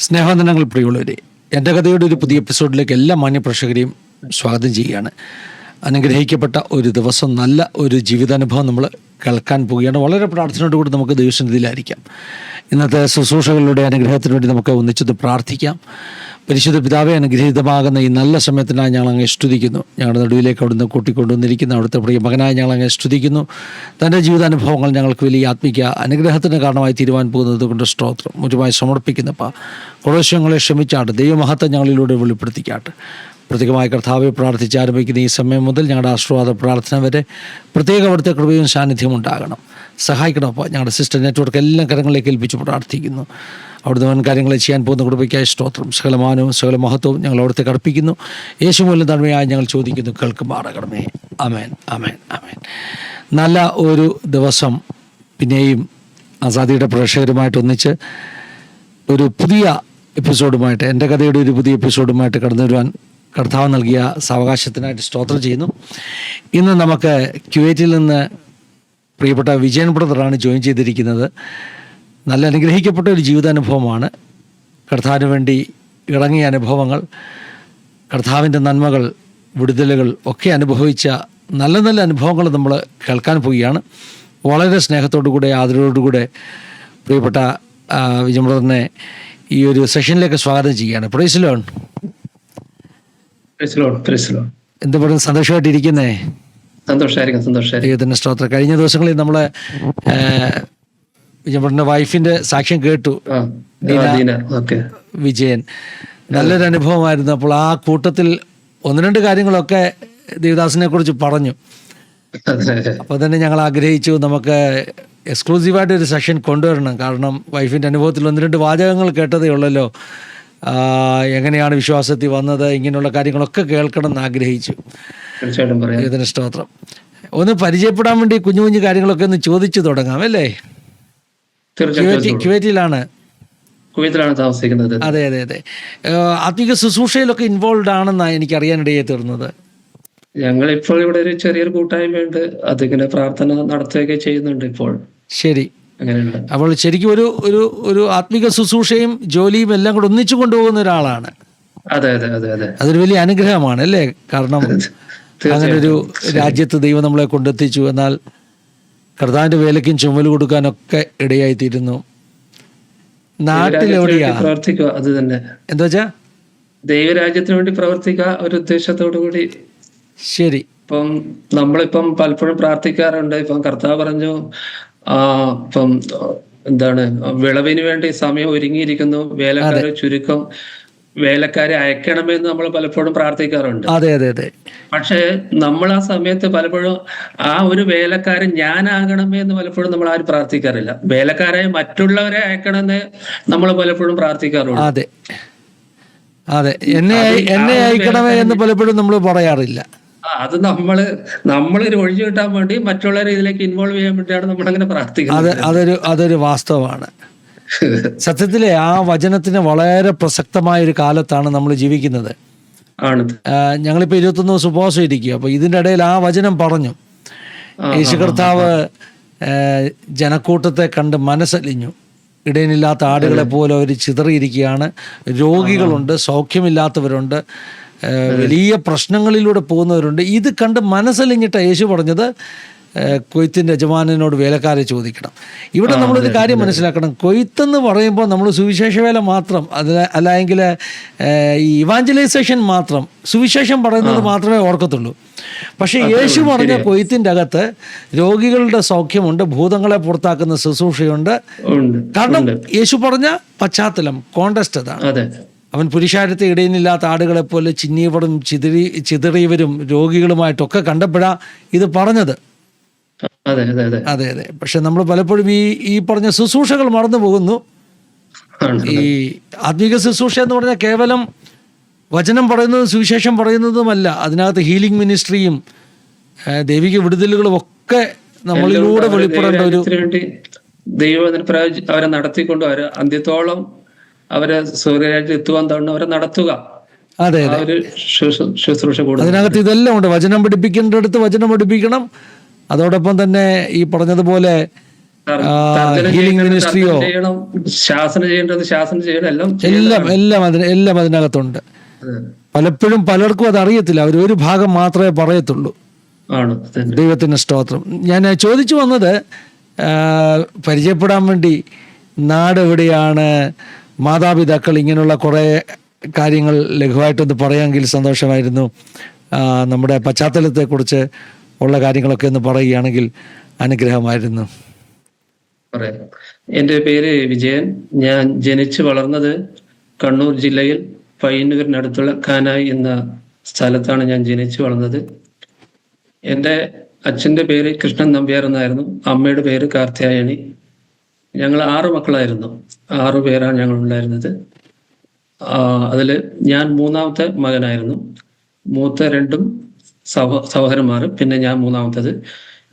സ്നേഹവന്ദനങ്ങൾ പ്രിയമുള്ളവരെ, എൻ്റെ കഥയുടെ ഒരു പുതിയ എപ്പിസോഡിലേക്ക് എല്ലാ മാന്യപ്രേക്ഷകരെയും സ്വാഗതം ചെയ്യുകയാണ്. അനുഗ്രഹിക്കപ്പെട്ട ഒരു ദിവസം, നല്ല ഒരു ജീവിതാനുഭവം നമ്മൾ കേൾക്കാൻ പോവുകയാണ്. വളരെ പ്രാർത്ഥനയോടുകൂടി നമുക്ക് ദൈവസന്നിധിയിലായിരിക്കാം. ഇന്നത്തെ ശുശ്രൂഷകളുടെ അനുഗ്രഹത്തിന് വേണ്ടി നമുക്ക് ഒന്നിച്ചത് പ്രാർത്ഥിക്കാം. പരിശുദ്ധ പിതാവെ, അനുഗ്രഹീതമാകുന്ന ഈ നല്ല സമയത്തിനായി ഞങ്ങൾ അങ്ങ് സ്തുതിക്കുന്നു. ഞങ്ങളുടെ നടുവിലേക്ക് അവിടുന്ന് കൂട്ടിക്കൊണ്ടുവന്നിരിക്കുന്ന അവിടുത്തെ പ്രിയ മകനായി ഞങ്ങൾ അങ്ങ് സ്തുതിക്കുന്നു. തൻ്റെ ജീവിതാനുഭവങ്ങൾ ഞങ്ങൾക്ക് വലിയ ആത്മീക അനുഗ്രഹത്തിന് കാരണമായി തീരുവാൻ പോകുന്നത് കൊണ്ട് സ്തോത്രം മുഴുവനായി സമർപ്പിക്കുന്നപ്പാ. കുറേശ്യങ്ങളെ ക്ഷമിച്ചാട്ട് ദൈവമഹത്വം ഞങ്ങളിലൂടെ വെളിപ്പെടുത്തിക്കാട്ട്. പ്രത്യേകമായി കർത്താവെ പ്രാർത്ഥിച്ച് ആരംഭിക്കുന്ന ഈ സമയം മുതൽ ഞങ്ങളുടെ ആശീർവാദ പ്രാർത്ഥന വരെ പ്രത്യേക അവിടുത്തെ കൃപയും സാന്നിധ്യവും ഉണ്ടാകണം. സഹായിക്കണമപ്പോൾ ഞങ്ങളുടെ സിസ്റ്റർ നെറ്റ്വർക്ക് എല്ലാം കരങ്ങളിലേക്ക് ഏൽപ്പിച്ച് പ്രാർത്ഥിക്കുന്നു. അവിടുന്ന് വൻ കാര്യങ്ങളെ ചെയ്യാൻ പോകുന്ന കൃപയ്ക്കായി സ്തോത്രം. സകലമാനവും സകല മഹത്വവും ഞങ്ങൾ അവിടുത്തെ കർപ്പിക്കുന്നു. യേശു മൂലം തന്മയായി ഞങ്ങൾ ചോദിക്കുന്നു, കേൾക്കുമാറാകണമേ. ആമേൻ, ആമേൻ, ആമേൻ. നല്ല ഒരു ദിവസം പിന്നെയും ആസാദിയുടെ പ്രേക്ഷകരുമായിട്ട് ഒന്നിച്ച് ഒരു പുതിയ എപ്പിസോഡുമായിട്ട്, എൻ്റെ കഥയുടെ ഒരു പുതിയ എപ്പിസോഡുമായിട്ട് കടന്നു വരുവാൻ കർത്താവ് നൽകിയ സാവകാശത്തിനായിട്ട് സ്തോത്രം ചെയ്യുന്നു. ഇന്ന് നമുക്ക് കുവൈറ്റിൽ നിന്ന് പ്രിയപ്പെട്ട വിജയൻ ബ്രദറാണ് ജോയിൻ ചെയ്തിരിക്കുന്നത്. നല്ല അനുഗ്രഹിക്കപ്പെട്ട ഒരു ജീവിതാനുഭവമാണ്. കർത്താവിന് വേണ്ടി ഇറങ്ങിയ അനുഭവങ്ങൾ, കർത്താവിൻ്റെ നന്മകൾ, വിടുതലുകൾ ഒക്കെ അനുഭവിച്ച നല്ല നല്ല അനുഭവങ്ങൾ നമ്മൾ കേൾക്കാൻ പോവുകയാണ്. വളരെ സ്നേഹത്തോടുകൂടെ ആദരവോടുകൂടെ പ്രിയപ്പെട്ട വിജയൻ ബ്രദറിനെ ഈ ഒരു സെഷനിലേക്ക് സ്വാഗതം ചെയ്യുകയാണ്. പ്രൈസ് ലോൺ. എന്താ പറയുക, സന്തോഷമായിട്ടിരിക്കുന്നേ? ദൈവത്തിൻ്റെ സ്തോത്രം. കഴിഞ്ഞ ദിവസങ്ങളിൽ നമ്മളെ വിജയന്റെ വൈഫിന്റെ സാക്ഷ്യം കേട്ടു, വിജയൻ. നല്ലൊരു അനുഭവമായിരുന്നു. അപ്പോൾ ആ കൂട്ടത്തിൽ ഒന്ന് രണ്ട് കാര്യങ്ങളൊക്കെ ദേവദാസിനെ കുറിച്ച് പറഞ്ഞു. അപ്പോൾ തന്നെ ഞങ്ങൾ ആഗ്രഹിച്ചു നമുക്ക് എക്സ്ക്ലൂസീവായിട്ട് ഒരു സെഷൻ കൊണ്ടുവരണം. കാരണം വൈഫിൻ്റെ അനുഭവത്തിൽ ഒന്ന് രണ്ട് വാചകങ്ങൾ കേട്ടതേ ഉള്ളല്ലോ. എങ്ങനെയാണ് വിശ്വാസത്തിൽ വന്നത്, ഇങ്ങനെയുള്ള കാര്യങ്ങളൊക്കെ കേൾക്കണം എന്ന് ആഗ്രഹിച്ചു. ദൈവത്തിന് സ്തോത്രം. ഒന്ന് പരിചയപ്പെടാൻ വേണ്ടി കുഞ്ഞു കുഞ്ഞു കാര്യങ്ങളൊക്കെ ഒന്ന് ചോദിച്ചു തുടങ്ങാം അല്ലേ? കുവൈറ്റിലാണ് താമസിക്കുന്നത്. അതെ അതെ അതെ. ആത്മീക ശുശ്രൂഷയിലൊക്കെ ഇൻവോൾവ് ആണെന്നാണ് എനിക്ക് അറിയാനിടയായി തീർന്നത്. ഞങ്ങൾ ഇപ്പോൾ ഇവിടെ ഒരു ചെറിയൊരു കൂട്ടായ്മയുണ്ട്, അതിങ്ങനെ പ്രാർത്ഥന നടത്തുകയൊക്കെ ചെയ്യുന്നുണ്ട് ഇപ്പോൾ. ശരി. അപ്പോൾ ശരിക്കും ഒരു ഒരു ഒരു ആത്മീക ശുശ്രൂഷയും ജോലിയും എല്ലാം കൂടെ ഒന്നിച്ചു കൊണ്ടുപോകുന്ന ഒരാളാണ്. അതെ അതെ അതെ അതെ. അതൊരു വലിയ അനുഗ്രഹമാണ് അല്ലേ? കാരണം അങ്ങനെ ഒരു രാജ്യത്ത് ദൈവം നമ്മളെ കൊണ്ടെത്തിച്ചു. എന്നാൽ കർത്താവിന്റെ വേലയ്ക്കും ചുമല് കൊടുക്കാനൊക്കെ ഇടയായിത്തീരുന്നു. നാട്ടിലെവിടെയാ പ്രവർത്തിക്കുക? അത് തന്നെ. എന്താ വെച്ചാ ദൈവരാജ്യത്തിന് വേണ്ടി പ്രവർത്തിക്കുക ഒരു ഉദ്ദേശത്തോടു കൂടി. ശരി. ഇപ്പം നമ്മളിപ്പം പലപ്പോഴും പ്രാർത്ഥിക്കാറുണ്ട്. ഇപ്പം കർത്താവ് പറഞ്ഞു, ഇപ്പം എന്താണ്, വിളവിന് വേണ്ടി സമയം ഒരുങ്ങിയിരിക്കുന്നു, വേലക്കാരെ ചുരുക്കം, വേലക്കാരെ അയക്കണമെന്ന് നമ്മൾ പലപ്പോഴും പ്രാർത്ഥിക്കാറുണ്ട്. അതെ അതെ അതെ. പക്ഷെ നമ്മൾ ആ സമയത്ത് പലപ്പോഴും ആ ഒരു വേലക്കാരൻ ഞാനാകണമേ എന്ന് പലപ്പോഴും നമ്മൾ ആരും പ്രാർത്ഥിക്കാറില്ല. വേലക്കാരായി മറ്റുള്ളവരെ അയക്കണമെന്ന് നമ്മൾ പലപ്പോഴും പ്രാർത്ഥിക്കാറുണ്ട്. അതെ അതെ. എന്നെ അയക്കണമേ എന്ന് പലപ്പോഴും നമ്മൾ പറയാറില്ല. അത് നമ്മളൊരു ഒഴിഞ്ഞു കിട്ടാൻ വേണ്ടി മറ്റുള്ളവരെ ഇതിലേക്ക് ഇൻവോൾവ് ചെയ്യാൻ വേണ്ടിയാണ് നമ്മൾ അങ്ങനെ പ്രാർത്ഥിക്കുന്നത്. അതൊരു വാസ്തവമാണ്. സത്യത്തിലെ ആ വചനത്തിന് വളരെ പ്രസക്തമായ ഒരു കാലത്താണ് നമ്മൾ ജീവിക്കുന്നത്. ഞങ്ങളിപ്പോൾ 21 ദിവസം ഉപവാസം ഇരിക്കുക. അപ്പോൾ ഇതിൻ്റെ ഇടയിൽ ആ വചനം പറഞ്ഞു. യേശു കർത്താവ് ജനക്കൂട്ടത്തെ കണ്ട് മനസ്സലിഞ്ഞു. ഇടയനില്ലാത്ത ആടുകളെ പോലെ അവർ ചിതറിയിരിക്കുകയാണ്. രോഗികളുണ്ട്, സൗഖ്യമില്ലാത്തവരുണ്ട്, വലിയ പ്രശ്നങ്ങളിലൂടെ പോകുന്നവരുണ്ട്. ഇത് കണ്ട് മനസ്സലിഞ്ഞിട്ട് യേശു പറഞ്ഞത് കൊയ്ത്തിൻ്റെ യജമാനനോട് വേലക്കാരെ ചോദിക്കണം. ഇവിടെ നമ്മളൊരു കാര്യം മനസ്സിലാക്കണം. കൊയ്ത്തെന്ന് പറയുമ്പോൾ നമ്മൾ സുവിശേഷ വേല മാത്രം, അല്ലെങ്കിൽ ഈ ഇവാഞ്ചലൈസേഷൻ മാത്രം, സുവിശേഷം പറയുന്നത് മാത്രമേ ഓർക്കത്തുള്ളൂ. പക്ഷേ യേശു പറഞ്ഞ കൊയ്ത്തിൻ്റെ അകത്ത് രോഗികളുടെ സൗഖ്യമുണ്ട്, ഭൂതങ്ങളെ പുറത്താക്കുന്ന ശുശ്രൂഷയുണ്ട്. കാരണം യേശു പറഞ്ഞ പശ്ചാത്തലം, കോണ്ടസ്റ്റ് അതാണ്. അവൻ പുരുഷാരത്തെ ഇടയനില്ലാത്ത ആടുകളെ പോലെ ചിന്നിയവരും ചിതറിയവരും രോഗികളുമായിട്ടൊക്കെ കണ്ടപ്പോഴാ ഇത് പറഞ്ഞത്. അതെ അതെ. പക്ഷെ നമ്മൾ പലപ്പോഴും ഈ പറഞ്ഞ ശുശ്രൂഷകൾ മറന്നു പോകുന്നു. ഈ ആത്മീക ശുശ്രൂഷ എന്ന് പറഞ്ഞാൽ കേവലം വചനം പറയുന്നതും സുവിശേഷം പറയുന്നതുമല്ല. അതിനകത്ത് ഹീലിംഗ് മിനിസ്ട്രിയും ദൈവിക വിടുതലുകളും ഒക്കെ നമ്മളിലൂടെ വെളിപ്പെടേണ്ട ഒരു ദൈവം അവരെ നടത്തിക്കൊണ്ട് അവരെ അന്ത്യത്തോളം അവരെ സ്വർഗ്ഗരാജ്യത്തിൽ എത്തുവാൻ തവണ അവരെ നടത്തുക. അതെ അതെ. ശുശ്രൂഷ അതിനകത്ത് ഇതെല്ലാം ഉണ്ട്. വചനം പഠിപ്പിക്കേണ്ടടുത്ത് വചനം പഠിപ്പിക്കണം. അതോടൊപ്പം തന്നെ ഈ പറഞ്ഞതുപോലെ തർജ്ജമ ഹീലിംഗ് ചെയ്യേണ്ടത് മിനിസ്ട്രിയോ തർജ്ജമ ചെയ്യണം, ശാസനം ചെയ്യേണ്ടത് ശാസനം ചെയ്യണം, എല്ലാം എല്ലാം അതിനകത്തുണ്ട്. അതെ. പലപ്പോഴും പലർക്കും അത് അറിയത്തില്ല, അവർ ഒരു ഭാഗം മാത്രമേ പറയത്തുള്ളൂ. ആണ് തന്നെ. ദൈവത്തിന് സ്തോത്രം. ഞാൻ ചോദിച്ചു വന്നത് പരിചയപ്പെടാൻ വേണ്ടി, നാട് എവിടെയാണ്, മാതാപിതാക്കൾ, ഇങ്ങനെയുള്ള കുറേ കാര്യങ്ങൾ ലഘുവായിട്ടൊന്ന് പറയാമെങ്കിൽ സന്തോഷമായിരുന്നു. നമ്മുടെ പശ്ചാത്തലത്തെക്കുറിച്ച് ഉള്ള കാര്യങ്ങളൊക്കെ ഒന്ന് പറയുകയാണെങ്കിൽ അനുഗ്രഹമായിരുന്നു. പറയാം. എൻ്റെ പേര് വിജയൻ. ഞാൻ ജനിച്ചു വളർന്നത് കണ്ണൂർ ജില്ലയിൽ പയ്യന്നൂരിനടുത്തുള്ള കാനായി എന്ന സ്ഥലത്താണ് ഞാൻ ജനിച്ചു വളർന്നത്. എൻ്റെ അച്ഛൻ്റെ പേര് കൃഷ്ണൻ നമ്പ്യാർ എന്നായിരുന്നു. അമ്മയുടെ പേര് കാർത്യായണി. ഞങ്ങൾ 6 മക്കളായിരുന്നു. 6 പേരാണ് ഞങ്ങൾ ഉണ്ടായിരുന്നത്. അതിൽ ഞാൻ 3ാമത്തെ മകനായിരുന്നു. മൂത്ത 2 സഹോദരന്മാർ, പിന്നെ ഞാൻ 3ാമത്തത്.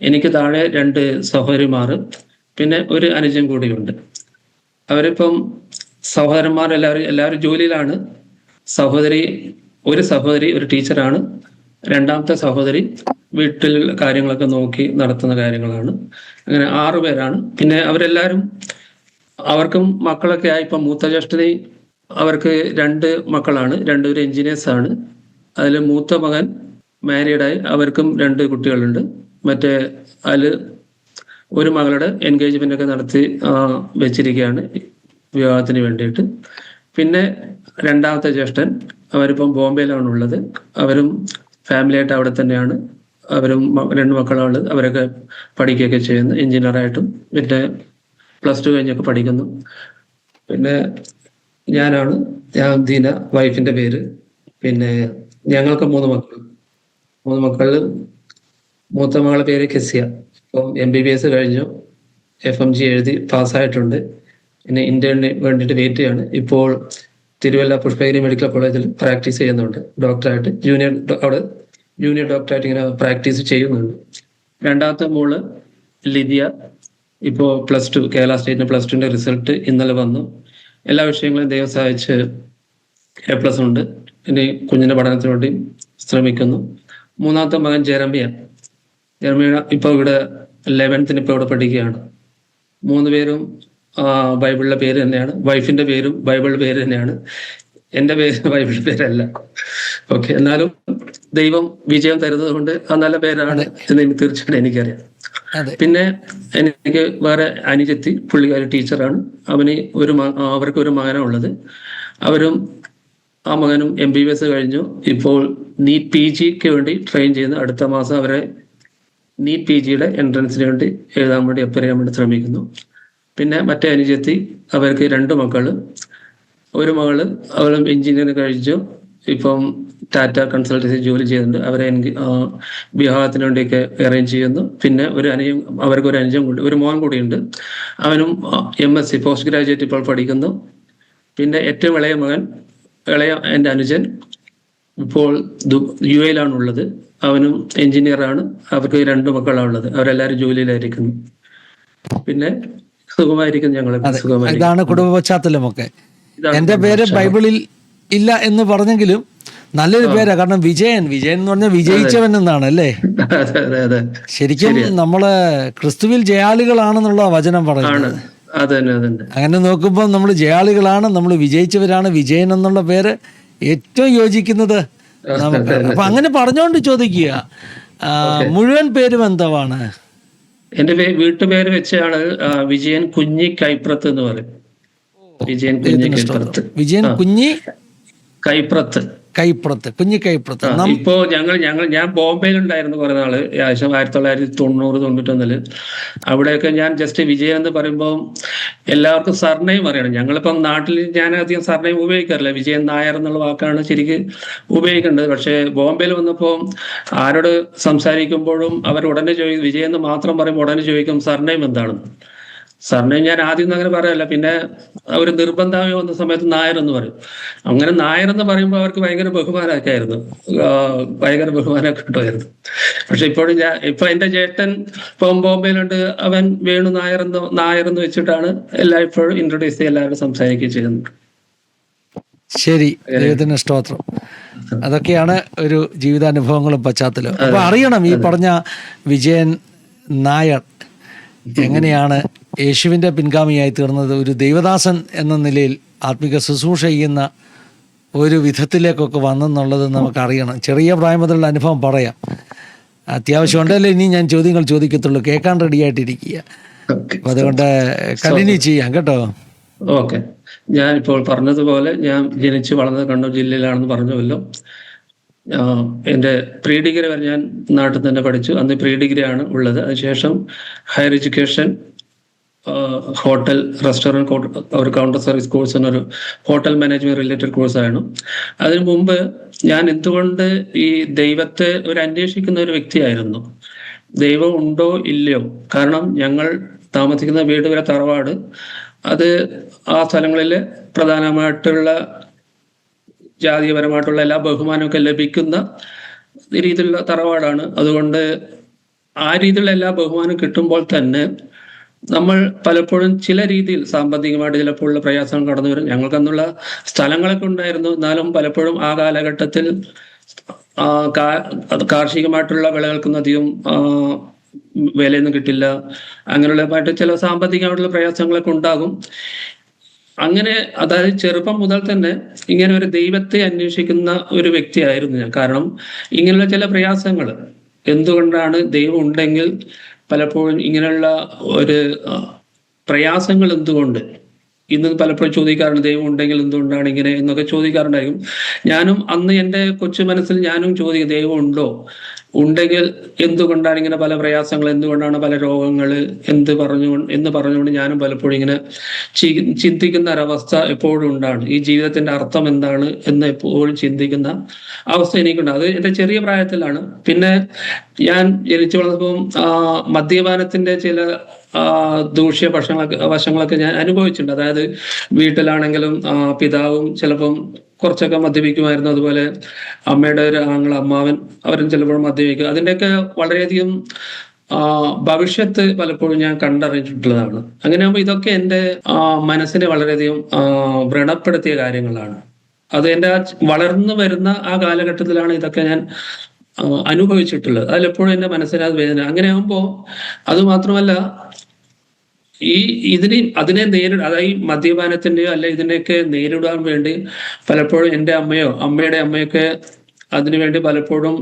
എനിക്ക് താഴെ 2 സഹോദരിമാർ, പിന്നെ ഒരു അനുജൻ കൂടിയുണ്ട്. അവരിപ്പം സഹോദരന്മാർ എല്ലാവരും ജോലിയിലാണ്. ഒരു സഹോദരി ഒരു ടീച്ചറാണ്. 2ാമത്തെ സഹോദരി വീട്ടിൽ കാര്യങ്ങളൊക്കെ നോക്കി നടത്തുന്ന കാര്യങ്ങളാണ്. അങ്ങനെ 6 പേരാണ്. പിന്നെ അവരെല്ലാവരും അവർക്കും മക്കളൊക്കെ ആയി. ഇപ്പം മൂത്ത ജ്യേഷ്ഠന് അവർക്ക് 2 മക്കളാണ്. 2 പേരും എഞ്ചിനീയേഴ്സ് ആണ്. അതിൽ മൂത്ത മകൻ മാരീഡായി, അവർക്കും 2 കുട്ടികളുണ്ട്. മറ്റേ അതിൽ ഒരു മകളുടെ എൻഗേജ്മെന്റ് ഒക്കെ നടത്തി വെച്ചിരിക്കുകയാണ് വിവാഹത്തിന് വേണ്ടിയിട്ട്. പിന്നെ 2ാമത്തെ ജ്യേഷ്ഠൻ, അവരിപ്പം ബോംബെയിലാണ് ഉള്ളത്. അവരും ഫാമിലിയായിട്ട് അവിടെ തന്നെയാണ്. അവരും 2 മക്കളാണ്. അവരൊക്കെ പഠിക്കുകയൊക്കെ ചെയ്യുന്നു, എഞ്ചിനീയറായിട്ടും പിന്നെ +2 കഴിഞ്ഞൊക്കെ പഠിക്കുന്നു. പിന്നെ ഞാൻ ദീന, വൈഫിന്റെ പേര്. പിന്നെ ഞങ്ങൾക്ക് 3 മക്കൾ. 3 മക്കളിൽ മൂത്ത മകളുടെ പേര് കെസിയ. ഇപ്പം MBBS കഴിഞ്ഞു, FMG എഴുതി പാസ്സായിട്ടുണ്ട്. പിന്നെ ഇന്റേണിന് വേണ്ടിയിട്ട് വെയിറ്റ് ചെയ്യാണ്. ഇപ്പോൾ തിരുവല്ല പുഷ്പഗിരി മെഡിക്കൽ കോളേജിൽ പ്രാക്ടീസ് ചെയ്യുന്നുണ്ട് ഡോക്ടറായിട്ട്. ജൂനിയർ ഡോക്ടറായിട്ട് ഇങ്ങനെ പ്രാക്ടീസ് ചെയ്യുന്നുണ്ട്. 2ാമത്തെ മോള് ലിദിയ. ഇപ്പോൾ +2, കേരള സ്റ്റേറ്റിന് +2ന്റെ റിസൾട്ട് ഇന്നലെ വന്നു. എല്ലാ വിഷയങ്ങളും ദൈവം സഹായിച്ച് A+ ഉണ്ട്. ഇനി കുഞ്ഞിന്റെ പഠനത്തിന് വേണ്ടി ശ്രമിക്കുന്നു. 3ാമത്തെ മകൻ ജെറമിയ ഇപ്പോൾ ഇവിടെ 11th ഇപ്പോൾ ഇവിടെ പഠിക്കുകയാണ്. 3 പേരും ബൈബിളിലെ പേര് തന്നെയാണ്. വൈഫിന്റെ പേരും ബൈബിളിലെ പേര് തന്നെയാണ്. എൻ്റെ പേര് ബൈബിളിലെ പേരല്ല. ഓക്കെ, എന്നാലും ദൈവം വിജയം തരുന്നത് കൊണ്ട് ആ നല്ല പേരാണ് എന്ന് തീർച്ചയായിട്ടും എനിക്കറിയാം. പിന്നെ എനിക്ക് വേറെ അനുജത്തി, പുള്ളിക്കാരി ടീച്ചറാണ്. അവർക്ക് ഒരു മകനാണ് ഉള്ളത്. ആ മകനും MBBS കഴിഞ്ഞു. ഇപ്പോൾ നീറ്റ് PGക്ക് വേണ്ടി ട്രെയിൻ ചെയ്യുന്നു. അടുത്ത മാസം അവരെ നീറ്റ് PGയുടെ എൻട്രൻസിന് വേണ്ടി എഴുതാൻ വേണ്ടി അപ്ലൈ ചെയ്യാൻ വേണ്ടി ശ്രമിക്കുന്നു. പിന്നെ മറ്റേ അനുജത്തി, അവർക്ക് 2 മക്കള്. ഒരു മകള് അവളും എഞ്ചിനീയറിംഗ് കഴിച്ചു. ഇപ്പം ടാറ്റ കൺസൾട്ടൻസി ജോലി ചെയ്യുന്നുണ്ട്. അവരെ വിവാഹത്തിന് വേണ്ടിയൊക്കെ അറേഞ്ച് ചെയ്യുന്നു. പിന്നെ അവർക്ക് ഒരു അനുജൻ കൂടി, ഒരു മോൻ കൂടിയുണ്ട്. അവനും MSc പോസ്റ്റ് ഗ്രാജുവേറ്റ് ഇപ്പോൾ പഠിക്കുന്നു. പിന്നെ ഏറ്റവും ഇളയ എൻ്റെ അനുജൻ ഇപ്പോൾ UAയിലാണ് ഉള്ളത്. അവനും എഞ്ചിനീയറാണ്. അവർക്ക് 2 മക്കളാണ് ഉള്ളത്. അവരെല്ലാവരും ജോലിയിലായിരിക്കുന്നു. പിന്നെ സുഖമായിരിക്കും ഞങ്ങൾ. ഇതാണ് കുടുംബ പശ്ചാത്തലമൊക്കെ. എൻ്റെ പേര് ബൈബിളിൽ ഇല്ല എന്ന് പറഞ്ഞെങ്കിലും നല്ലൊരു പേരാ. കാരണം വിജയൻ എന്ന് പറഞ്ഞാൽ വിജയിച്ചവൻ എന്നാണ് അല്ലേ? ശരിക്കും നമ്മള് ക്രിസ്തുവിൽ ജയാളികളാണെന്നുള്ള വചനം പറയുന്നത്. അങ്ങനെ നോക്കുമ്പോൾ നമ്മൾ ജയാളികളാണ്, നമ്മൾ വിജയിച്ചവരാണ്. വിജയൻ എന്നുള്ള പേര് ഏറ്റവും യോജിക്കുന്നത് നമുക്ക്. അപ്പൊ അങ്ങനെ പറഞ്ഞുകൊണ്ട് ചോദിക്കുക, മുഴുവൻ പേരും എന്താണ്? എന്റെ വീട്ടുപേര് വെച്ചാണ് വിജയൻ കുഞ്ഞി കൈപ്രത്ത് എന്ന് പറയും. വിജയൻ കുഞ്ഞി കൈപ്രത്ത്. ഇപ്പോ ഞാൻ ബോംബെയിലുണ്ടായിരുന്നു കുറെ നാള്. ഏകദേശം 1990-91 അവിടെയൊക്കെ ഞാൻ ജസ്റ്റ് വിജയൻ എന്ന് പറയുമ്പോൾ എല്ലാവർക്കും സർനെയിം അറിയണം. ഞങ്ങളിപ്പം നാട്ടിൽ ഞാൻ അധികം സർനെയിം ഉപയോഗിക്കാറില്ല. വിജയൻ നായർ എന്നുള്ള വാക്കാണ് ശരിക്ക് ഉപയോഗിക്കേണ്ടത്. പക്ഷെ ബോംബെയിൽ വന്നപ്പോൾ ആരോട് സംസാരിക്കുമ്പോഴും അവർ ഉടനെ ചോദിക്കും, വിജയൻ എന്ന് മാത്രം പറയുമ്പോൾ ഉടനെ ചോദിക്കും സർനെയിം എന്താണെന്ന്. സാറിനെ ഞാൻ ആദ്യം അങ്ങനെ പറയല്ല, പിന്നെ അവർ നിർബന്ധമായി വന്ന സമയത്ത് നായർ എന്ന് പറയും. അങ്ങനെ നായർ എന്ന് പറയുമ്പോൾ അവർക്ക് ഭയങ്കര ബഹുമാനമൊക്കെ ആയിരുന്നു, ഭയങ്കര ബഹുമാനമൊക്കെ ഉണ്ടായിരുന്നു. പക്ഷെ ഇപ്പൊ എന്റെ ചേട്ടൻ ഇപ്പം ബോംബെയിലുണ്ട്. അവൻ വേണു നായർ എന്ന് വെച്ചിട്ടാണ് ഇപ്പോഴും ഇൻട്രൊഡ്യൂസ് ചെയ്ത് എല്ലാവരും സംസാരിക്കുകയും ചെയ്യുന്നത്. ശരി, ദൈവത്തിന് സ്തോത്രം. അതൊക്കെയാണ് ഒരു ജീവിതാനുഭവങ്ങളും പശ്ചാത്തലവും. അപ്പൊ അറിയണം, ഈ പറഞ്ഞ വിജയൻ നായർ എങ്ങനെയാണ് യേശുവിൻ്റെ പിൻഗാമിയായി തീർന്നത്, ഒരു ദൈവദാസൻ എന്ന നിലയിൽ ആത്മിക ശുശ്രൂഷ ചെയ്യുന്ന ഒരു വിധത്തിലേക്കൊക്കെ വന്നെന്നുള്ളത് നമുക്കറിയണം. ചെറിയ പ്രായം മുതലുള്ള അനുഭവം പറയാം. അത്യാവശ്യം ഉണ്ടല്ലോ ഇനി ഞാൻ ചോദ്യങ്ങൾ ചോദിക്കത്തുള്ളൂ, കേൾക്കാൻ റെഡിയായിട്ടിരിക്കുക. അപ്പം അതുകൊണ്ട് കണ്ടിന്യൂ ചെയ്യാം കേട്ടോ. ഓക്കെ. ഞാൻ ഇപ്പോൾ പറഞ്ഞതുപോലെ ഞാൻ ജനിച്ചു വളർന്നത് കണ്ണൂർ ജില്ലയിലാണെന്ന് പറഞ്ഞുവല്ലോ. എൻ്റെ പ്രീ ഡിഗ്രി വരെ ഞാൻ നാട്ടിൽ തന്നെ പഠിച്ചു. അന്ന് പ്രീ ഡിഗ്രി ആണ് ഉള്ളത്. അതിനുശേഷം ഹയർ എഡ്യൂക്കേഷൻ ഹോട്ടൽ റെസ്റ്റോറൻറ്റ് ഒരു കൗണ്ടർ സർവീസ് കോഴ്സ് എന്നൊരു ഹോട്ടൽ മാനേജ്മെന്റ് റിലേറ്റഡ് കോഴ്സാണ്. അതിനു മുമ്പ് ഞാൻ എന്തുകൊണ്ട് ഈ ദൈവത്തെ അന്വേഷിക്കുന്ന ഒരു വ്യക്തിയായിരുന്നു. ദൈവം ഉണ്ടോ ഇല്ലയോ? കാരണം ഞങ്ങൾ താമസിക്കുന്ന വീട് വരെ തറവാട്, അത് ആ സ്ഥലങ്ങളിൽ പ്രധാനമായിട്ടുള്ള ജാതീയപരമായിട്ടുള്ള എല്ലാ ബഹുമാനമൊക്കെ ലഭിക്കുന്ന രീതിയിലുള്ള തറവാടാണ്. അതുകൊണ്ട് ആ രീതിയിലുള്ള എല്ലാ ബഹുമാനം കിട്ടുമ്പോൾ തന്നെ നമ്മൾ പലപ്പോഴും ചില രീതിയിൽ സാമ്പത്തികമായിട്ട് ചിലപ്പോഴുള്ള പ്രയാസങ്ങൾ കടന്നു വരും. ഞങ്ങൾക്കന്നുള്ള സ്ഥലങ്ങളൊക്കെ ഉണ്ടായിരുന്നു. എന്നാലും പലപ്പോഴും ആ കാലഘട്ടത്തിൽ കാർഷികമായിട്ടുള്ള വിളകൾക്കൊന്നും അധികം വിലയൊന്നും കിട്ടില്ല. അങ്ങനെയുള്ളതായിട്ട് ചില സാമ്പത്തികമായിട്ടുള്ള പ്രയാസങ്ങളൊക്കെ ഉണ്ടാകും. അങ്ങനെ അതായത് ചെറുപ്പം മുതൽ തന്നെ ഇങ്ങനെ ഒരു ദൈവത്തെ അന്വേഷിക്കുന്ന ഒരു വ്യക്തിയായിരുന്നു ഞാൻ. കാരണം ഇങ്ങനെയുള്ള ചില പ്രയാസങ്ങൾ, എന്തുകൊണ്ടാണ് ദൈവം ഉണ്ടെങ്കിൽ പലപ്പോഴും ഇങ്ങനെയുള്ള ഒരു പ്രയാസങ്ങൾ എന്തുകൊണ്ട് ഇന്ന് പലപ്പോഴും ചോദിക്കാറുണ്ട്, ദൈവം ഉണ്ടെങ്കിൽ എന്തുകൊണ്ടാണ് ഇങ്ങനെ എന്നൊക്കെ ചോദിക്കാറുണ്ടായിരിക്കും. ഞാനും അന്ന് എൻ്റെ കൊച്ചു മനസ്സിൽ ഞാനും ചോദിക്കും, ദൈവം ഉണ്ടോ, ഉണ്ടെങ്കിൽ എന്തുകൊണ്ടാണ് ഇങ്ങനെ പല പ്രയാസങ്ങൾ, എന്തുകൊണ്ടാണ് പല രോഗങ്ങൾ എന്ന് പറഞ്ഞുകൊണ്ട് ഞാനും പലപ്പോഴും ഇങ്ങനെ ചിന്തിക്കുന്ന ഒരവസ്ഥ എപ്പോഴും ഉണ്ടാണ്. ഈ ജീവിതത്തിന്റെ അർത്ഥം എന്താണ് എന്ന് എപ്പോഴും ചിന്തിക്കുന്ന അവസ്ഥ എനിക്കുണ്ട്. അത് എൻ്റെ ചെറിയ പ്രായത്തിലാണ്. പിന്നെ ഞാൻ ജനിച്ചു വളർന്നപ്പം മദ്യപാനത്തിന്റെ ചില ദൂഷ്യ വശങ്ങളൊക്കെ ഞാൻ അനുഭവിച്ചിട്ടുണ്ട്. അതായത് വീട്ടിലാണെങ്കിലും പിതാവും ചിലപ്പം കുറച്ചൊക്കെ മദ്യപിക്കുമായിരുന്നു. അതുപോലെ അമ്മയുടെ ഒരു അമ്മാവൻ അവരും ചിലപ്പോഴും മദ്യപിക്കും. അതിൻ്റെയൊക്കെ വളരെയധികം ഭവിഷ്യത്ത് പലപ്പോഴും ഞാൻ കണ്ടറിഞ്ഞിട്ടുള്ളതാണ്. അങ്ങനെയാകുമ്പോൾ ഇതൊക്കെ എൻ്റെ മനസ്സിനെ വളരെയധികം വ്രണപ്പെടുത്തിയ കാര്യങ്ങളാണ്. അത് എൻ്റെ വളർന്നു വരുന്ന ആ കാലഘട്ടത്തിലാണ് ഇതൊക്കെ ഞാൻ അനുഭവിച്ചിട്ടുള്ളത്. അതിലെപ്പോഴും എൻ്റെ മനസ്സിന് അത് വേദന. അങ്ങനെയാകുമ്പോൾ അത് മാത്രമല്ല, അതിനെ അതായത് മദ്യപാനത്തിന്റെയോ അല്ലെ ഇതിനെയൊക്കെ നേരിടാൻ വേണ്ടി പലപ്പോഴും എൻ്റെ അമ്മയോ അമ്മയുടെ അമ്മയൊക്കെ അതിനുവേണ്ടി പലപ്പോഴും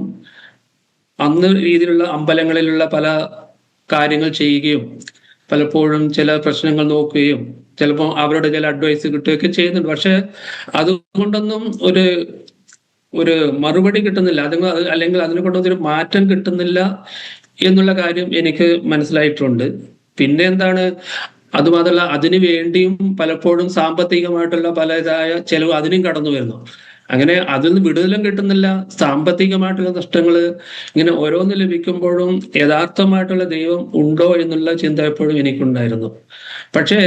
അന്ന് രീതിയിലുള്ള അമ്പലങ്ങളിലുള്ള പല കാര്യങ്ങൾ ചെയ്യുകയും പലപ്പോഴും ചില പ്രശ്നങ്ങൾ നോക്കുകയും ചിലപ്പോൾ അവരുടെ ചില അഡ്വൈസ് കിട്ടുകയൊക്കെ ചെയ്യുന്നുണ്ട്. പക്ഷെ അതുകൊണ്ടൊന്നും ഒരു മറുപടി കിട്ടുന്നില്ല, അല്ലെങ്കിൽ അതിനെ കൊണ്ടൊന്നും ഒരു മാറ്റം കിട്ടുന്നില്ല എന്നുള്ള കാര്യം എനിക്ക് മനസ്സിലായിട്ടുണ്ട്. പിന്നെ എന്താണ്, അതുമാത്രമല്ല അതിനു വേണ്ടിയും പലപ്പോഴും സാമ്പത്തികമായിട്ടുള്ള പലതായ ചെലവ് അതിനും കടന്നു വരുന്നു. അങ്ങനെ അതിൽ നിന്ന് വിടുതലും കിട്ടുന്നില്ല. സാമ്പത്തികമായിട്ടുള്ള നഷ്ടങ്ങൾ ഇങ്ങനെ ഓരോന്ന് ലഭിക്കുമ്പോഴും യഥാർത്ഥമായിട്ടുള്ള ദൈവം ഉണ്ടോ എന്നുള്ള ചിന്ത എപ്പോഴും എനിക്കുണ്ടായിരുന്നു. പക്ഷേ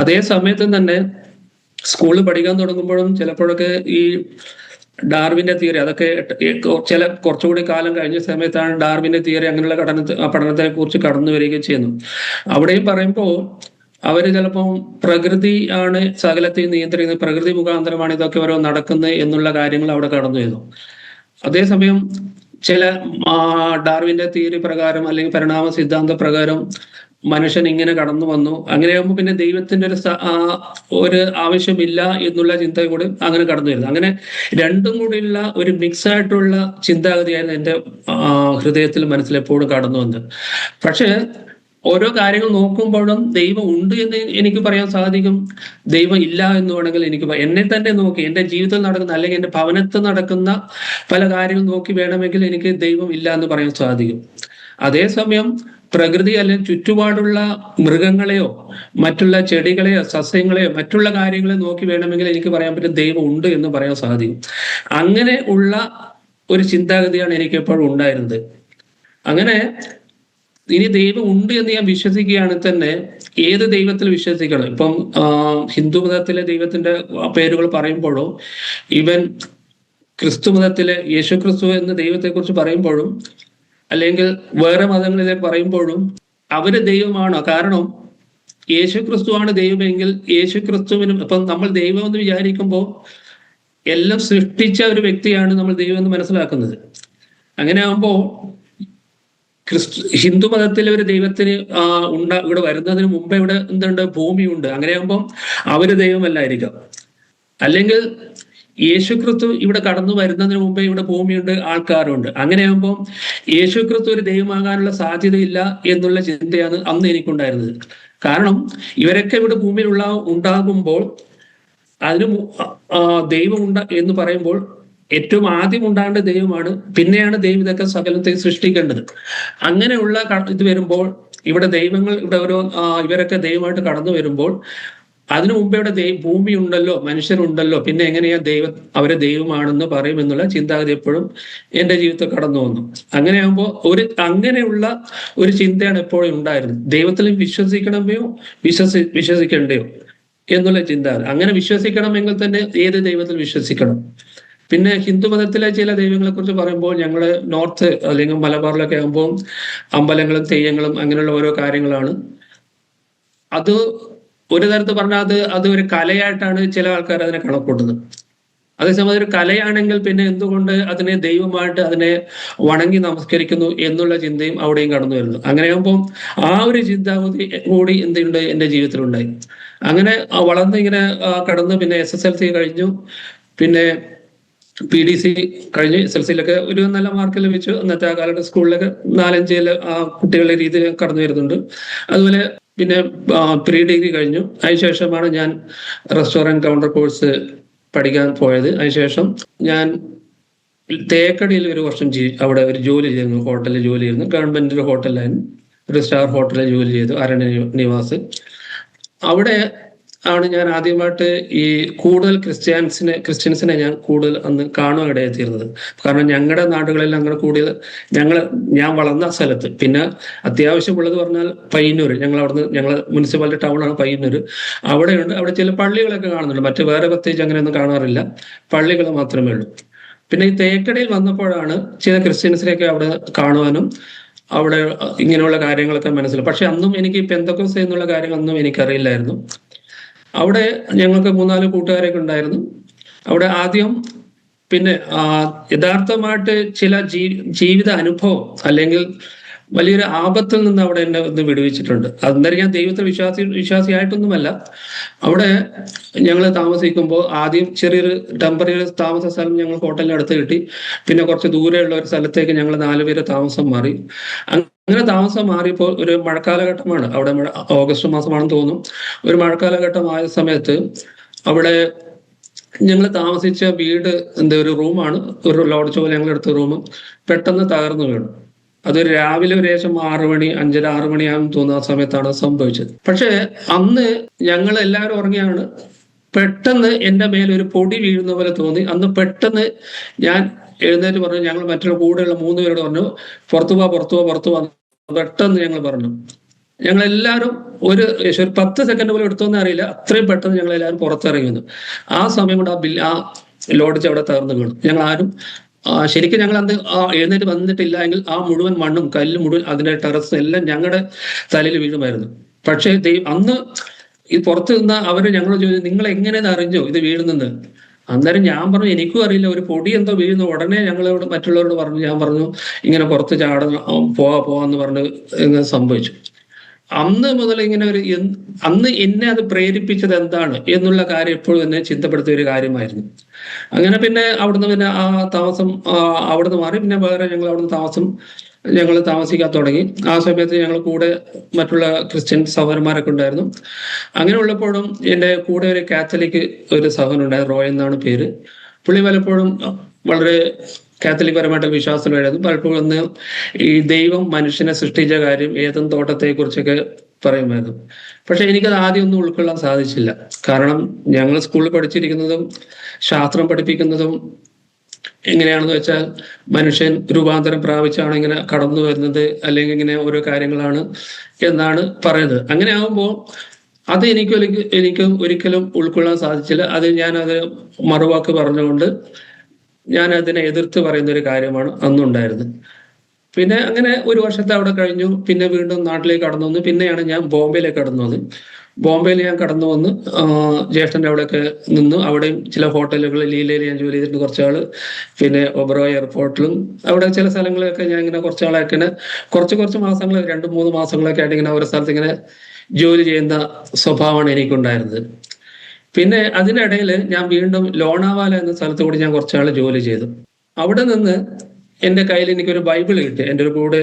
അതേ സമയത്ത് തന്നെ സ്കൂളിൽ പഠിക്കാൻ തുടങ്ങുമ്പോഴും ചിലപ്പോഴൊക്കെ ഈ ഡാർവിന്റെ തിയറി അതൊക്കെ കുറച്ചുകൂടി കാലം കഴിഞ്ഞ സമയത്താണ് ഡാർവിന്റെ തിയറി അങ്ങനെയുള്ള പഠനത്തെ കുറിച്ച് കടന്നു വരികയും ചെയ്യുന്നു. അവിടെയും പറയുമ്പോൾ അവര് ചിലപ്പം പ്രകൃതി ആണ് സകലത്തെ നിയന്ത്രിക്കുന്നത്, പ്രകൃതി മുഖാന്തരമാണ് ഇതൊക്കെ ഓരോ നടക്കുന്നത് എന്നുള്ള കാര്യങ്ങൾ അവിടെ കടന്നു വരുന്നു. അതേസമയം ചില ഡാർവിന്റെ തിയറി പ്രകാരം അല്ലെങ്കിൽ പരിണാമ സിദ്ധാന്ത പ്രകാരം മനുഷ്യൻ ഇങ്ങനെ കടന്നു വന്നു. അങ്ങനെയാകുമ്പോൾ പിന്നെ ദൈവത്തിന്റെ ഒരു ആവശ്യമില്ല എന്നുള്ള ചിന്ത കൂടി അങ്ങനെ കടന്നു വരുന്നു. അങ്ങനെ രണ്ടും കൂടിയുള്ള ഒരു മിക്സ് ആയിട്ടുള്ള ചിന്താഗതിയായിരുന്നു എൻ്റെ ഹൃദയത്തിൽ മനസ്സിലെപ്പോഴും കടന്നു വന്നത്. പക്ഷെ ഓരോ കാര്യങ്ങൾ നോക്കുമ്പോഴും ദൈവം ഉണ്ട് എന്ന് എനിക്ക് പറയാൻ സാധിക്കും, ദൈവം ഇല്ല എന്ന് വേണമെങ്കിൽ എനിക്ക് എന്നെ തന്നെ നോക്കി എൻ്റെ ജീവിതത്തിൽ നടക്കുന്ന അല്ലെങ്കിൽ എൻ്റെ ഭവനത്തിൽ നടക്കുന്ന പല കാര്യങ്ങൾ നോക്കി വേണമെങ്കിൽ എനിക്ക് ദൈവം ഇല്ല എന്ന് പറയാൻ സാധിക്കും. അതേസമയം പ്രകൃതി അല്ലെങ്കിൽ ചുറ്റുപാടുള്ള മൃഗങ്ങളെയോ മറ്റുള്ള ചെടികളെയോ സസ്യങ്ങളെയോ മറ്റുള്ള കാര്യങ്ങളെ നോക്കി വേണമെങ്കിൽ എനിക്ക് പറയാൻ പറ്റും ദൈവം ഉണ്ട് എന്ന് പറയാൻ സാധിക്കും. അങ്ങനെ ഉള്ള ഒരു ചിന്താഗതിയാണ് എനിക്ക് എപ്പോഴും ഉണ്ടായിരുന്നത്. അങ്ങനെ ഇനി ദൈവം ഉണ്ട് എന്ന് ഞാൻ വിശ്വസിക്കുകയാണെങ്കിൽ തന്നെ ഏത് ദൈവത്തിൽ വിശ്വസിക്കണം. ഇപ്പം ഹിന്ദു മതത്തിലെ ദൈവത്തിന്റെ പേരുകൾ പറയുമ്പോഴോ ഈവൻ ക്രിസ്തു മതത്തിലെ യേശു ക്രിസ്തു എന്ന ദൈവത്തെക്കുറിച്ച് പറയുമ്പോഴും അല്ലെങ്കിൽ വേറെ മതങ്ങളിലേക്ക് പറയുമ്പോഴും അവര് ദൈവമാണോ? കാരണം യേശു ക്രിസ്തുവാണ് ദൈവമെങ്കിൽ യേശു ക്രിസ്തുവിനും ഇപ്പം നമ്മൾ ദൈവം എന്ന് വിചാരിക്കുമ്പോൾ എല്ലാം സൃഷ്ടിച്ച ഒരു വ്യക്തിയാണ് നമ്മൾ ദൈവം എന്ന് മനസ്സിലാക്കുന്നത്. അങ്ങനെ ആകുമ്പോൾ ഹിന്ദു മതത്തിലെ ഒരു ദൈവത്തിന് ഇവിടെ വരുന്നതിന് മുമ്പ് ഇവിടെ എന്തുണ്ട്, ഭൂമിയുണ്ട്. അങ്ങനെയാകുമ്പം അവര് ദൈവമല്ലായിരിക്കാം. അല്ലെങ്കിൽ യേശുക്രിസ്തു ഇവിടെ കടന്നു വരുന്നതിന് മുമ്പേ ഇവിടെ ഭൂമിയുണ്ട്, ആൾക്കാരുണ്ട്. അങ്ങനെയാകുമ്പോൾ യേശുക്രിസ്തു ഒരു ദൈവമാകാനുള്ള സാധ്യതയില്ല എന്നുള്ള ചിന്തയാണ് അന്ന് എനിക്കുണ്ടായിരുന്നത്. കാരണം ഇവരൊക്കെ ഇവിടെ ഭൂമിയിൽ ഉണ്ടാകുമ്പോൾ അതിന് ദൈവം എന്ന് പറയുമ്പോൾ ഏറ്റവും ആദ്യം ഉണ്ടാകേണ്ട ദൈവമാണ്, പിന്നെയാണ് ദൈവം ഇതൊക്കെ സകലത്തെ സൃഷ്ടിക്കേണ്ടത്. അങ്ങനെയുള്ള ഇത് വരുമ്പോൾ ഇവിടെ ദൈവങ്ങൾ ഇവിടെ ഇവരൊക്കെ ദൈവമായിട്ട് കടന്നു വരുമ്പോൾ അതിനു മുമ്പ് ഇവിടെ ഭൂമി ഉണ്ടല്ലോ, മനുഷ്യരുണ്ടല്ലോ, പിന്നെ എങ്ങനെയാ അവരെ ദൈവമാണെന്ന് പറയുമെന്നുള്ള ചിന്താഗതി എപ്പോഴും എൻ്റെ ജീവിതത്തിൽ കടന്നു വന്നു. അങ്ങനെയാകുമ്പോൾ അങ്ങനെയുള്ള ഒരു ചിന്തയാണ് എപ്പോഴും ഉണ്ടായിരുന്നത്. ദൈവത്തിൽ വിശ്വസിക്കണമോ വിശ്വസിക്കണ്ടയോ എന്നുള്ള ചിന്ത. അങ്ങനെ വിശ്വസിക്കണമെങ്കിൽ തന്നെ ഏത് ദൈവത്തിൽ വിശ്വസിക്കണം. പിന്നെ ഹിന്ദു മതത്തിലെ ചില ദൈവങ്ങളെ കുറിച്ച് പറയുമ്പോൾ ഞങ്ങള് നോർത്ത് അല്ലെങ്കിൽ മലബാറിലൊക്കെ ആകുമ്പോൾ അമ്പലങ്ങളും തെയ്യങ്ങളും അങ്ങനെയുള്ള ഓരോ കാര്യങ്ങളാണ്. അത് ഒരു തരത്തിൽ പറഞ്ഞാൽ അത് ഒരു കലയായിട്ടാണ് ചില ആൾക്കാർ അതിനെ കണക്കൂട്ടുന്നത്. അതേസമയം ഒരു കലയാണെങ്കിൽ പിന്നെ എന്തുകൊണ്ട് അതിനെ ദൈവമായിട്ട് അതിനെ വണങ്ങി നമസ്കരിക്കുന്നു എന്നുള്ള ചിന്തയും അവിടെയും കടന്നു വരുന്നു. അങ്ങനെയാകുമ്പോൾ ആ ഒരു ചിന്താഗതി കൂടി എന്തുണ്ട് എൻ്റെ ജീവിതത്തിലുണ്ടായി. അങ്ങനെ വളർന്ന് ഇങ്ങനെ കടന്ന് പിന്നെ SSLC കഴിഞ്ഞു. പിന്നെ PDC കഴിഞ്ഞ് SSLCയിലൊക്കെ ഒരു നല്ല മാർക്ക് ലഭിച്ചു. അന്നത്തെ ആ കാലത്ത് സ്കൂളിലൊക്കെ 4-5 കുട്ടികളുടെ രീതിയിൽ കടന്നു വരുന്നുണ്ട്. അതുപോലെ പിന്നെ പ്രീ ഡിഗ്രി കഴിഞ്ഞു. അതിനുശേഷമാണ് ഞാൻ റെസ്റ്റോറൻറ്റ് കൗണ്ടർ കോഴ്സ് പഠിക്കാൻ പോയത്. അതിനുശേഷം ഞാൻ തേക്കടിയിൽ ഒരു വർഷം അവിടെ ഒരു ജോലി ചെയ്യുന്നു, ഹോട്ടലിൽ ജോലി ചെയ്യുന്നു. ഗവൺമെന്റ് ഹോട്ടലിലായിരുന്നു, ഒരു സ്റ്റാർ ഹോട്ടലിൽ ജോലി ചെയ്തു, അരണ്യ നിവാസ്. അവിടെ ആണ് ഞാൻ ആദ്യമായിട്ട് ഈ കൂടുതൽ ക്രിസ്ത്യൻസിനെ ഞാൻ കൂടുതൽ അന്ന് കാണുവാൻ ഇടയെത്തിയിരുന്നത്. കാരണം ഞങ്ങളുടെ നാടുകളിൽ അങ്ങനെ കൂടുതൽ ഞാൻ വളർന്ന സ്ഥലത്ത് പിന്നെ അത്യാവശ്യമുള്ളത് പറഞ്ഞാൽ പയ്യന്നൂർ, ഞങ്ങൾ മുനിസിപ്പാലിറ്റി ടൗണാണ് പയ്യന്നൂർ. അവിടെയുണ്ട്, അവിടെ ചില പള്ളികളൊക്കെ കാണുന്നുണ്ട്. മറ്റു വേറെ പ്രത്യേകിച്ച് അങ്ങനെയൊന്നും കാണാറില്ല, പള്ളികൾ മാത്രമേ ഉള്ളൂ. പിന്നെ ഈ തേക്കടിയിൽ വന്നപ്പോഴാണ് ചില ക്രിസ്ത്യൻസിനെയൊക്കെ അവിടെ കാണുവാനും അവിടെ ഇങ്ങനെയുള്ള കാര്യങ്ങളൊക്കെ മനസ്സിലായി. പക്ഷെ അന്നും എനിക്ക് പെന്തക്കോസ്ത് എന്നുള്ള കാര്യങ്ങളൊന്നും എനിക്കറിയില്ലായിരുന്നു. അവിടെ ഞങ്ങൾക്ക് 3-4 കൂട്ടുകാരൊക്കെ ഉണ്ടായിരുന്നു. അവിടെ ആദ്യം പിന്നെ യഥാർത്ഥമായിട്ട് ചില ജീവിത അനുഭവം അല്ലെങ്കിൽ വലിയൊരു ആപത്തിൽ നിന്ന് അവിടെ എന്നെ ഒന്ന് വിടുവിച്ചിട്ടുണ്ട്. അന്നേരം ഞാൻ ദൈവത്തിൽ വിശ്വാസിയായിട്ടൊന്നുമല്ല. അവിടെ ഞങ്ങൾ താമസിക്കുമ്പോൾ ആദ്യം ചെറിയൊരു ടെമ്പററി താമസ സ്ഥലം ഞങ്ങൾ ഹോട്ടലിന് അടുത്ത് കിട്ടി. പിന്നെ കുറച്ച് ദൂരെയുള്ള ഒരു സ്ഥലത്തേക്ക് ഞങ്ങൾ 4 പേര് താമസം മാറി. അങ്ങനെ താമസം മാറിയപ്പോൾ ഒരു മഴക്കാലഘട്ടമാണ്, അവിടെ ഓഗസ്റ്റ് മാസമാണെന്ന് തോന്നുന്നു. ഒരു മഴക്കാലഘട്ടമായ സമയത്ത് അവിടെ ഞങ്ങൾ താമസിച്ച വീട് ഒരു റൂമാണ്, ഒരു ലോഡ്ജ് പോലെ ഞങ്ങൾ എടുത്ത റൂം പെട്ടെന്ന് തകർന്നു വീണു. അതൊരു രാവിലെ ഒരു ഏകദേശം 6 മണി 5-6 മണിയാണെന്ന് തോന്നുന്ന ആ സമയത്താണ് സംഭവിച്ചത്. പക്ഷെ അന്ന് ഞങ്ങൾ എല്ലാവരും ഉറങ്ങിയാണ്. പെട്ടെന്ന് എൻ്റെ മേലൊരു പൊടി വീഴുന്ന പോലെ തോന്നി. അന്ന് പെട്ടെന്ന് ഞാൻ എഴുന്നേറ്റ് പറഞ്ഞു, ഞങ്ങൾ മറ്റുള്ള കൂടെയുള്ള 3 പേരോട് പറഞ്ഞു, പുറത്തു പോവാ. പെട്ടെന്ന് ഞങ്ങൾ പറഞ്ഞു. ഞങ്ങളെല്ലാവരും ഒരു 10 സെക്കൻഡ് പോലും എടുത്തോന്ന് അറിയില്ല, അത്രയും പെട്ടെന്ന് ഞങ്ങൾ എല്ലാവരും പുറത്തിറങ്ങി വന്നു. ആ സമയം കൊണ്ട് ആ ലോഡ്ജ് അവിടെ തകർന്നു വീണു. ഞങ്ങൾ ആരും ശരിക്കും ഞങ്ങൾ അന്ന് എഴുന്നേറ്റ് വന്നിട്ടില്ല എങ്കിൽ ആ മുഴുവൻ മണ്ണും കല്ലും മുഴുവൻ അതിന്റെ ടെറസ് എല്ലാം ഞങ്ങളുടെ തലയിൽ വീഴുമായിരുന്നു. പക്ഷേ അന്ന് ഈ പുറത്ത് നിന്ന് അവര് ഞങ്ങളോട് ചോദിച്ചു, നിങ്ങൾ എങ്ങനെയെന്ന് അറിഞ്ഞോ ഇത് വീഴുന്നെന്ന്? അന്നേരം ഞാൻ പറഞ്ഞു, എനിക്കും അറിയില്ല, ഒരു പൊടി എന്തോ വീഴുന്നു. ഉടനെ ഞങ്ങളോട് മറ്റുള്ളവരോട് പറഞ്ഞു, ഞാൻ പറഞ്ഞു ഇങ്ങനെ പുറത്ത് പോവാന്ന് പറഞ്ഞ് ഇങ്ങനെ സംഭവിച്ചു. അന്ന് മുതൽ ഇങ്ങനെ അന്ന് എന്നെ അത് പ്രേരിപ്പിച്ചത് എന്താണ് എന്നുള്ള കാര്യം എപ്പോഴും എന്നെ ചിന്തപ്പെടുത്തിയ ഒരു കാര്യമായിരുന്നു. അങ്ങനെ പിന്നെ അവിടുന്ന് പിന്നെ ആ താമസം അവിടുന്ന് മാറി. പിന്നെ വേറെ ഞങ്ങൾ താമസിക്കാൻ തുടങ്ങി. ആ സമയത്ത് ഞങ്ങൾ കൂടെ മറ്റുള്ള ക്രിസ്ത്യൻ സഹോദരന്മാരൊക്കെ ഉണ്ടായിരുന്നു. അങ്ങനെ ഉള്ളപ്പോഴും എൻ്റെ കൂടെ ഒരു കാത്തലിക് ഒരു സഹോദരനുണ്ടായിരുന്നു, റോയ് എന്നാണ് പേര്. പുള്ളി പലപ്പോഴും വളരെ കാത്തലിക് പരമായിട്ട് വിശ്വാസത്തിലായിരുന്നു. പലപ്പോഴും ഒന്ന് ഈ ദൈവം മനുഷ്യനെ സൃഷ്ടിച്ച കാര്യം, ഏതൻ തോട്ടത്തെ കുറിച്ചൊക്കെ പറയുമായിരുന്നു. പക്ഷെ എനിക്കത് ആദ്യം ഒന്നും ഉൾക്കൊള്ളാൻ സാധിച്ചില്ല. കാരണം ഞങ്ങൾ സ്കൂളിൽ പഠിച്ചിരിക്കുന്നതും ശാസ്ത്രം പഠിപ്പിക്കുന്നതും എങ്ങനെയാണെന്ന് വെച്ചാൽ മനുഷ്യൻ രൂപാന്തരം പ്രാപിച്ചാണ് ഇങ്ങനെ കടന്നു വരുന്നത്, അല്ലെങ്കിൽ ഇങ്ങനെ ഓരോ കാര്യങ്ങളാണ് എന്നാണ് പറയുന്നത്. അങ്ങനെ ആകുമ്പോൾ അത് എനിക്ക് ഒരിക്കലും ഉൾക്കൊള്ളാൻ സാധിച്ചില്ല. ഞാനത് മറുവാക്ക് പറഞ്ഞുകൊണ്ട് ഞാൻ അതിനെ എതിർത്ത് പറയുന്ന ഒരു കാര്യമാണ് അന്നുണ്ടായിരുന്നത്. പിന്നെ അങ്ങനെ ഒരു വർഷത്തെ അവിടെ കഴിഞ്ഞു. പിന്നെ വീണ്ടും നാട്ടിലേക്ക് കടന്നു വന്നു. പിന്നെയാണ് ഞാൻ ബോംബെയിലേക്ക് കടന്നു വന്നത്. ബോംബെയിൽ ഞാൻ കടന്നു വന്ന് ജ്യേഷ്ഠൻ്റെ അവിടെയൊക്കെ നിന്നു. അവിടെയും ചില ഹോട്ടലുകളിൽ ലീലയിൽ ഞാൻ ജോലി ചെയ്തിട്ടുണ്ട് കുറച്ചാൾ. പിന്നെ ഒബറോയ് എയർപോർട്ടിലും അവിടെ ചില സ്ഥലങ്ങളിലൊക്കെ ഞാൻ ഇങ്ങനെ കുറച്ചാളായിട്ട് ഇങ്ങനെ കുറച്ച് മാസങ്ങൾ 2-3 മാസങ്ങളൊക്കെ ആയിട്ട് ഇങ്ങനെ ഓരോ സ്ഥലത്ത് ഇങ്ങനെ ജോലി ചെയ്യുന്ന സ്വഭാവമാണ് എനിക്കുണ്ടായിരുന്നത്. പിന്നെ അതിനിടയിൽ ഞാൻ വീണ്ടും ലോണാവാല എന്ന സ്ഥലത്ത് കൂടി ഞാൻ കുറച്ചാൾ ജോലി ചെയ്തു. അവിടെ നിന്ന് എൻ്റെ കയ്യിൽ എനിക്കൊരു ബൈബിൾ കിട്ടി. എൻ്റെ ഒരു കൂടെ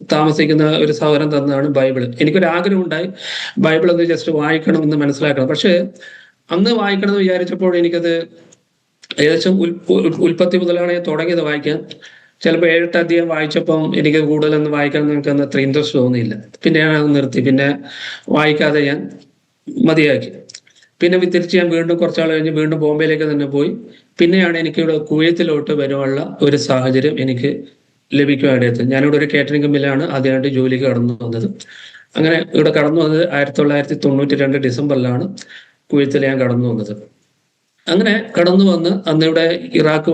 താമസിക്കുന്ന ഒരു സഹോദരൻ തന്നതാണ് ബൈബിൾ. എനിക്കൊരു ആഗ്രഹം ഉണ്ടായി ബൈബിൾ ഒന്ന് ജസ്റ്റ് വായിക്കണം എന്ന് മനസ്സിലാക്കണം. പക്ഷെ അന്ന് വായിക്കണം എന്ന് വിചാരിച്ചപ്പോൾ എനിക്കത് ഏകദേശം ഉൽപ്പത്തി മുതലാണ് ഞാൻ തുടങ്ങിയത് വായിക്കാൻ. ചിലപ്പോൾ 7-8 അധ്യായം വായിച്ചപ്പം എനിക്ക് കൂടുതലൊന്നും വായിക്കാൻ എനിക്ക് അന്ന് അത്ര ഇൻട്രസ്റ്റ് തോന്നിയില്ല. പിന്നെ ഞാൻ അത് നിർത്തി. പിന്നെ വായിക്കാതെ ഞാൻ മതിയാക്കി. പിന്നെ തിരിച്ച് ഞാൻ വീണ്ടും കുറച്ചാൾ കഴിഞ്ഞ് വീണ്ടും ബോംബെയിലേക്ക് തന്നെ പോയി. പിന്നെയാണ് എനിക്കിവിടെ കുവൈത്തിലോട്ട് വരുവാനുള്ള ഒരു സാഹചര്യം എനിക്ക് ലഭിക്കുവാനായിട്ട്. ഞാനിവിടെ ഒരു കാറ്ററിംഗ് കമ്പനിയിലാണ് ആദ്യമായിട്ട് ജോലിക്ക് കടന്നു വന്നത്. അങ്ങനെ ഇവിടെ കടന്നു വന്നത് 1992 ഡിസംബറിലാണ് കുവൈത്തിൽ ഞാൻ കടന്നു വന്നത്. അങ്ങനെ കടന്നു വന്ന് അന്ന് ഇവിടെ ഇറാഖ്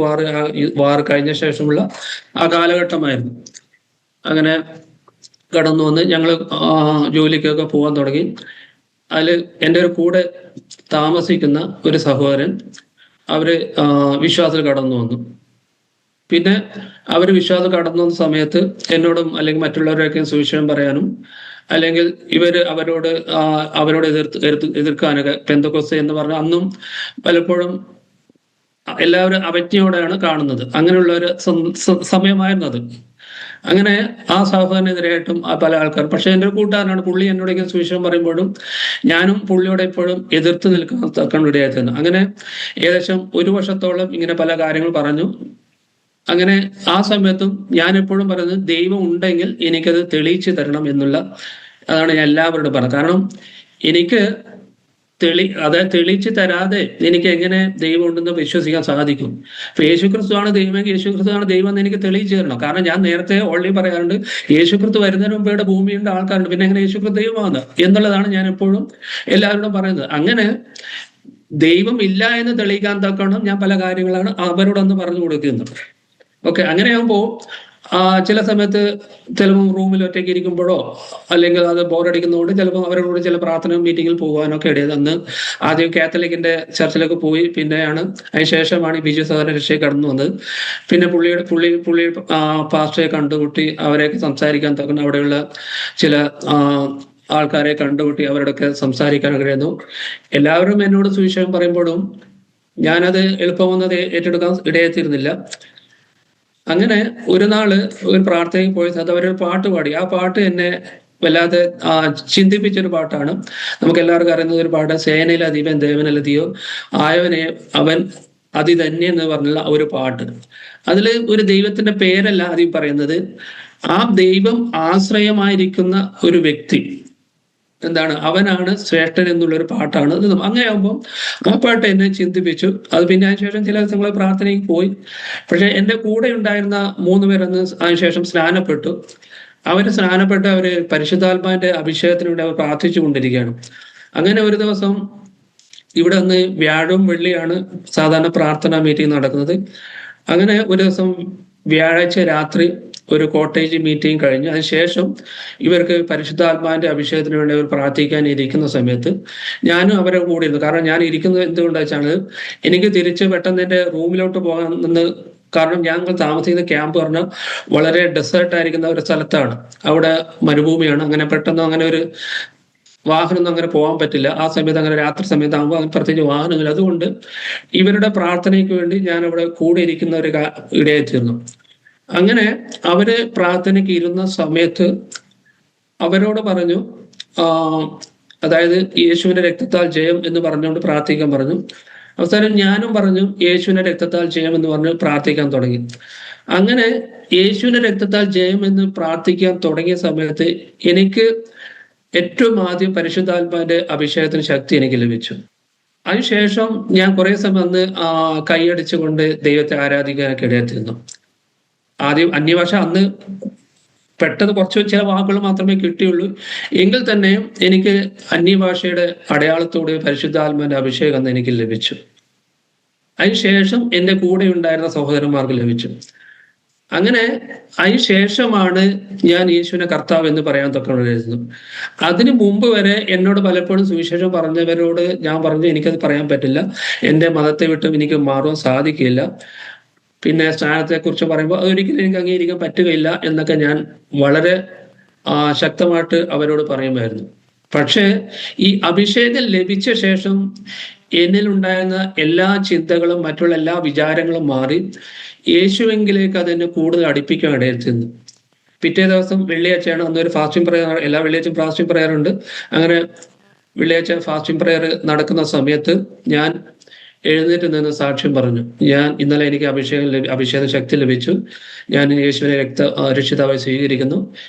വാർ കഴിഞ്ഞ ശേഷമുള്ള ആ കാലഘട്ടമായിരുന്നു. അങ്ങനെ കടന്നു വന്ന് ഞങ്ങൾ ജോലിക്കൊക്കെ പോകാൻ തുടങ്ങി. അതിൽ എൻ്റെ ഒരു കൂടെ താമസിക്കുന്ന ഒരു സഹോദരൻ അവര് വിശ്വാസത്തിൽ കടന്നു വന്നു. പിന്നെ അവർ വിശ്വാസം കടന്നു വന്ന സമയത്ത് എന്നോടും അല്ലെങ്കിൽ മറ്റുള്ളവരൊക്കെ സുവിശേഷം പറയാനും അല്ലെങ്കിൽ അവരോട് എതിർക്കാനൊക്കെ പെന്തക്കോസ്ത് എന്ന് പറഞ്ഞാൽ അന്നും പലപ്പോഴും എല്ലാവരും അവജ്ഞയോടെയാണ് കാണുന്നത്. അങ്ങനെയുള്ള ഒരു സമയമായിരുന്നു അത്. അങ്ങനെ ആ സഹോദരനെതിരായിട്ടും പല ആൾക്കാർ, പക്ഷെ എൻ്റെ ഒരു കൂട്ടുകാരനാണ് പുള്ളി, എന്നോട് ഇങ്ങനെ സുവിശേഷം പറയുമ്പോഴും ഞാനും പുള്ളിയോടെ എപ്പോഴും എതിർത്ത് നിൽക്കാൻ ഇടയായിരുന്നു. അങ്ങനെ ഏകദേശം 1 വർഷത്തോളം ഇങ്ങനെ പല കാര്യങ്ങൾ പറഞ്ഞു. അങ്ങനെ ആ സമയത്തും ഞാൻ എപ്പോഴും പറയുന്നത് ദൈവം ഉണ്ടെങ്കിൽ എനിക്കത് തെളിയിച്ചു തരണം എന്നുള്ള അതാണ് ഞാൻ എല്ലാവരോടും പറഞ്ഞത്. കാരണം എനിക്ക് തെളിയിച്ചു തരാതെ എനിക്ക് എങ്ങനെ ദൈവം ഉണ്ടെന്ന് വിശ്വസിക്കാൻ സാധിക്കും? ഇപ്പൊ യേശുക്രിസ്തുവാണ് ദൈവമെങ്കിൽ യേശുക്രിസ്തുവാണ് ദൈവം എന്ന് എനിക്ക് തെളിയിച്ചു തരണം. കാരണം ഞാൻ നേരത്തെ ഓൾറെഡി പറയാറുണ്ട്, യേശുക്രിസ്തു വരുന്നതിന് മുമ്പ് ഇവിടെ ഭൂമിയുണ്ട്, ആൾക്കാരുണ്ട്, പിന്നെ എങ്ങനെ യേശുക്രിസ്തു ദൈവമാണ് എന്നുള്ളതാണ് ഞാൻ എപ്പോഴും എല്ലാവരോടും പറയുന്നത്. അങ്ങനെ ദൈവം ഇല്ല എന്ന് തെളിയിക്കാൻ തക്കണം ഞാൻ പല കാര്യങ്ങളാണ് അവരോടൊന്ന് പറഞ്ഞു കൊടുക്കുന്നത്. ഓക്കെ, അങ്ങനെയാകുമ്പോൾ ചില സമയത്ത് ചിലപ്പോൾ റൂമിൽ ഒറ്റയ്ക്ക് ഇരിക്കുമ്പോഴോ അല്ലെങ്കിൽ അത് ബോറടിക്കുന്നതുകൊണ്ട് ചിലപ്പോൾ അവരോട് ചില പ്രാർത്ഥന മീറ്റിങ്ങിൽ പോകാനൊക്കെ ഇടയത്. അന്ന് ആദ്യം കാത്തലിക്കിന്റെ ചർച്ചിലൊക്കെ പോയി, പിന്നെയാണ് അതിനുശേഷമാണ് ഈ ബിജു സഹോദരൻ രക്ഷയെ കടന്നു വന്നത്. പിന്നെ പുള്ളി പാസ്റ്ററെ കണ്ടുമുട്ടി അവരെയൊക്കെ സംസാരിക്കാൻ തക്കണം, അവിടെയുള്ള ചില ആൾക്കാരെ കണ്ടുമുട്ടി അവരോടൊക്കെ സംസാരിക്കാൻ കഴിയുന്നു. എല്ലാവരും എന്നോട് സുവിശേഷം പറയുമ്പോഴും ഞാനത് എളുപ്പമൊന്നത് ഏറ്റെടുക്കാൻ ഇടയെത്തിയിരുന്നില്ല. അങ്ങനെ ഒരു നാള് ഒരു പ്രാർത്ഥനയ്ക്ക് പോയ സ്ഥലത്ത് അവരൊരു പാട്ട് പാടി. ആ പാട്ട് എന്നെ വല്ലാതെ ചിന്തിപ്പിച്ചൊരു പാട്ടാണ്. നമുക്ക് എല്ലാവർക്കും അറിയുന്ന ഒരു പാട്ട്, സേനയിലെ അധിപൻ ദേവനല്ലതിയോ ആയവനെ അവൻ അതി തന്നെ എന്ന് പറഞ്ഞുള്ള ഒരു പാട്ട്. അതിൽ ഒരു ദൈവത്തിന്റെ പേരല്ല ആദ്യം പറയുന്നത്, ആ ദൈവം ആശ്രയമായിരിക്കുന്ന ഒരു വ്യക്തി എന്താണ്, അവനാണ് ശ്രേഷ്ഠൻ എന്നുള്ളൊരു പാട്ടാണ് അത്. അങ്ങനെയാകുമ്പോൾ ആ പാട്ട് എന്നെ ചിന്തിപ്പിച്ചു. അത് പിന്നെ അതിനുശേഷം ചില ദിവസങ്ങൾ പ്രാർത്ഥനയ്ക്ക് പോയി. പക്ഷെ എൻ്റെ കൂടെ ഉണ്ടായിരുന്ന 3 പേരന്ന് അതിനുശേഷം സ്നാനപ്പെട്ടു. അവര് പരിശുദ്ധാത്മാവിന്റെ അഭിഷേകത്തിന് വേണ്ടി അവർ പ്രാർത്ഥിച്ചു കൊണ്ടിരിക്കുകയാണ്. അങ്ങനെ ഒരു ദിവസം ഇവിടെ നിന്ന് വ്യാഴവും വെള്ളിയാണ് സാധാരണ പ്രാർത്ഥനാ മീറ്റിംഗ് നടക്കുന്നത്. അങ്ങനെ ഒരു ദിവസം വ്യാഴാഴ്ച രാത്രി ഒരു കോട്ടേജ് മീറ്റിംഗ് കഴിഞ്ഞ് അതിനുശേഷം ഇവർക്ക് പരിശുദ്ധാത്മാവിന്റെ അഭിഷേകത്തിന് വേണ്ടി അവർ പ്രാർത്ഥിക്കാൻ ഇരിക്കുന്ന സമയത്ത് ഞാനും അവരെ കൂടെ ഇരുന്നു. കാരണം ഞാൻ ഇരിക്കുന്നത് എന്തുകൊണ്ടാ വെച്ചാൽ എനിക്ക് തിരിച്ച് പെട്ടെന്ന് എൻ്റെ റൂമിലോട്ട് പോകാൻ നിന്ന്, കാരണം ഞങ്ങൾ താമസിക്കുന്ന ക്യാമ്പ് പറഞ്ഞാൽ വളരെ ഡെസേർട്ട് ആയിരിക്കുന്ന ഒരു സ്ഥലത്താണ്, അവിടെ മരുഭൂമിയാണ്. അങ്ങനെ പെട്ടെന്ന് അങ്ങനെ ഒരു വാഹനമൊന്നും അങ്ങനെ പോകാൻ പറ്റില്ല. ആ സമയത്ത് അങ്ങനെ രാത്രി സമയത്താകുമ്പോൾ അങ്ങനെ പ്രത്യേകിച്ച് വാഹനമില്ല. അതുകൊണ്ട് ഇവരുടെ പ്രാർത്ഥനയ്ക്ക് വേണ്ടി ഞാൻ അവിടെ കൂടെ ഇരിക്കുന്ന ഒരു ഇടയായിത്തീർന്നു. അങ്ങനെ അവര് പ്രാർത്ഥനയ്ക്ക് ഇരുന്ന സമയത്ത് അവരോട് പറഞ്ഞു, അതായത് യേശുവിന്റെ രക്തത്താൽ ജയം എന്ന് പറഞ്ഞുകൊണ്ട് പ്രാർത്ഥിക്കാൻ പറഞ്ഞു. അവസാനം ഞാനും പറഞ്ഞു യേശുവിന്റെ രക്തത്താൽ ജയം എന്ന് പറഞ്ഞ് പ്രാർത്ഥിക്കാൻ തുടങ്ങി. അങ്ങനെ യേശുവിന്റെ രക്തത്താൽ ജയം എന്ന് പ്രാർത്ഥിക്കാൻ തുടങ്ങിയ സമയത്ത് എനിക്ക് ഏറ്റവും ആദ്യം പരിശുദ്ധാത്മാവിന്റെ അഭിഷേകത്തിന് ശക്തി എനിക്ക് ലഭിച്ചു. അതിനുശേഷം ഞാൻ കുറെ സമയം അന്ന് കൈയടിച്ചുകൊണ്ട് ദൈവത്തെ ആരാധിക്കാനൊക്കെ ഇടയായിരുന്നു. ആദ്യം അന്യഭാഷ അന്ന് പെട്ടെന്ന് കുറച്ച് ചില വാക്കുകൾ മാത്രമേ കിട്ടിയുള്ളൂ. എങ്കിൽ തന്നെ എനിക്ക് അന്യഭാഷയുടെ അടയാളത്തോടെ പരിശുദ്ധാത്മാവിന്റെ അഭിഷേകം അന്ന് എനിക്ക് ലഭിച്ചു. അതിനുശേഷം എൻ്റെ കൂടെ ഉണ്ടായിരുന്ന സഹോദരന്മാർക്ക് ലഭിച്ചു. അങ്ങനെ അതിന് ശേഷമാണ് ഞാൻ യേശുവിനെ കർത്താവ് എന്ന് പറയാൻ തൊക്കെയായിരുന്നു. അതിനു മുമ്പ് വരെ എന്നോട് പലപ്പോഴും സുവിശേഷം പറഞ്ഞവരോട് ഞാൻ പറഞ്ഞു എനിക്കത് പറയാൻ പറ്റില്ല, എൻ്റെ മതത്തെ വിട്ടും എനിക്ക് മാറുവാൻ സാധിക്കില്ല, പിന്നെ സ്നാനത്തെക്കുറിച്ച് പറയുമ്പോൾ അതൊരിക്കലും എനിക്ക് അംഗീകരിക്കാൻ പറ്റുകയില്ല എന്നൊക്കെ ഞാൻ വളരെ ശക്തമായിട്ട് അവരോട് പറയുമായിരുന്നു. പക്ഷേ ഈ അഭിഷേകം ലഭിച്ച ശേഷം എന്നിലുണ്ടായിരുന്ന എല്ലാ ചിന്തകളും മറ്റുള്ള എല്ലാ വിചാരങ്ങളും മാറി യേശുവെങ്കിലേക്ക് അതെന്നെ കൂടുതൽ അടുപ്പിക്കാൻ ഇടയെത്തുന്നു. പിറ്റേ ദിവസം വെള്ളിയാഴ്ചയാണ്, അന്നൊരു ഫാസ്റ്റിംഗ് പ്രയർ, എല്ലാ വെള്ളിയാഴ്ചയും ഫാസ്റ്റിംഗ് പ്രയർ ഉണ്ട്. അങ്ങനെ വെള്ളിയാഴ്ച ഫാസ്റ്റിംഗ് പ്രയർ നടക്കുന്ന സമയത്ത് ഞാൻ എഴുന്നേറ്റ് നിന്ന് സാക്ഷ്യം പറഞ്ഞു. ഞാൻ ഇന്നലെ എനിക്ക് അഭിഷേക ശക്തി ലഭിച്ചു, ഞാൻ യേശുവിനെ രക്ഷിതാവായി സ്വീകരിക്കുന്നു,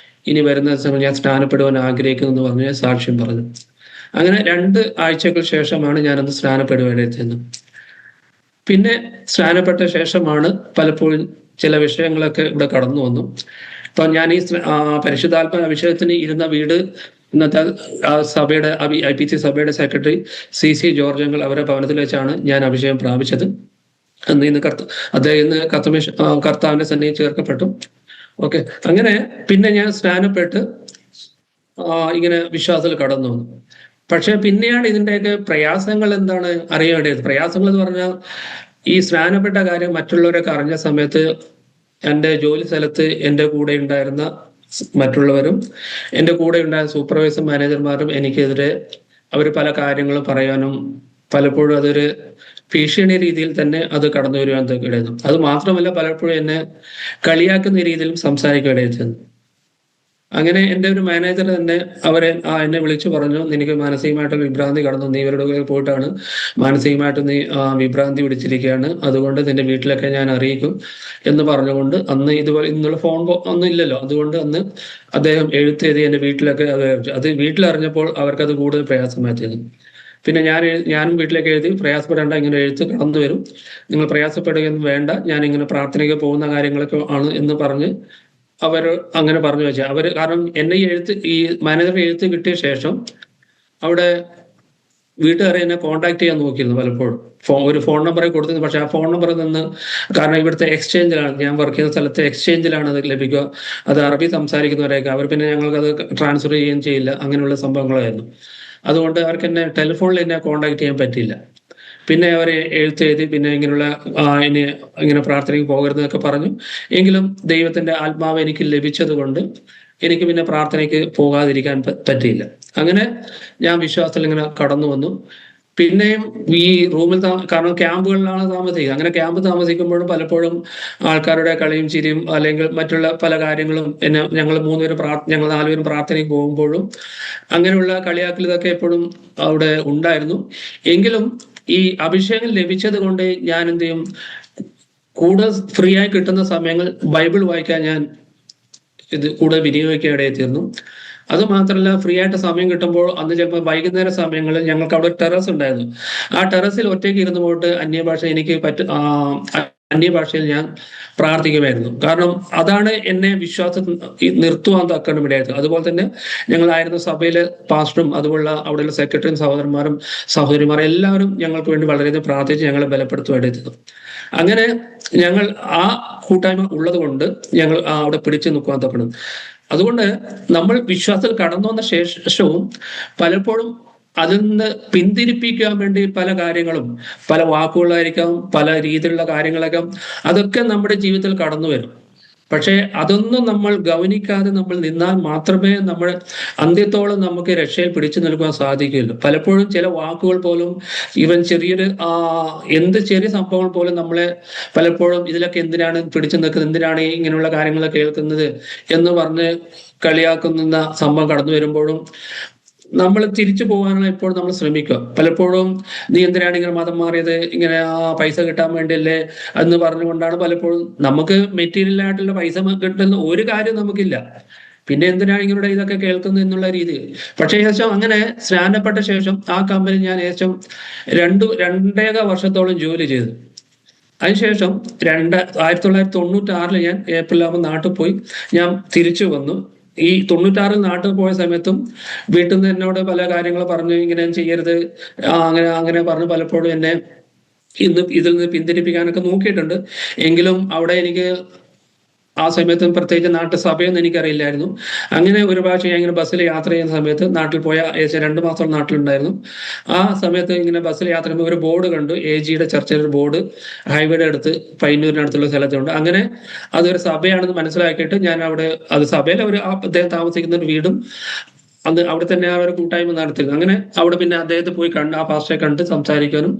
ഇനി വരുന്ന ദിവസങ്ങൾ ഞാൻ സ്നാനപ്പെടുവാൻ ആഗ്രഹിക്കുന്നു എന്ന് പറഞ്ഞ് ഞാൻ സാക്ഷ്യം പറഞ്ഞു. അങ്ങനെ 2 ആഴ്ചകൾ ശേഷമാണ് ഞാനന്ന് സ്നാനപ്പെടുവാനെത്തുന്നത്. പിന്നെ സ്നാനപ്പെട്ട ശേഷമാണ് പലപ്പോഴും ചില വിഷയങ്ങളൊക്കെ ഇവിടെ കടന്നു വന്നു. അപ്പൊ ഞാൻ ഈ പരിശുദ്ധാത്മ അഭിഷേകത്തിന് ഇരുന്ന വീട് ഇന്നത്തെ സഭയുടെ IPC സഭയുടെ സെക്രട്ടറി CC ജോർജ് അങ്കിൾ അവരുടെ ഭവനത്തിൽ വെച്ചാണ് ഞാൻ അഭിഷേകം പ്രാപിച്ചത്. ഇന്ന് അദ്ദേഹം കർത്താവിന്റെ സന്നിധിയിൽ ചേർക്കപ്പെട്ടു. ഓക്കെ, അങ്ങനെ പിന്നെ ഞാൻ സ്നാനപ്പെട്ട് ഇങ്ങനെ വിശ്വാസത്തിൽ കടന്നു വന്നു. പക്ഷെ പിന്നെയാണ് ഇതിൻ്റെയൊക്കെ പ്രയാസങ്ങൾ എന്താണ് അറിയേണ്ടത്. പ്രയാസങ്ങൾ എന്ന് പറഞ്ഞാൽ ഈ സ്നാനപ്പെട്ട കാര്യം മറ്റുള്ളവരൊക്കെ അറിഞ്ഞ സമയത്ത് എൻ്റെ ജോലി സ്ഥലത്ത് എൻ്റെ കൂടെ ഉണ്ടായിരുന്ന മറ്റുള്ളവരും എൻ്റെ കൂടെ ഉണ്ടായിരുന്ന സൂപ്പർവൈസർ മാനേജർമാരും എനിക്കെതിരെ അവർ പല കാര്യങ്ങളും പറയാനും പലപ്പോഴും അതൊരു ഭീഷണി രീതിയിൽ തന്നെ അത് കടന്നു വരുവാൻ ഇടയുന്നു. അത് മാത്രമല്ല പലപ്പോഴും എന്നെ കളിയാക്കുന്ന രീതിയിലും സംസാരിക്കാൻ ഇടയുന്നു. അങ്ങനെ എൻ്റെ ഒരു മാനേജർ തന്നെ എന്നെ വിളിച്ചു പറഞ്ഞു, നിനക്ക് മാനസികമായിട്ടുള്ള വിഭ്രാന്തി കടന്നു, നീ ഇവരുടെ പോയിട്ടാണ് മാനസികമായിട്ട് നീ വിഭ്രാന്തി പിടിച്ചിരിക്കുകയാണ്, അതുകൊണ്ട് നിന്റെ വീട്ടിലൊക്കെ ഞാൻ അറിയിക്കും എന്ന് പറഞ്ഞുകൊണ്ട് അന്ന് ഇതുപോലെ ഇന്നുള്ള ഫോൺ ഒന്നും ഇല്ലല്ലോ, അതുകൊണ്ട് അന്ന് അദ്ദേഹം എഴുത്തെഴുതി എൻ്റെ വീട്ടിലൊക്കെ അത് വീട്ടിലറിഞ്ഞപ്പോൾ അവർക്കത് കൂടുതൽ പ്രയാസമായിരുന്നു. പിന്നെ ഞാനും വീട്ടിലേക്ക് എഴുതി, പ്രയാസപ്പെടേണ്ട, ഇങ്ങനെ എഴുത്ത് കടന്നു വരും, നിങ്ങൾ പ്രയാസപ്പെടുകയൊന്നും വേണ്ട, ഞാൻ ഇങ്ങനെ പ്രാർത്ഥനയ്ക്ക് പോകുന്ന കാര്യങ്ങളൊക്കെ ആണ് എന്ന് പറഞ്ഞ് അവർ അങ്ങനെ പറഞ്ഞു വെച്ചാൽ കാരണം എന്നെ ഈ മാനേജറുടെ എഴുത്ത് കിട്ടിയ ശേഷം അവിടെ വീട്ടുകാരെ എന്നെ കോൺടാക്ട് ചെയ്യാൻ നോക്കിയിരുന്നു പലപ്പോഴും. ഒരു ഫോൺ നമ്പറെ കൊടുത്തിരുന്നു, പക്ഷെ ആ ഫോൺ നമ്പറിൽ നിന്ന്, കാരണം ഇവിടുത്തെ എക്സ്ചേഞ്ചിലാണ്, ഞാൻ വർക്ക് ചെയ്യുന്ന സ്ഥലത്തെ എക്സ്ചേഞ്ചിലാണ് അത് ലഭിക്കുക, അത് അറബി സംസാരിക്കുന്നവരൊക്കെ, അവർ പിന്നെ ഞങ്ങൾക്കത് ട്രാൻസ്ഫർ ചെയ്യുകയും ചെയ്യില്ല, അങ്ങനെയുള്ള സംഭവങ്ങളായിരുന്നു. അതുകൊണ്ട് അവർക്ക് എന്നെ ടെലിഫോണിൽ എന്നെ കോൺടാക്ട് ചെയ്യാൻ പറ്റിയില്ല. പിന്നെ അവർ എഴുത്തെഴുതി പിന്നെ ഇങ്ങനെ പ്രാർത്ഥനയ്ക്ക് പോകരുതെന്നൊക്കെ പറഞ്ഞു. എങ്കിലും ദൈവത്തിന്റെ ആത്മാവ് എനിക്ക് ലഭിച്ചത് കൊണ്ട് എനിക്ക് പിന്നെ പ്രാർത്ഥനയ്ക്ക് പോകാതിരിക്കാൻ പറ്റിയില്ല. അങ്ങനെ ഞാൻ വിശ്വാസത്തിൽ ഇങ്ങനെ കടന്നു വന്നു. പിന്നെയും ഈ റൂമിൽ കാരണം ക്യാമ്പുകളിലാണ് താമസിക്കുക. അങ്ങനെ ക്യാമ്പ് താമസിക്കുമ്പോഴും പലപ്പോഴും ആൾക്കാരുടെ കളിയും ചിരിയും അല്ലെങ്കിൽ മറ്റുള്ള പല കാര്യങ്ങളും ഞങ്ങൾ 4 പേരും പ്രാർത്ഥനയ്ക്ക് പോകുമ്പോഴും അങ്ങനെയുള്ള കളിയാക്കൽ ഇതൊക്കെ എപ്പോഴും അവിടെ ഉണ്ടായിരുന്നു. എങ്കിലും ഈ അഭിഷേകം ലഭിച്ചത് കൊണ്ട് ഞാൻ എന്ത് ചെയ്യും, കൂടുതൽ ഫ്രീ ആയി കിട്ടുന്ന സമയങ്ങൾ ബൈബിൾ വായിക്കാൻ ഞാൻ ഇത് കൂടുതൽ വിനിയോഗിക്കാൻ ഇടയെത്തിയിരുന്നു. അത് മാത്രമല്ല, ഫ്രീ ആയിട്ട് സമയം കിട്ടുമ്പോൾ അന്ന് ചിലപ്പോൾ വൈകുന്നേര സമയങ്ങളിൽ ഞങ്ങൾക്ക് അവിടെ ടെറസ് ഉണ്ടായിരുന്നു. ആ ടെറസിൽ ഒറ്റയ്ക്ക് ഇരുന്ന് പോയിട്ട് അന്യഭാഷയിൽ ഞാൻ പ്രാർത്ഥിക്കുമായിരുന്നു. കാരണം അതാണ് എന്നെ വിശ്വാസത്തിൽ നിർത്തുവാൻ തക്കണം ഇടയായത്. അതുപോലെ തന്നെ ഞങ്ങളായിരുന്ന സഭയിലെ പാസ്റ്ററും അതുപോലുള്ള അവിടെയുള്ള സെക്രട്ടറിയും സഹോദരന്മാരും സഹോദരിമാരും എല്ലാവരും ഞങ്ങൾക്ക് വേണ്ടി വളരെയധികം പ്രാർത്ഥിച്ച് ഞങ്ങളെ ബലപ്പെടുത്തുവാനായിരുന്നു. അങ്ങനെ ഞങ്ങൾ ആ കൂട്ടായ്മ ഉള്ളത് കൊണ്ട് ഞങ്ങൾ അവിടെ പിടിച്ചു നിൽക്കുവാൻ തക്കണം. അതുകൊണ്ട് നമ്മൾ വിശ്വാസത്തിൽ കടന്നു വന്ന ശേഷവും പലപ്പോഴും അതിൽ നിന്ന് പിന്തിരിപ്പിക്കാൻ വേണ്ടി പല കാര്യങ്ങളും, പല വാക്കുകളായിരിക്കാം, പല രീതിയിലുള്ള കാര്യങ്ങളൊക്കെ, അതൊക്കെ നമ്മുടെ ജീവിതത്തിൽ കടന്നു വരും. പക്ഷെ അതൊന്നും നമ്മൾ ഗൗനിക്കാതെ നമ്മൾ നിന്നാൽ മാത്രമേ നമ്മൾ അന്ത്യത്തോളം നമുക്ക് രക്ഷയിൽ പിടിച്ചു നിൽക്കാൻ സാധിക്കുകയുള്ളൂ. പലപ്പോഴും ചില വാക്കുകൾ പോലും, ഈവൻ എന്ത് ചെറിയ സംഭവങ്ങൾ പോലും നമ്മളെ പലപ്പോഴും ഇതിലൊക്കെ എന്തിനാണ് പിടിച്ചു നിൽക്കുന്നത്, എന്തിനാണ് ഇങ്ങനെയുള്ള കാര്യങ്ങൾ കേൾക്കുന്നത് എന്ന് പറഞ്ഞ് കളിയാക്കുന്ന സംഭവം കടന്നു വരുമ്പോഴും നമ്മൾ തിരിച്ചു പോകാനാണ് എപ്പോഴും നമ്മൾ ശ്രമിക്കുക. പലപ്പോഴും നീ എന്തിനാണ് ഇങ്ങനെ മതം മാറിയത്, ഇങ്ങനെ പൈസ കിട്ടാൻ വേണ്ടിയല്ലേ എന്ന് പറഞ്ഞുകൊണ്ടാണ് പലപ്പോഴും നമുക്ക് മെറ്റീരിയൽ ആയിട്ടുള്ള പൈസ കിട്ടുന്ന ഒരു കാര്യം നമുക്കില്ല, പിന്നെ എന്തിനാണ് ഇങ്ങനെ ഇതൊക്കെ കേൾക്കുന്നത് എന്നുള്ള രീതി. പക്ഷേ ഏകദേശം അങ്ങനെ സ്നാനപ്പെട്ട ശേഷം ആ കമ്പനി ഞാൻ ഏകദേശം 2.5 വർഷത്തോളം ജോലി ചെയ്തു. അതിനുശേഷം 1996 ഞാൻ ഏപ്രിൽ ആകുമ്പോൾ നാട്ടിൽ പോയി. ഞാൻ തിരിച്ചു വന്നു. ഈ 96 നാട്ടിൽ പോയ സമയത്തും വീട്ടിൽ നിന്ന് എന്നോട് പല കാര്യങ്ങൾ പറഞ്ഞു, ഇങ്ങനെ ചെയ്യരുത്, അങ്ങനെ പറഞ്ഞു പലപ്പോഴും എന്നെ ഇതിൽ നിന്ന് പിന്തിരിപ്പിക്കാനൊക്കെ നോക്കിയിട്ടുണ്ട്. എങ്കിലും അവിടെ എനിക്ക് ആ സമയത്തും പ്രത്യേകിച്ച് നാട്ടുസഭയൊന്നും എനിക്കറിയില്ലായിരുന്നു. അങ്ങനെ ഒരു പ്രാവശ്യം ഞാൻ ഇങ്ങനെ ബസ്സിൽ യാത്ര ചെയ്യുന്ന സമയത്ത് നാട്ടിൽ പോയ ഏകദേശം 2 മാസം നാട്ടിലുണ്ടായിരുന്നു. ആ സമയത്ത് ഇങ്ങനെ ബസ്സിൽ യാത്ര ചെയ്യുമ്പോൾ ഒരു ബോർഡ് കണ്ടു, AGയുടെ ചർച്ചിൽ ഒരു ബോർഡ് ഹൈവേയുടെ അടുത്ത് പയ്യന്നൂരിനടുത്തുള്ള സ്ഥലത്തുണ്ട്. അങ്ങനെ അതൊരു സഭയാണെന്ന് മനസ്സിലാക്കിയിട്ട് ഞാൻ അവിടെ, അത് സഭയിൽ അവർ അദ്ദേഹം താമസിക്കുന്ന ഒരു വീടും അന്ന് അവിടെ തന്നെ ആ ഒരു കൂട്ടായ്മ നടത്തിയിരുന്നു. അങ്ങനെ അവിടെ പിന്നെ അദ്ദേഹത്തെ പോയി കണ്ട് ആ പാസ്റ്ററെ കണ്ട് സംസാരിക്കാനും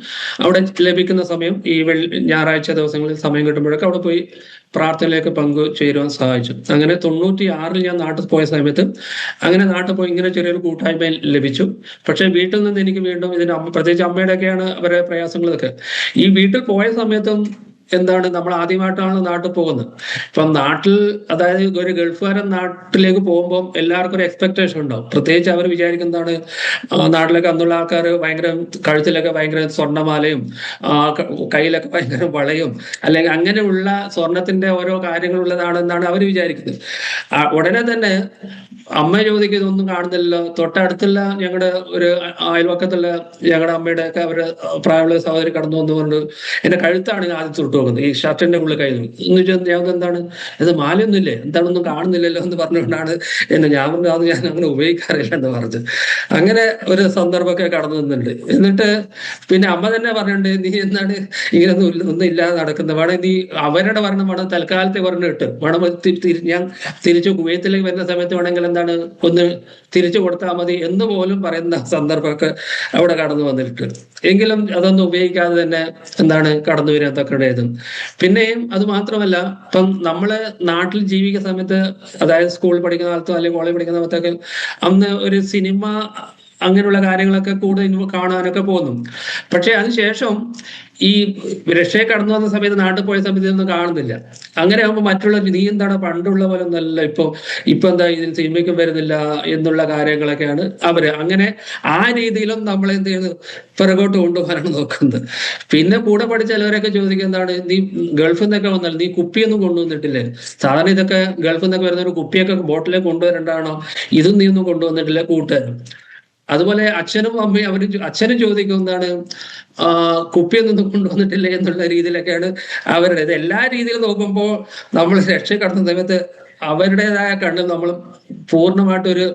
അവിടെ ലഭിക്കുന്ന സമയം ഈ ഞായറാഴ്ച ദിവസങ്ങളിൽ സമയം കിട്ടുമ്പോഴൊക്കെ അവിടെ പോയി പ്രാർത്ഥനയിലേക്ക് പങ്കുചേരുവാൻ സഹായിച്ചു. അങ്ങനെ 96-ൽ ഞാൻ നാട്ടിൽ പോയ സമയത്ത് അങ്ങനെ നാട്ടിൽ പോയി ഇങ്ങനെ ചെറിയൊരു കൂട്ടായ്മ ലഭിച്ചു. പക്ഷെ വീട്ടിൽ നിന്ന് എനിക്ക് വീണ്ടും ഇതിന് പ്രത്യേകിച്ച് അമ്മയുടെയൊക്കെയാണ് അവരുടെ പ്രയാസങ്ങളൊക്കെ. ഈ വീട്ടിൽ പോയ സമയത്തും എന്താണ്, നമ്മൾ ആദ്യമായിട്ടാണ് നാട്ടിൽ പോകുന്നത്. ഇപ്പം നാട്ടിൽ, അതായത് ഒരു ഗൾഫുകാരൻ നാട്ടിലേക്ക് പോകുമ്പോൾ എല്ലാവർക്കും ഒരു എക്സ്പെക്ടേഷൻ ഉണ്ടാവും. പ്രത്യേകിച്ച് അവർ വിചാരിക്കുന്നതാണ്, നാട്ടിലൊക്കെ അന്നുള്ള ആൾക്കാർ ഭയങ്കര കഴുത്തിലൊക്കെ ഭയങ്കര സ്വർണ്ണമാലയും കയ്യിലൊക്കെ ഭയങ്കര വളയും അല്ലെങ്കിൽ അങ്ങനെയുള്ള സ്വർണത്തിന്റെ ഓരോ കാര്യങ്ങളുള്ളതാണെന്നാണ് അവർ വിചാരിക്കുന്നത്. ഉടനെ തന്നെ അമ്മ ചോദിക്കും, ഇതൊന്നും കാണുന്നില്ലല്ലോ. തൊട്ടടുത്തുള്ള ഞങ്ങളുടെ ഒരു അയൽവക്കത്തുള്ള ഞങ്ങളുടെ അമ്മയുടെ ഒക്കെ അവര് പ്രായമുള്ള സഹോദരി കടന്നു വന്നുകൊണ്ട് എന്റെ കഴുത്താണ് ആദ്യം തൊട്ട് നോക്കുന്നത്, ഈ ഷർട്ടിന്റെ ഉള്ളിൽ കൈ എന്ന് വെച്ചാൽ ഞങ്ങൾക്ക് എന്താണ് ഇത് മാലയൊന്നുമില്ലേ, എന്താണെന്നും കാണുന്നില്ലല്ലോ എന്ന് പറഞ്ഞുകൊണ്ടാണ് ഞാൻ പറഞ്ഞു അത് ഞാൻ അങ്ങനെ ഉപയോഗിക്കാറില്ല എന്ന് പറഞ്ഞു. അങ്ങനെ ഒരു സന്ദർഭമൊക്കെ കടന്നു വന്നിട്ടുണ്ട്. എന്നിട്ട് പിന്നെ അമ്മ തന്നെ പറഞ്ഞിട്ടുണ്ട്, നീ എന്താണ് ഇങ്ങനെ ഒന്നും ഇല്ലാതെ നടക്കുന്നത്, വേണം നീ അവരുടെ ഭരണം വേണം തൽക്കാലത്തെ പറഞ്ഞിട്ട് വേണം ഞാൻ തിരിച്ചു കുവൈത്തിലേക്ക് വരുന്ന സമയത്ത് വേണമെങ്കിൽ എന്താണ് ഒന്ന് തിരിച്ചു കൊടുത്താൽ മതി എന്ന് പോലും പറയുന്ന സന്ദർഭമൊക്കെ അവിടെ കടന്നു വന്നിട്ടുണ്ട്. എങ്കിലും അതൊന്നും ഉപയോഗിക്കാതെ തന്നെ എന്താണ് കടന്നു വരാത്തക്കടേതും. പിന്നെയും അത് മാത്രമല്ല, ഇപ്പം നമ്മള് നാട്ടിൽ ജീവിക്കുന്ന സമയത്ത്, അതായത് സ്കൂളിൽ പഠിക്കുന്ന കാലത്തോ അല്ലെങ്കിൽ കോളേജ് പഠിക്കുന്ന സമയത്തൊക്കെ അന്ന് ഒരു സിനിമ അങ്ങനെയുള്ള കാര്യങ്ങളൊക്കെ കൂടുതൽ കാണാനൊക്കെ പോകുന്നു. പക്ഷെ അതിനുശേഷം ഈ രക്ഷയെ കടന്നു വന്ന സമയത്ത് നാട്ടിൽ പോയ സമയത്ത് ഇതൊന്നും കാണുന്നില്ല. അങ്ങനെ ആകുമ്പോൾ മറ്റുള്ള നീ എന്താണ് പണ്ടുള്ള പോലെ ഒന്നല്ല ഇപ്പൊ എന്താ ഇതിൽ സിനിമയ്ക്കും വരുന്നില്ല എന്നുള്ള കാര്യങ്ങളൊക്കെയാണ് അവര്. അങ്ങനെ ആ രീതിയിലും നമ്മൾ എന്ത് ചെയ്യുന്നത്, പിറകോട്ട് കൊണ്ടുപോകാനാണ് നോക്കുന്നത്. പിന്നെ കൂടെ പഠിച്ച ചിലവരൊക്കെ ചോദിക്കുന്നതാണ്, നീ ഗൾഫിൽ നിന്നൊക്കെ വന്നാൽ നീ കുപ്പിയൊന്നും കൊണ്ടുവന്നിട്ടില്ലേ, സാധാരണ ഇതൊക്കെ ഗൾഫിൽ നിന്നൊക്കെ വരുന്ന ഒരു കുപ്പിയൊക്കെ ബോട്ടിലേക്ക് കൊണ്ടുവരേണ്ടതാണോ, ഇതും നീ ഒന്നും കൊണ്ടുവന്നിട്ടില്ല കൂട്ടുകാരും. അതുപോലെ അച്ഛനും അമ്മയും അച്ഛനും ചോദിക്കുന്നതാണ്, കുപ്പിയൊന്നും കൊണ്ടുവന്നിട്ടില്ലേ എന്നുള്ള രീതിയിലൊക്കെയാണ് അവരുടെ ഇത്. എല്ലാ രീതിയിലും നോക്കുമ്പോൾ നമ്മൾ രക്ഷ കടന്ന സമയത്ത് അവരുടേതായ കണ്ണിൽ നമ്മൾ പൂർണ്ണമായിട്ടൊരു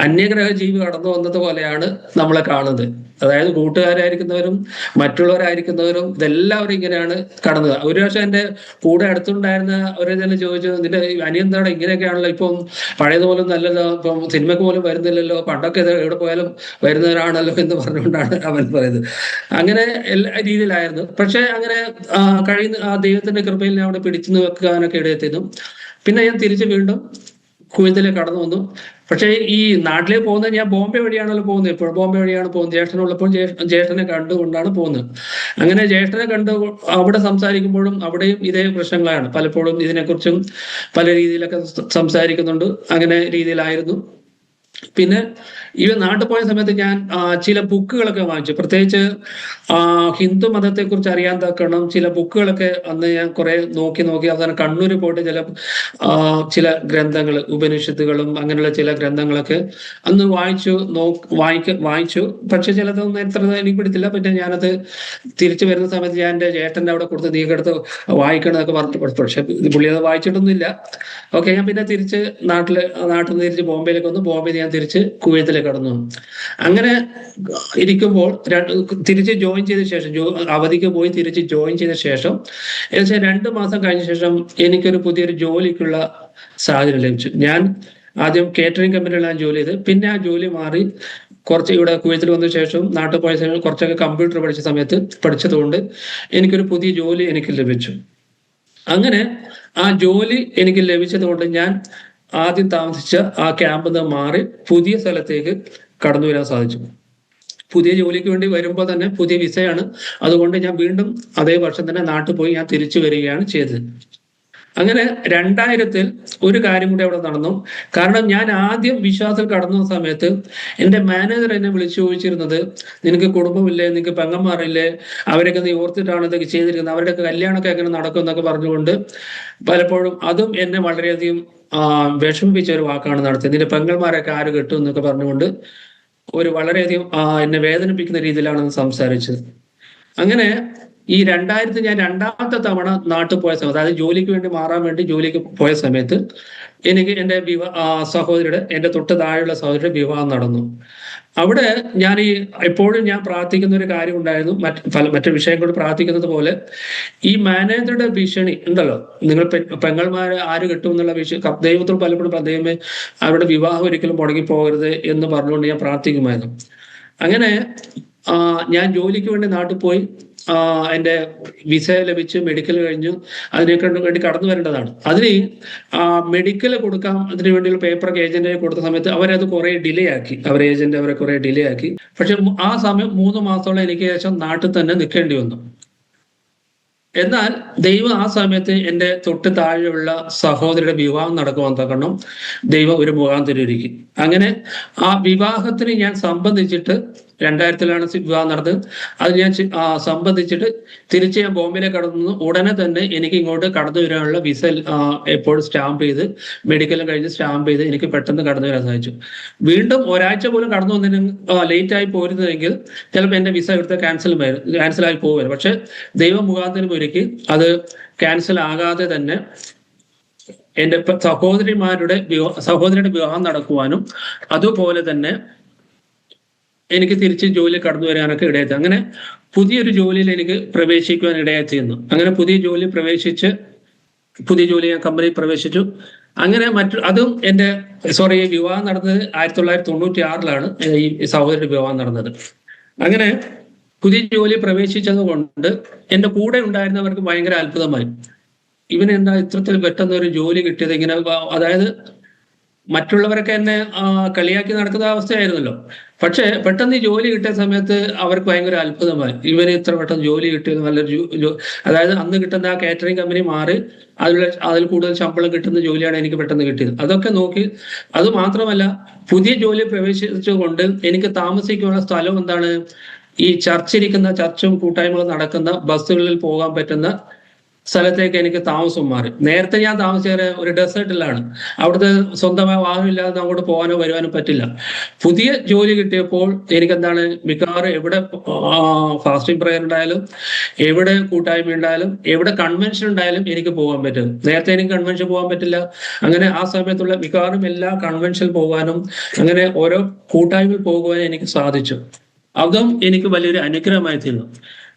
അന്യഗ്രഹ ജീവി കടന്നു വന്നത് പോലെയാണ് നമ്മളെ കാണുന്നത്. അതായത് കൂട്ടുകാരായിരിക്കുന്നവരും മറ്റുള്ളവരായിരിക്കുന്നവരും ഇതെല്ലാവരും ഇങ്ങനെയാണ് കടന്നത്. ഒരു പക്ഷെ എൻ്റെ കൂടെ അടുത്തുണ്ടായിരുന്ന ഒരു തന്നെ ചോദിച്ചു, നിന്റെ അനിയന്താണ് ഇങ്ങനെയൊക്കെയാണല്ലോ, ഇപ്പം പഴയതുപോലും നല്ലല്ലോ, ഇപ്പം സിനിമയ്ക്ക് പോലും വരുന്നില്ലല്ലോ, പണ്ടൊക്കെ എവിടെ പോയാലും വരുന്നവരാണല്ലോ എന്ന് പറഞ്ഞുകൊണ്ടാണ് അവൻ പറയുന്നത്. അങ്ങനെ എല്ലാ രീതിയിലായിരുന്നു. പക്ഷെ അങ്ങനെ കഴിയുന്ന ആ ദൈവത്തിന്റെ കൃപയിൽ ഞാൻ അവിടെ പിടിച്ചു വെക്കാനൊക്കെ ഇടയെത്തിയിരുന്നു. പിന്നെ ഞാൻ തിരിച്ച് വീണ്ടും കുവൈത്തിലേക്ക് കടന്നു വന്നു. പക്ഷേ ഈ നാട്ടിലേക്ക് പോകുന്നത് ഞാൻ ബോംബെ വഴിയാണല്ലോ പോകുന്നത്, എപ്പോഴും ബോംബെ വഴിയാണ് പോകുന്നത്. ജ്യേഷ്ഠനുള്ളപ്പോൾ ജ്യേഷ്ഠനെ കണ്ടുകൊണ്ടാണ് പോകുന്നത്. അങ്ങനെ ജ്യേഷ്ഠനെ കണ്ട് അവിടെ സംസാരിക്കുമ്പോഴും അവിടെയും ഇതേ പ്രശ്നങ്ങളാണ്. പലപ്പോഴും ഇതിനെക്കുറിച്ചും പല രീതിയിലൊക്കെ സംസാരിക്കുന്നുണ്ട്. അങ്ങനെ രീതിയിലായിരുന്നു. പിന്നെ ഈ നാട്ടിൽ പോയ സമയത്ത് ഞാൻ ചില ബുക്കുകളൊക്കെ വാങ്ങിച്ചു. പ്രത്യേകിച്ച് ഹിന്ദു മതത്തെ കുറിച്ച് അറിയാൻ തക്കണം ചില ബുക്കുകളൊക്കെ അന്ന് ഞാൻ കുറെ നോക്കി അവസാനം കണ്ണൂർ പോയിട്ട് ചില ഗ്രന്ഥങ്ങൾ, ഉപനിഷത്തുകളും അങ്ങനെയുള്ള ചില ഗ്രന്ഥങ്ങളൊക്കെ അന്ന് വായിച്ചു. പക്ഷെ ചിലതൊന്നും എത്ര എനിക്ക് പിടിച്ചില്ല. പിന്നെ ഞാനത് തിരിച്ചു വരുന്ന സമയത്ത് ഞാൻ എൻ്റെ ചേട്ടൻ്റെ അവിടെ കൊടുത്ത് നീക്കെടുത്ത് വായിക്കണമെന്നൊക്കെ പറഞ്ഞു. പക്ഷെ പുള്ളി അത് വായിച്ചിട്ടൊന്നുമില്ല. ഓക്കെ, ഞാൻ പിന്നെ തിരിച്ച് നാട്ടിൽ നിന്ന് തിരിച്ച് ബോംബെയിലേക്ക് വന്നു. ബോംബെയിൽ ഞാൻ തിരിച്ച് കുവൈത്തിലേക്ക് കടന്നു. അങ്ങനെ ഇരിക്കുമ്പോൾ തിരിച്ച് ജോയിൻ ചെയ്ത ശേഷം, അവധിക്ക് പോയി തിരിച്ച് ജോയിൻ ചെയ്ത ശേഷം ഏകദേശം 2 മാസം കഴിഞ്ഞ ശേഷം എനിക്കൊരു പുതിയൊരു ജോലിക്കുള്ള സാഹചര്യം ലഭിച്ചു. ഞാൻ ആദ്യം കേറ്ററിംഗ് കമ്പനിയിലാണ് ജോലി ചെയ്ത്. പിന്നെ ആ ജോലി മാറി കുറച്ച് ഇവിടെ കുവൈത്തിൽ വന്ന ശേഷം നാട്ടിൽ പോയ ശേഷം കുറച്ചൊക്കെ കമ്പ്യൂട്ടർ പഠിച്ചതുകൊണ്ട് എനിക്കൊരു പുതിയ ജോലി എനിക്ക് ലഭിച്ചു. അങ്ങനെ ആ ജോലി എനിക്ക് ലഭിച്ചത് കൊണ്ട് ഞാൻ ആദ്യം താമസിച്ച ആ ക്യാമ്പിൽ നിന്ന് മാറി പുതിയ സ്ഥലത്തേക്ക് കടന്നു വരാൻ സാധിച്ചു. പുതിയ ജോലിക്ക് വേണ്ടി വരുമ്പോൾ തന്നെ പുതിയ വിസയാണ്. അതുകൊണ്ട് ഞാൻ വീണ്ടും അതേ വർഷം തന്നെ നാട്ടിൽ പോയി ഞാൻ തിരിച്ചു വരികയാണ് ചെയ്തത്. അങ്ങനെ 2000-ൽ ഒരു കാര്യം കൂടി അവിടെ നടന്നു. കാരണം ഞാൻ ആദ്യം വിശ്വാസത്തിൽ കടന്ന സമയത്ത് എൻ്റെ മാനേജർ എന്നെ വിളിച്ചു ചോദിച്ചിരുന്നത്, നിനക്ക് കുടുംബമില്ലേ, നിനക്ക് പെങ്ങന്മാരില്ലേ, അവരൊക്കെ നീ ഓർത്തിട്ടാണ് ഇതൊക്കെ ചെയ്തിരിക്കുന്നത്, അവരുടെയൊക്കെ കല്യാണമൊക്കെ എങ്ങനെ നടക്കും എന്നൊക്കെ പറഞ്ഞുകൊണ്ട് പലപ്പോഴും അതും എന്നെ വളരെയധികം വിഷമിപ്പിച്ച ഒരു വാക്കാണ് നടത്തിയത്. നിന്റെ പെങ്ങന്മാരൊക്കെ ആര് കെട്ടും എന്നൊക്കെ പറഞ്ഞുകൊണ്ട് വളരെയധികം എന്നെ വേദനിപ്പിക്കുന്ന രീതിയിലാണ് സംസാരിച്ചത്. അങ്ങനെ ഞാൻ രണ്ടാമത്തെ തവണ നാട്ടിൽ പോയ സമയത്ത്, അതായത് ജോലിക്ക് വേണ്ടി മാറാൻ വേണ്ടി ജോലിക്ക് പോയ സമയത്ത് എനിക്ക് എൻ്റെ സഹോദരിയുടെ, എൻ്റെ തൊട്ട് താഴെയുള്ള സഹോദരിയുടെ വിവാഹം നടന്നു. അവിടെ ഞാൻ എപ്പോഴും ഞാൻ പ്രാർത്ഥിക്കുന്ന ഒരു കാര്യം ഉണ്ടായിരുന്നു, മറ്റു വിഷയങ്ങളോട് പ്രാർത്ഥിക്കുന്നത് പോലെ, ഈ മാനേജറുടെ ഭീഷണി ഉണ്ടല്ലോ, നിങ്ങൾ പെങ്ങന്മാരെ ആര് കിട്ടും എന്നുള്ള ദൈവത്തോട് പലപ്പോഴും ദൈവമേ അവരുടെ വിവാഹം ഒരിക്കലും മുടങ്ങി പോകരുത് എന്ന് പറഞ്ഞുകൊണ്ട് ഞാൻ പ്രാർത്ഥിക്കുമായിരുന്നു. അങ്ങനെ ഞാൻ ജോലിക്ക് വേണ്ടി നാട്ടിൽ പോയി, എൻ്റെ വിസ ലഭിച്ചു, മെഡിക്കൽ കഴിഞ്ഞു, അതിനൊക്കെ വേണ്ടി കടന്നു വരേണ്ടതാണ്. അതിന് മെഡിക്കൽ കൊടുക്കാം, അതിന് വേണ്ടിയുള്ള പേപ്പറൊക്കെ ഏജന്റിനെ കൊടുത്ത സമയത്ത് അവരത് കുറെ ഡിലേ ആക്കി, അവരെ കുറെ ഡിലേ ആക്കി. പക്ഷെ ആ സമയം 3 മാസത്തോളം എനിക്ക് ശേഷം നാട്ടിൽ തന്നെ നിൽക്കേണ്ടി വന്നു. എന്നാൽ ദൈവം ആ സമയത്ത് എൻ്റെ തൊട്ട് താഴെയുള്ള സഹോദരിയുടെ വിവാഹം നടക്കുവാൻ തക്കണം ദൈവം ഒരു മുഖാന്തരം ഒരുക്കി. അങ്ങനെ ആ വിവാഹത്തിന് ഞാൻ സംബന്ധിച്ചിട്ട് 2000-ലാണ് വിവാഹം നടന്നത്. അത് ഞാൻ സംബന്ധിച്ചിട്ട് തിരിച്ച് ഞാൻ ബോംബെയിലേക്ക് കടന്നു. ഉടനെ തന്നെ എനിക്ക് ഇങ്ങോട്ട് കടന്നു വരാനുള്ള വിസ എപ്പോഴും സ്റ്റാമ്പ് ചെയ്ത്, മെഡിക്കലും കഴിഞ്ഞ് സ്റ്റാമ്പ് ചെയ്ത് എനിക്ക് പെട്ടെന്ന് കടന്നു വരാൻ സാധിച്ചു. വീണ്ടും ഒരാഴ്ച പോലും കടന്നു വന്നതിന് ലേറ്റ് ആയി പോരുന്നതെങ്കിൽ ചിലപ്പോൾ എൻ്റെ വിസ ഇവിടുത്തെ ക്യാൻസലായി പോകുമായിരുന്നു. പക്ഷെ ദൈവം മുഖാന്തരം ഒരുക്കി അത് ക്യാൻസൽ ആകാതെ തന്നെ എൻ്റെ സഹോദരിയുടെ വിവാഹം നടക്കുവാനും അതുപോലെ തന്നെ എനിക്ക് തിരിച്ച് ജോലി കടന്നു വരാനൊക്കെ ഇടയായി. അങ്ങനെ പുതിയൊരു ജോലിയിൽ എനിക്ക് പ്രവേശിക്കുവാൻ ഇടയായി തീർന്നു. അങ്ങനെ പുതിയ ജോലി ഞാൻ കമ്പനിയിൽ പ്രവേശിച്ചു. അങ്ങനെ അതും വിവാഹം നടന്നത് 1996-ലാണ് ഈ സഹോദരിയുടെ വിവാഹം നടന്നത്. അങ്ങനെ പുതിയ ജോലി പ്രവേശിച്ചത് കൊണ്ട് എൻ്റെ കൂടെ ഉണ്ടായിരുന്നവർക്ക് ഭയങ്കര അത്ഭുതമായി. ഇവനെന്താ ഇത്തരത്തിൽ പെട്ടെന്ന് ഒരു ജോലി കിട്ടിയത്, ഇങ്ങനെ അതായത് മറ്റുള്ളവരൊക്കെ എന്നെ കളിയാക്കി നടക്കുന്ന അവസ്ഥയായിരുന്നല്ലോ. പക്ഷെ പെട്ടെന്ന് ഈ ജോലി കിട്ടിയ സമയത്ത് അവർക്ക് ഭയങ്കര അത്ഭുതമായി, ഇവന് ഇത്ര പെട്ടെന്ന് ജോലി കിട്ടിയത്, നല്ലൊരു അതായത് അന്ന് കിട്ടുന്ന ആ കാറ്ററിംഗ് കമ്പനി മാറി അതിൽ കൂടുതൽ ശമ്പളം കിട്ടുന്ന ജോലിയാണ് എനിക്ക് പെട്ടെന്ന് കിട്ടിയത്. അതൊക്കെ നോക്കി, അത് മാത്രമല്ല പുതിയ ജോലി പ്രവേശിച്ചുകൊണ്ട് എനിക്ക് താമസിക്കാനുള്ള സ്ഥലം എന്താണ്, ഈ ചർച്ചും കൂട്ടായ്മകളും നടക്കുന്ന ബസ്സുകളിൽ പോകാൻ പറ്റുന്ന സ്ഥലത്തേക്ക് എനിക്ക് താമസം മാറി. നേരത്തെ ഞാൻ താമസിച്ചത് ഒരു ഡെസേർട്ടിലാണ്, അവിടുത്തെ സ്വന്തമായ വാഹനമില്ലാതെ അങ്ങോട്ട് പോകാനോ വരുവാനോ പറ്റില്ല. പുതിയ ജോലി കിട്ടിയപ്പോൾ എനിക്കെന്താണ്, മിക്കവാറും എവിടെ ഫാസ്റ്റിംഗ് പ്രയർ ഉണ്ടായാലും, എവിടെ കൂട്ടായ്മ ഉണ്ടായാലും, എവിടെ കൺവെൻഷൻ ഉണ്ടായാലും എനിക്ക് പോകാൻ പറ്റും. നേരത്തെ എനിക്ക് കൺവെൻഷൻ പോകാൻ പറ്റില്ല. അങ്ങനെ ആ സമയത്തുള്ള മിക്കവാറും എല്ലാ കൺവെൻഷനിൽ പോകാനും അങ്ങനെ ഓരോ കൂട്ടായ്മയിൽ പോകുവാനും എനിക്ക് സാധിച്ചു. അതും എനിക്ക് വലിയൊരു അനുഗ്രഹമായി തീർന്നു.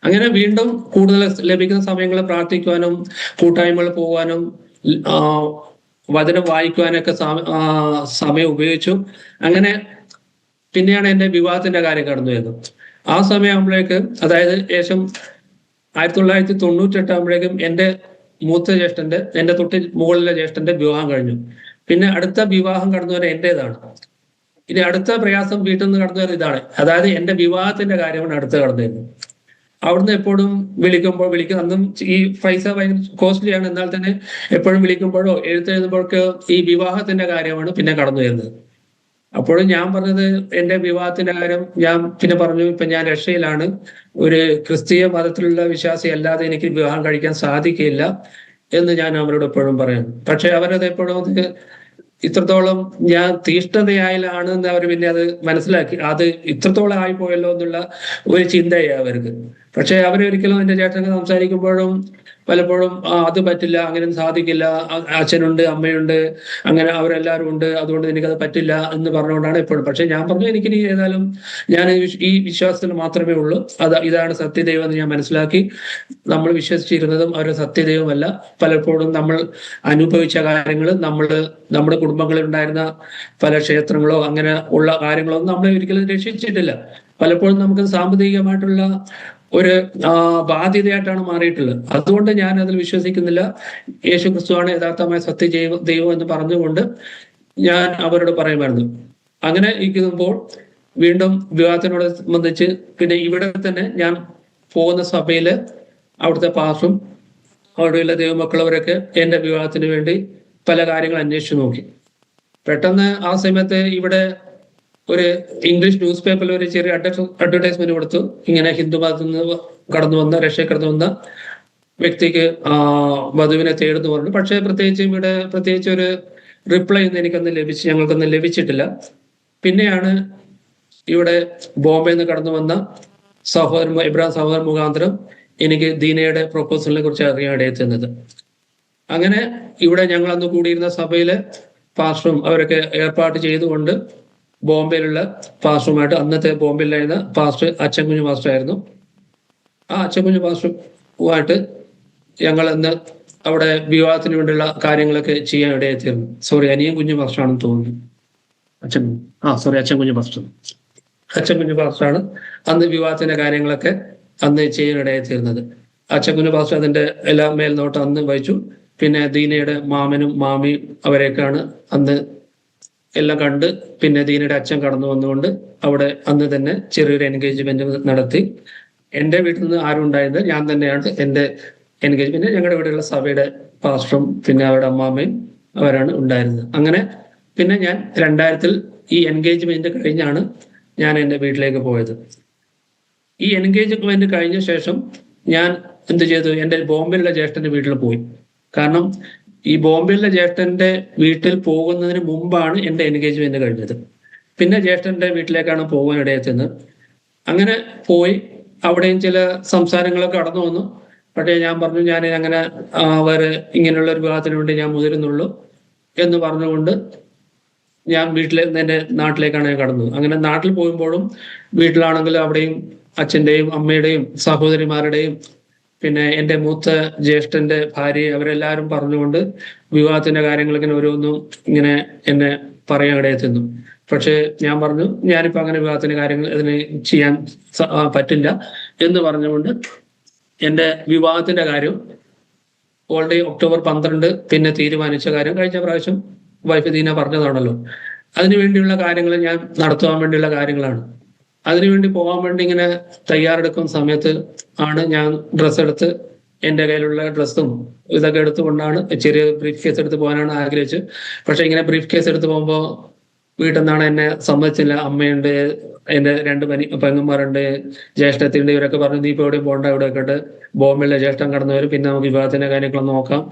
അങ്ങനെ വീണ്ടും കൂടുതൽ ലഭിക്കുന്ന സമയങ്ങളിൽ പ്രാർത്ഥിക്കുവാനും കൂട്ടായ്മകൾ പോകാനും വചനം വായിക്കുവാനൊക്കെ സമയം ഉപയോഗിച്ചു. അങ്ങനെ പിന്നെയാണ് എൻ്റെ വിവാഹത്തിന്റെ കാര്യം കടന്നു വരുന്നത്. ആ സമയമാകുമ്പോഴേക്ക്, അതായത് ഏകദേശം 1998 ആകുമ്പോഴേക്കും എൻ്റെ മൂത്ത ജ്യേഷ്ഠന്റെ, എൻ്റെ തൊട്ട് മുകളിലെ ജ്യേഷ്ഠന്റെ വിവാഹം കഴിഞ്ഞു. പിന്നെ അടുത്ത വിവാഹം കടന്നു വരെ എൻ്റെതാണ്. ഇനി അടുത്ത പ്രയാസം വീട്ടിൽ നിന്ന് കടന്നു വരുന്നത് ഇതാണ്, അതായത് എൻ്റെ വിവാഹത്തിന്റെ കാര്യമാണ് അടുത്ത് കടന്നു വരുന്നത്. അവിടുന്ന് എപ്പോഴും അന്നും ഈ പൈസ ഭയങ്കര കോസ്റ്റ്ലിയാണ്, എന്നാൽ തന്നെ എപ്പോഴും വിളിക്കുമ്പോഴോ എഴുതുമ്പോഴൊക്കെ ഈ വിവാഹത്തിന്റെ കാര്യമാണ് പിന്നെ കടന്നു വരുന്നത്. അപ്പോഴും ഞാൻ പറഞ്ഞത് എൻ്റെ വിവാഹത്തിന്റെ കാര്യം ഞാൻ പിന്നെ പറഞ്ഞു, ഇപ്പൊ ഞാൻ രക്ഷയിലാണ്, ഒരു ക്രിസ്തീയ മതത്തിലുള്ള വിശ്വാസി അല്ലാതെ എനിക്ക് വിവാഹം കഴിക്കാൻ സാധിക്കില്ല എന്ന് ഞാൻ അവരോട് എപ്പോഴും പറയുന്നു. പക്ഷെ അവരത് എപ്പോഴും ഇത്രത്തോളം ഞാൻ തീഷ്ണതയായാലാണ് എന്ന് അവർ പിന്നെ അത് മനസ്സിലാക്കി, അത് ഇത്രത്തോളം ആയിപ്പോയല്ലോ എന്നുള്ള ഒരു ചിന്തയായി അവർക്ക്. പക്ഷെ അവരൊരിക്കലും എൻ്റെ ചേട്ടനൊക്കെ സംസാരിക്കുമ്പോഴും പലപ്പോഴും അത് പറ്റില്ല, അങ്ങനെ സാധിക്കില്ല, അച്ഛനുണ്ട്, അമ്മയുണ്ട്, അങ്ങനെ അവരെല്ലാവരും ഉണ്ട്, അതുകൊണ്ട് എനിക്കത് പറ്റില്ല എന്ന് പറഞ്ഞുകൊണ്ടാണ് എപ്പോഴും. പക്ഷെ ഞാൻ പറഞ്ഞു, എനിക്കിനി ഏതായാലും ഞാൻ ഈ വിശ്വാസത്തിൽ മാത്രമേ ഉള്ളൂ, ഇതാണ് സത്യദൈവം എന്ന് ഞാൻ മനസ്സിലാക്കി. നമ്മൾ വിശ്വസിച്ചിരുന്നതും അവരുടെ സത്യദൈവമല്ല. പലപ്പോഴും നമ്മൾ അനുഭവിച്ച കാര്യങ്ങൾ, നമ്മുടെ കുടുംബങ്ങളിൽ ഉണ്ടായിരുന്ന പല ക്ഷേത്രങ്ങളോ അങ്ങനെ ഉള്ള കാര്യങ്ങളോ നമ്മളെ ഒരിക്കലും രക്ഷിച്ചിട്ടില്ല. പലപ്പോഴും നമുക്ക് സാമ്പത്തികമായിട്ടുള്ള ഒരു ബാധ്യതയായിട്ടാണ് മാറിയിട്ടുള്ളത്. അതുകൊണ്ട് ഞാൻ അതിൽ വിശ്വസിക്കുന്നില്ല. യേശു ക്രിസ്തുവാണ് യഥാർത്ഥമായ ദൈവം എന്ന് പറഞ്ഞുകൊണ്ട് ഞാൻ അവരോട് പറയുമായിരുന്നു. അങ്ങനെ ഇരിക്കുമ്പോൾ വീണ്ടും വിവാഹത്തിനോട് സംബന്ധിച്ച് പിന്നെ ഇവിടെ തന്നെ ഞാൻ പോകുന്ന സഭയില് അവിടുത്തെ പാസും അവിടെയുള്ള ദൈവമക്കളവരൊക്കെ എൻ്റെ വിവാഹത്തിന് വേണ്ടി പല കാര്യങ്ങൾ അന്വേഷിച്ചു നോക്കി. പെട്ടെന്ന് ആ സമയത്ത് ഇവിടെ ഒരു ഇംഗ്ലീഷ് ന്യൂസ് പേപ്പറിൽ ഒരു ചെറിയ അഡ്വർടൈസ്മെന്റ് കൊടുത്തു, ഇങ്ങനെ ഹിന്ദു മതത്തിൽ നിന്ന് കടന്നു വന്ന വ്യക്തിക്ക് വധുവിനെ തേടുന്നു പറഞ്ഞു. പക്ഷെ പ്രത്യേകിച്ച് ഒരു റിപ്ലൈ ഒന്നും ഞങ്ങൾക്കൊന്നും ലഭിച്ചിട്ടില്ല. പിന്നെയാണ് ഇവിടെ ബോംബെയിൽ നിന്ന് കടന്നു വന്ന ഇബ്രാഹിം സഹോദരൻ മുഖാന്തരം എനിക്ക് ദീനയുടെ പ്രൊപ്പോസലിനെ കുറിച്ച് അറിയാൻ ഇടയെത്തുന്നത്. അങ്ങനെ ഇവിടെ ഞങ്ങൾ അന്ന് കൂടിയിരുന്ന സഭയിലെ പാസ്റ്ററും അവരൊക്കെ ഏർപ്പാട് ചെയ്തുകൊണ്ട് ബോംബെയിലുള്ള പാസ്റ്ററുമായിട്ട്, അന്നത്തെ ബോംബെയിലായിരുന്ന പാസ്റ്റർ അച്ചൻകുഞ്ഞു പാസ്റ്റർ ആയിരുന്നു, ആ അച്ചൻകുഞ്ഞു പാസ്റ്ററുമായിട്ട് ഞങ്ങൾ അന്ന് അവിടെ വിവാഹത്തിന് വേണ്ടിയുള്ള കാര്യങ്ങളൊക്കെ ചെയ്യാൻ ഇടയെത്തിയിരുന്നു. സോറി, അനിയൻ കുഞ്ഞു പാസ്റ്ററാണെന്ന് തോന്നുന്നു. അച്ഛൻ കുഞ്ഞു പാസ്റ്ററാണ് അന്ന് വിവാഹത്തിന്റെ കാര്യങ്ങളൊക്കെ അന്ന് ചെയ്യാൻ ഇടയെത്തിയിരുന്നത്. അച്ഛൻ കുഞ്ഞു പാസ്റ്റർ അതിന്റെ എല്ലാ മേൽനോട്ടം അന്ന് വഹിച്ചു. പിന്നെ ദീനയുടെ മാമനും മാമിയും അവരെയൊക്കെയാണ് അന്ന് എല്ലാം കണ്ട്, പിന്നെ ദീനയുടെ അച്ഛൻ കടന്നു വന്നുകൊണ്ട് അവിടെ അന്ന് തന്നെ ചെറിയൊരു എൻഗേജ്മെന്റ് നടത്തി. എൻ്റെ വീട്ടിൽ നിന്ന് ആരും ഉണ്ടായിരുന്നത്, ഞാൻ തന്നെയാണ് എൻ്റെ എൻഗേജ്മെന്റ്. ഞങ്ങളുടെ ഇവിടെയുള്ള സഭയുടെ പാസ്റ്ററും പിന്നെ അവരുടെ അമ്മാമ്മയും അവരാണ് ഉണ്ടായിരുന്നത്. അങ്ങനെ പിന്നെ ഞാൻ 2000 ഈ എൻഗേജ്മെന്റ് കഴിഞ്ഞാണ് ഞാൻ എൻ്റെ വീട്ടിലേക്ക് പോയത്. ഈ എൻഗേജ്മെന്റ് കഴിഞ്ഞ ശേഷം ഞാൻ എന്ത് ചെയ്തു, എൻ്റെ ബോംബെയിലുള്ള ജ്യേഷ്ഠന്റെ വീട്ടിൽ പോയി. കാരണം ഈ ബോംബെയിലെ ജ്യേഷ്ഠന്റെ വീട്ടിൽ പോകുന്നതിന് മുമ്പാണ് എൻ്റെ എൻഗേജ്മെന്റ് കഴിഞ്ഞത്. പിന്നെ ജ്യേഷ്ഠന്റെ വീട്ടിലേക്കാണ് പോകാൻ ഇടയെത്തുന്നത്. അങ്ങനെ പോയി അവിടെയും ചില സംസാരങ്ങളൊക്കെ കടന്നു വന്നു. പക്ഷേ ഞാൻ പറഞ്ഞു, ഞാൻ അങ്ങനെ അവര് ഇങ്ങനെയുള്ള ഒരു വിവാഹത്തിന് വേണ്ടി ഞാൻ മുതിരുന്നുള്ളൂ എന്ന് പറഞ്ഞുകൊണ്ട് ഞാൻ എൻ്റെ നാട്ടിലേക്കാണ് ഞാൻ കടന്നത്. അങ്ങനെ നാട്ടിൽ പോകുമ്പോഴും വീട്ടിലാണെങ്കിൽ അവിടെയും അച്ഛൻ്റെയും അമ്മയുടെയും സഹോദരിമാരുടെയും പിന്നെ എൻ്റെ മൂത്ത ജ്യേഷ്ഠന്റെ ഭാര്യ അവരെല്ലാവരും പറഞ്ഞുകൊണ്ട് വിവാഹത്തിന്റെ കാര്യങ്ങളൊക്കെ ഓരോന്നും ഇങ്ങനെ എന്നെ പറയാൻ ഇടയെത്തുന്നു. പക്ഷെ ഞാൻ പറഞ്ഞു, ഞാനിപ്പോ അങ്ങനെ വിവാഹത്തിന്റെ കാര്യങ്ങൾ ഇതിന് ചെയ്യാൻ പറ്റില്ല എന്ന് പറഞ്ഞുകൊണ്ട് എൻ്റെ വിവാഹത്തിന്റെ കാര്യം ഓൾറെഡി ഒക്ടോബർ 12 പിന്നെ തീരുമാനിച്ച കാര്യം കഴിഞ്ഞ പ്രാവശ്യം വൈഫ് ദീന പറഞ്ഞതാണല്ലോ. അതിനുവേണ്ടിയുള്ള കാര്യങ്ങൾ ഞാൻ നടത്തുവാൻ വേണ്ടിയുള്ള കാര്യങ്ങളാണ്. അതിനുവേണ്ടി പോകാൻ വേണ്ടി ഇങ്ങനെ തയ്യാറെടുക്കുന്ന സമയത്ത് ആണ് ഞാൻ ഡ്രസ്സ് എടുത്ത്, എൻ്റെ കയ്യിലുള്ള ഡ്രസ്സും ഇതൊക്കെ എടുത്തുകൊണ്ടാണ് ചെറിയ ബ്രീഫ് കേസ് എടുത്ത് പോകാനാണ് ആഗ്രഹിച്ചത്. പക്ഷെ ഇങ്ങനെ ബ്രീഫ് കേസ് എടുത്ത് പോകുമ്പോൾ വീട്ടിൽ നിന്നാണ് എന്നെ സമ്മതിച്ചില്ല. അമ്മയുണ്ട്, എൻ്റെ 2 പെങ്ങന്മാരുണ്ട്, ജ്യേഷ്ഠത്തിൻ്റെ, ഇവരൊക്കെ പറഞ്ഞു നീ ഇപ്പോൾ എവിടെയും പോകണ്ട, ഇവിടെ ഒക്കെ ബോംബെയിലെ ജ്യേഷ്ഠൻ കടന്നു വരും, പിന്നെ നമുക്ക് വിവാഹത്തിന്റെ കാര്യങ്ങളൊക്കെ നോക്കാം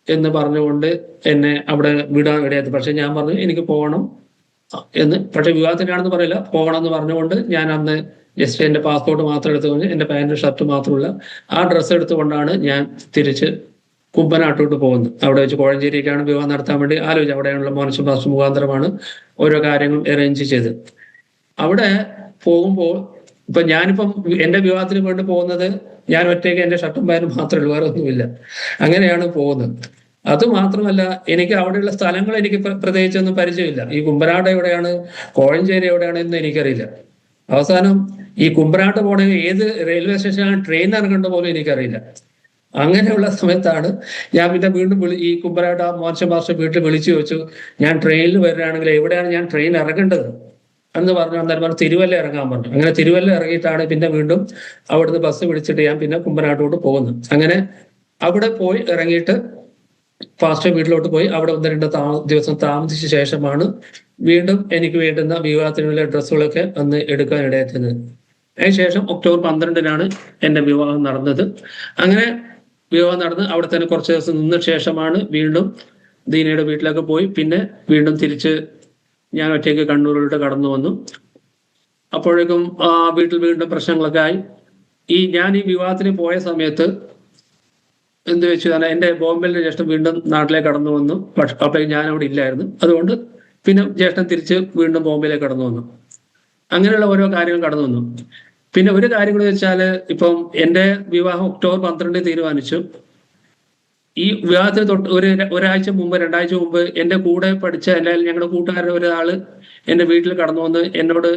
എന്ന് പറഞ്ഞുകൊണ്ട് എന്നെ അവിടെ വിടാൻ ഇടയാത്തി. പക്ഷെ ഞാൻ പറഞ്ഞു എനിക്ക് പോകണം എന്ന്. പക്ഷെ വിവാഹത്തിനാണെന്ന് പറയില്ല, പോകണം എന്ന് പറഞ്ഞുകൊണ്ട് ഞാൻ അന്ന് ജസ്റ്റ് എൻ്റെ പാസ്പോർട്ട് മാത്രം എടുത്തുകൊണ്ട് എൻ്റെ പാൻറ് ഷർട്ട് മാത്രമുള്ള ആ ഡ്രസ്സ് എടുത്തുകൊണ്ടാണ് ഞാൻ തിരിച്ച് കുമ്പനാട്ടോട്ട് പോകുന്നത്. അവിടെ വെച്ച് കോഴഞ്ചേരിക്കാണ് വിവാഹം നടത്താൻ വേണ്ടി ആലോചിച്ചു. അവിടെയുള്ള മോനച്ചൻ പാസ്റ്റർ മുഖാന്തരമാണ് ഓരോ കാര്യങ്ങളും അറേഞ്ച് ചെയ്ത്. അവിടെ പോകുമ്പോൾ ഇപ്പൊ ഞാനിപ്പം എൻ്റെ വിവാഹത്തിന് വേണ്ടി പോകുന്നത് ഞാൻ ഒറ്റയ്ക്ക് എൻ്റെ ഷർട്ടും പാൻറ്റും മാത്രമേ ഉള്ളൂ, വേറെ ഒന്നുമില്ല. അങ്ങനെയാണ് പോകുന്നത്. അത് മാത്രമല്ല, എനിക്ക് അവിടെയുള്ള സ്ഥലങ്ങൾ എനിക്ക് പ്രത്യേകിച്ചൊന്നും പരിചയമില്ല. ഈ കുമ്പനാട് എവിടെയാണ്, കോഴഞ്ചേരി എവിടെയാണ് എന്ന് എനിക്കറിയില്ല. അവസാനം ഈ കുമ്പനാട്ട് പോണ ഏത് റെയിൽവേ സ്റ്റേഷനിലാണ് ട്രെയിൻ ഇറങ്ങേണ്ട പോലും എനിക്കറിയില്ല. അങ്ങനെയുള്ള സമയത്താണ് ഞാൻ പിന്നെ വീണ്ടും ഈ കുമ്പനാട്ട് ആ മോൻഷൻ മാസ്റ്റർ വീട്ടിൽ വിളിച്ചു ചോദിച്ചു, ഞാൻ ട്രെയിനിൽ വരികയാണെങ്കിൽ എവിടെയാണ് ഞാൻ ട്രെയിൻ ഇറങ്ങേണ്ടത് എന്ന് പറഞ്ഞു. അന്നേരം പറഞ്ഞു തിരുവല്ല ഇറങ്ങാൻ പറഞ്ഞു. അങ്ങനെ തിരുവല്ല ഇറങ്ങിയിട്ടാണ് പിന്നെ വീണ്ടും അവിടുന്ന് ബസ് പിടിച്ചിട്ട് ഞാൻ പിന്നെ കുമ്പനാട്ടോട്ട് പോകുന്നത്. അങ്ങനെ അവിടെ പോയി ഇറങ്ങിയിട്ട് പാസ്റ്റർ വീട്ടിലോട്ട് പോയി അവിടെ 1-2 ദിവസം താമസിച്ച ശേഷമാണ് വീണ്ടും എനിക്ക് വേണ്ടുന്ന വിവാഹത്തിനുള്ള ഡ്രസ്സുകളൊക്കെ അന്ന് എടുക്കാൻ ഇടയെത്തുന്നത്. അതിനുശേഷം ഒക്ടോബർ 12-നാണ് എൻ്റെ വിവാഹം നടന്നത്. അങ്ങനെ വിവാഹം നടന്ന് അവിടെ തന്നെ കുറച്ച് ദിവസം നിന്ന ശേഷമാണ് വീണ്ടും ദീനയുടെ വീട്ടിലൊക്കെ പോയി. പിന്നെ വീണ്ടും തിരിച്ച് ഞാൻ ഒറ്റയ്ക്ക് കണ്ണൂരിലോട്ട് കടന്നു വന്നു. അപ്പോഴേക്കും വീട്ടിൽ വീണ്ടും പ്രശ്നങ്ങളൊക്കെ ആയി. ഞാൻ ഈ വിവാഹത്തിന് പോയ സമയത്ത് എന്ത് വെച്ച് തന്നെ എൻ്റെ ബോംബെയിലെ ജ്യേഷ്ഠൻ വീണ്ടും നാട്ടിലേക്ക് കടന്നു വന്നു. പക്ഷെ അപ്പോഴേക്കും ഞാൻ അവിടെ ഇല്ലായിരുന്നു. അതുകൊണ്ട് പിന്നെ ജ്യേഷ്ഠൻ തിരിച്ച് വീണ്ടും ബോംബെയിലേക്ക് കടന്നു വന്നു. അങ്ങനെയുള്ള ഓരോ കാര്യങ്ങൾ കടന്നു വന്നു. പിന്നെ ഒരു കാര്യം കൂടി വെച്ചാൽ, ഇപ്പം എൻ്റെ വിവാഹം ഒക്ടോബർ 12 തീരുമാനിച്ചു. ഈ വിവാഹത്തിന് ഒരാഴ്ച മുമ്പ് 2 ആഴ്ച മുമ്പ് എൻ്റെ കൂടെ പഠിച്ച ഞങ്ങളുടെ കൂട്ടുകാരുടെ ഒരാള് എൻ്റെ വീട്ടിൽ കടന്നു വന്ന് എന്നോട്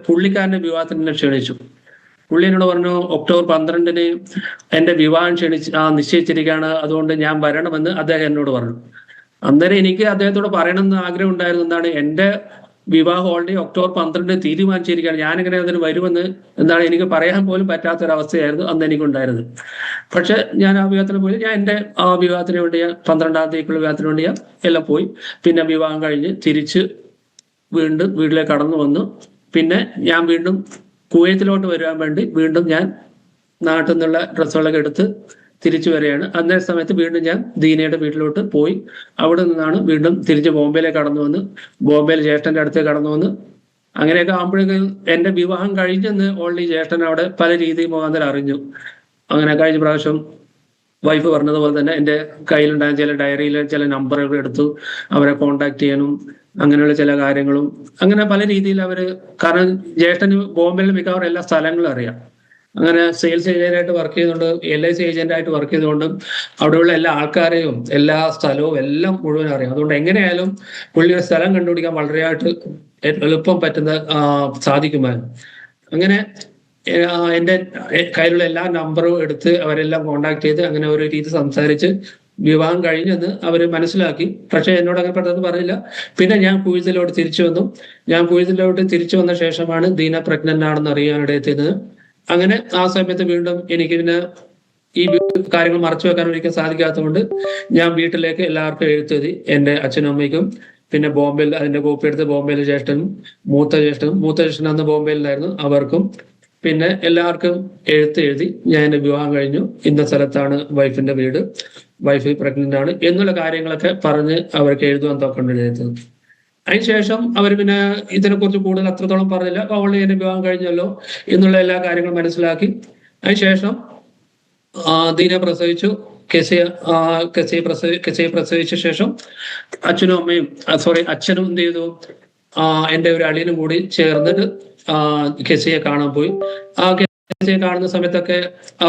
പുള്ളിക്കാരൻ്റെ വിവാഹത്തിന് എന്നെ ക്ഷണിച്ചു. പുള്ളി എന്നോട് പറഞ്ഞു, ഒക്ടോബർ 12 എൻ്റെ വിവാഹം നിശ്ചയിച്ചിരിക്കുകയാണ്, അതുകൊണ്ട് ഞാൻ വരണമെന്ന് അദ്ദേഹം എന്നോട് പറഞ്ഞു. അന്നേരം എനിക്ക് അദ്ദേഹത്തോട് പറയണമെന്ന് ആഗ്രഹം ഉണ്ടായിരുന്നു. എന്താണ്, എൻ്റെ വിവാഹം ഓൾറെഡി ഒക്ടോബർ 12 തീരുമാനിച്ചിരിക്കുകയാണ്, ഞാനിങ്ങനെ അതിന് വരുമെന്ന് എനിക്ക് പറയാൻ പോലും പറ്റാത്തൊരവസ്ഥയായിരുന്നു അന്ന് എനിക്കുണ്ടായിരുന്നത്. പക്ഷെ ഞാൻ ആ വിവാഹത്തിന് പോയി. ഞാൻ എൻ്റെ ആ വിവാഹത്തിന് വേണ്ടി 12-ാം തീയതിക്കുള്ള വിവാഹത്തിന് വേണ്ടി എല്ലാം പോയി. പിന്നെ വിവാഹം കഴിഞ്ഞ് തിരിച്ച് വീണ്ടും വീട്ടിലേക്ക് കടന്നു വന്നു. പിന്നെ ഞാൻ വീണ്ടും കുവൈത്തിലോട്ട് വരുവാൻ വേണ്ടി വീണ്ടും ഞാൻ നാട്ടിൽ നിന്നുള്ള ഡ്രസ്സുകളൊക്കെ എടുത്ത് തിരിച്ചു വരികയാണ്. അന്നേ സമയത്ത് വീണ്ടും ഞാൻ ദീനയുടെ വീട്ടിലോട്ട് പോയി. അവിടെ നിന്നാണ് വീണ്ടും തിരിച്ച് ബോംബെയിലേക്ക് കടന്നു വന്ന്, ബോംബെയിൽ ജ്യേഷ്ഠന്റെ അടുത്തേക്ക് കടന്നു വന്ന്. അങ്ങനെയൊക്കെ ആകുമ്പോഴേക്കും എൻ്റെ വിവാഹം കഴിഞ്ഞെന്ന് ഓൾറെഡി ജ്യേഷ്ഠൻ അവിടെ പല രീതിയിൽ മുഖാന്തരം അറിഞ്ഞു. അങ്ങനെ കഴിഞ്ഞ പ്രാവശ്യം വൈഫ് പറഞ്ഞതുപോലെ തന്നെ എൻ്റെ കയ്യിലുണ്ടായ ചില ഡയറിയിലെ ചില നമ്പറുകൾ എടുത്തു അവരെ കോണ്ടാക്ട് ചെയ്യാനും അങ്ങനെയുള്ള ചില കാര്യങ്ങളും അങ്ങനെ പല രീതിയിൽ അവര്, കാരണം ജ്യേഷ്ഠന് ബോംബെയിൽ മിക്കവാറും എല്ലാ സ്ഥലങ്ങളും അറിയാം. അങ്ങനെ സെയിൽസ് ഏജന്റായിട്ട് വർക്ക് ചെയ്തുകൊണ്ട്, LIC ഏജന്റായിട്ട് വർക്ക് ചെയ്തുകൊണ്ട് അവിടെയുള്ള എല്ലാ ആൾക്കാരെയും എല്ലാ സ്ഥലവും എല്ലാം മുഴുവൻ അറിയാം. അതുകൊണ്ട് എങ്ങനെയായാലും പുള്ളി ഒരു സ്ഥലം കണ്ടുപിടിക്കാൻ വളരെയായിട്ട് എളുപ്പം സാധിക്കുമായിരുന്നു. അങ്ങനെ എൻ്റെ കയ്യിലുള്ള എല്ലാ നമ്പറും എടുത്ത് അവരെല്ലാം കോണ്ടാക്ട് ചെയ്ത് അങ്ങനെ ഒരു രീതി സംസാരിച്ച് വിവാഹം കഴിഞ്ഞെന്ന് അവര് മനസ്സിലാക്കി. പക്ഷെ എന്നോട് അങ്ങനെ പെട്ടെന്ന് പറഞ്ഞില്ല. പിന്നെ ഞാൻ കുവൈത്തിലോട്ട് തിരിച്ചു വന്നു. ഞാൻ കുവൈത്തിലോട്ട് തിരിച്ചു വന്ന ശേഷമാണ് ദീന പ്രഗ്നന്റ് ആണെന്ന് അറിയാനിടയെത്തിയത്. അങ്ങനെ ആ സമയത്ത് വീണ്ടും എനിക്ക് പിന്നെ ഈ കാര്യങ്ങൾ മറച്ചു വെക്കാൻ ഒരിക്കലും സാധിക്കാത്തതുകൊണ്ട് ഞാൻ വീട്ടിലേക്ക് എല്ലാവർക്കും എഴുത്തെഴുതി. എൻ്റെ അച്ഛനും അമ്മയ്ക്കും, പിന്നെ ബോംബെയിൽ അതിന്റെ കോപ്പി എടുത്ത് ബോംബെയിലെ ജ്യേഷ്ഠനും മൂത്ത ജ്യേഷ്ഠൻ അന്ന് ബോംബെയിലായിരുന്നു, അവർക്കും പിന്നെ എല്ലാവർക്കും എഴുതി ഞാൻ എൻ്റെ വിവാഹം കഴിഞ്ഞു, ഇന്ന സ്ഥലത്താണ് വൈഫിന്റെ വീട്, വൈഫ് പ്രഗ്നന്റ് ആണ് എന്നുള്ള കാര്യങ്ങളൊക്കെ പറഞ്ഞ് അവർക്ക് എഴുതുവാൻ തോക്കേണ്ടത്. അതിനുശേഷം അവർ പിന്നെ ഇതിനെക്കുറിച്ച് കൂടുതൽ അത്രത്തോളം പറഞ്ഞില്ല. അവളെ എൻ്റെ വിവാഹം കഴിഞ്ഞല്ലോ എന്നുള്ള എല്ലാ കാര്യങ്ങളും മനസ്സിലാക്കി. അതിനുശേഷം ദീന പ്രസവിച്ചു. കെസിയെ പ്രസവിച്ച ശേഷം അച്ഛനും എന്ത് ചെയ്തു, എൻ്റെ ഒരു അളിയനും കൂടി ചേർന്നിട്ട് കെസിയെ കാണാൻ പോയി. ആ കെസിയെ കാണുന്ന സമയത്തൊക്കെ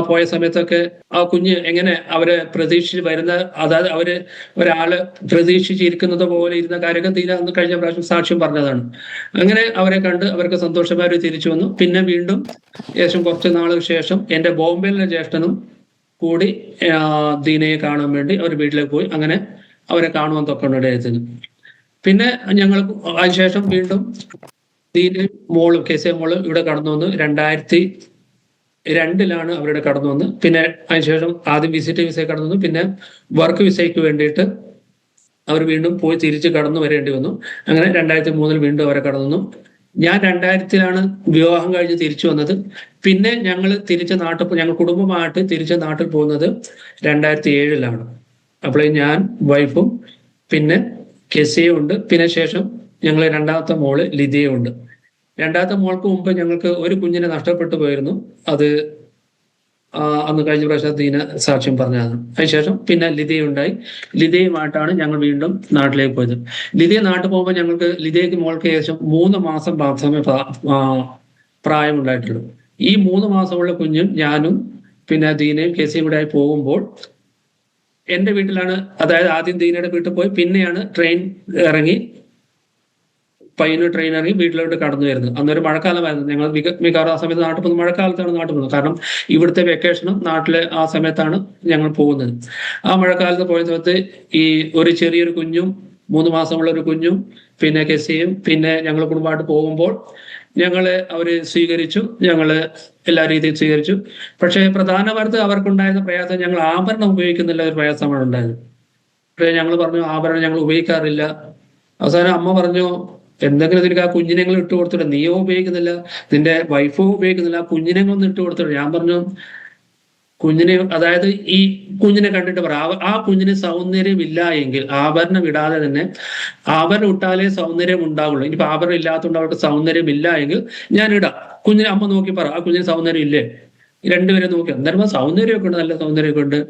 പോയ സമയത്തൊക്കെ ആ കുഞ്ഞ് എങ്ങനെ അവരെ പ്രതീക്ഷിച്ച് വരുന്ന, അതായത് അവര് ഒരാള് പ്രതീക്ഷിച്ചിരിക്കുന്നത് പോലെ ഇരുന്ന കാര്യമൊക്കെ ദീന അന്ന് കഴിഞ്ഞ പ്രാവശ്യം സാക്ഷ്യം പറഞ്ഞതാണ്. അങ്ങനെ അവരെ കണ്ട് അവർക്ക് സന്തോഷമായി തിരിച്ചു വന്നു. പിന്നെ വീണ്ടും ഏകദേശം കുറച്ച് നാളുകൾക്ക് ശേഷം എൻ്റെ ബോംബെയിലെ ജ്യേഷ്ഠനും കൂടി ദീനയെ കാണാൻ വേണ്ടി അവർ വീട്ടിലേക്ക് പോയി. അങ്ങനെ അവരെ കാണുവാൻ തൊക്കണ്ടിടയത്തിന്. പിന്നെ ഞങ്ങൾ അതിനുശേഷം വീണ്ടും ദീനയും മോളും കെസിയ മോളും ഇവിടെ കടന്നു വന്നു. 2002 അവരുടെ കടന്നു വന്ന്. പിന്നെ അതിനുശേഷം ആദ്യം വിസിറ്റ് വിസയിൽ കടന്നു വന്നു. പിന്നെ വർക്ക് വിസയ്ക്ക് വേണ്ടിയിട്ട് അവർ വീണ്ടും പോയി തിരിച്ച് കടന്നു വരേണ്ടി വന്നു. അങ്ങനെ 2003 വീണ്ടും അവരെ കടന്നു വന്നു. ഞാൻ 2000 വിവാഹം കഴിഞ്ഞ് തിരിച്ചു വന്നത്. പിന്നെ ഞങ്ങൾ കുടുംബമായിട്ട് തിരിച്ച് നാട്ടിൽ പോകുന്നത് 2007. അപ്പോൾ ഞാൻ വൈഫും പിന്നെ കെസിയും ഉണ്ട്. പിന്നെ ശേഷം ഞങ്ങൾ രണ്ടാമത്തെ മോള് ലിതിയും ഉണ്ട്. രണ്ടാമത്തെ മോൾക്ക് മുമ്പ് ഞങ്ങൾക്ക് ഒരു കുഞ്ഞിനെ നഷ്ടപ്പെട്ടു പോയിരുന്നു. അത് അന്ന് കഴിഞ്ഞ പ്രാവശ്യം ദീന സാക്ഷ്യം പറഞ്ഞതാണ്. അതിനുശേഷം പിന്നെ ലിതിയുണ്ടായി. ലിതിയുമായിട്ടാണ് ഞങ്ങൾ വീണ്ടും നാട്ടിലേക്ക് പോയത്. ലിതിയ നാട്ടിൽ പോകുമ്പോൾ ലിതിയക്ക് മോൾക്ക് ഏകദേശം 3 മാസം മാത്രമേ പ്രായമുണ്ടായിട്ടുള്ളൂ. ഈ 3 മാസമുള്ള കുഞ്ഞും ഞാനും പിന്നെ ദീനയും കെസിയും കൂടെ ആയി പോകുമ്പോൾ എൻ്റെ വീട്ടിലാണ്, അതായത് ആദ്യം ദീനയുടെ വീട്ടിൽ പോയി പിന്നെയാണ് ട്രെയിൻ ഇറങ്ങി വീട്ടിലോട്ട് കടന്നു വരുന്നത്. അന്നൊരു മഴക്കാലമായിരുന്നു. ഞങ്ങൾ മിക്കവാറും ആ സമയത്ത് നാട്ടിൽ പോകുന്നത് മഴക്കാലത്താണ് നാട്ടിൽ പോകുന്നത്. കാരണം ഇവിടുത്തെ വെക്കേഷനും നാട്ടിലെ ആ സമയത്താണ് ഞങ്ങൾ പോകുന്നത്. ആ മഴക്കാലത്ത് പോയ സമയത്ത് ഈ ഒരു ചെറിയൊരു കുഞ്ഞും 3 മാസമുള്ള ഒരു കുഞ്ഞും പിന്നെ കെസിയും പിന്നെ ഞങ്ങൾ കുടുംബമായിട്ട് പോകുമ്പോൾ ഞങ്ങളെ അവര് സ്വീകരിച്ചു. ഞങ്ങള് എല്ലാ രീതിയിൽ സ്വീകരിച്ചു. പക്ഷേ പ്രധാനമായിട്ട് അവർക്കുണ്ടായിരുന്ന പ്രയാസം, ഞങ്ങൾ ആഭരണം ഉപയോഗിക്കുന്നില്ല ഒരു പ്രയാസമാണ് ഉണ്ടായത്. പക്ഷേ ഞങ്ങൾ പറഞ്ഞു ആഭരണം ഞങ്ങൾ ഉപയോഗിക്കാറില്ല. അവസാനം അമ്മ പറഞ്ഞു എന്തെങ്കിലും നിനക്ക് ആ കുഞ്ഞിനെങ്കിലും ഇട്ട് കൊടുത്തിട്ട്, നീയോ ഉപയോഗിക്കുന്നില്ല, നിന്റെ വൈഫോ ഉപയോഗിക്കുന്നില്ല, ആ കുഞ്ഞിനെങ്ങളൊന്നും ഇട്ട് കൊടുത്തിട്ട്. ഞാൻ പറഞ്ഞു കുഞ്ഞിനെ, അതായത് ഈ കുഞ്ഞിനെ കണ്ടിട്ട് പറ, ആ കുഞ്ഞിന് സൗന്ദര്യം ഇല്ല എങ്കിൽ ആഭരണം ഇടാതെ തന്നെ, ആഭരണം ഇട്ടാലേ സൗന്ദര്യം ഉണ്ടാവുള്ളൂ. ഇനിയിപ്പോ ആഭരണം ഇല്ലാത്തതുകൊണ്ട് അവർക്ക് സൗന്ദര്യം ഇല്ല എങ്കിൽ ഞാൻ ഇടാം. കുഞ്ഞിനെ അമ്മ നോക്കി പറ, ആ കുഞ്ഞിന് സൗന്ദര്യം ഇല്ലേ? രണ്ടുപേരെ നോക്കി, എന്തായാലും സൗന്ദര്യമൊക്കെ ഉണ്ട്, നല്ല സൗന്ദര്യമൊക്കെ ഉണ്ട്.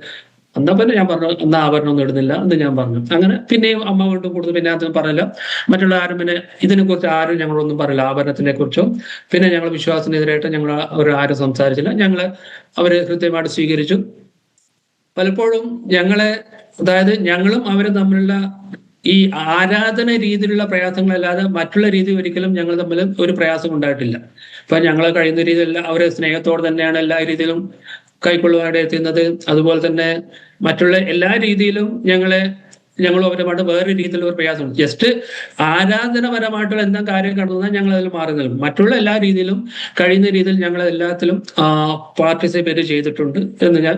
എന്നാ പിന്നെ ഞാൻ പറഞ്ഞു എന്നാ ആഭരണം ഒന്നും ഇടുന്നില്ല എന്ന് ഞാൻ പറഞ്ഞു. അങ്ങനെ പിന്നെയും അമ്മ വീണ്ടും കൂടുതൽ പിന്നെ അത് പറയില്ല. മറ്റുള്ള ആരും പിന്നെ ഇതിനെക്കുറിച്ച് ആരും ഞങ്ങളൊന്നും പറയില്ല, ആഭരണത്തിനെ കുറിച്ചോ. പിന്നെ ഞങ്ങൾ വിശ്വാസത്തിനെതിരായിട്ട് ഞങ്ങൾ ആരും സംസാരിച്ചില്ല. അവര് കൃത്യമായിട്ട് സ്വീകരിച്ചു. പലപ്പോഴും അതായത് ഞങ്ങളും അവരും തമ്മിലുള്ള ഈ ആരാധന രീതിയിലുള്ള പ്രയാസങ്ങളല്ലാതെ മറ്റുള്ള രീതി ഒരിക്കലും ഞങ്ങൾ തമ്മിൽ ഒരു പ്രയാസം ഉണ്ടായിട്ടില്ല. ഇപ്പൊ ഞങ്ങൾ കഴിയുന്ന രീതിയിലല്ല, അവരെ സ്നേഹത്തോടെ തന്നെയാണ് എല്ലാ രീതിയിലും കൈക്കൊള്ളുവാനായിട്ട് എത്തുന്നത്. അതുപോലെ തന്നെ മറ്റുള്ള എല്ലാ രീതിയിലും ഞങ്ങളും അവരുമായിട്ട് വേറെ രീതിയിലുള്ള ഒരു പ്രയാസമുണ്ട്. ജസ്റ്റ് ആരാധനപരമായിട്ടുള്ള എന്താ കാര്യം കടന്നാൽ ഞങ്ങൾ അതിൽ മാറി നിൽക്കും. മറ്റുള്ള എല്ലാ രീതിയിലും കഴിയുന്ന രീതിയിൽ ഞങ്ങൾ എല്ലാത്തിലും പാർട്ടിസിപ്പേറ്റ് ചെയ്തിട്ടുണ്ട് എന്ന് ഞാൻ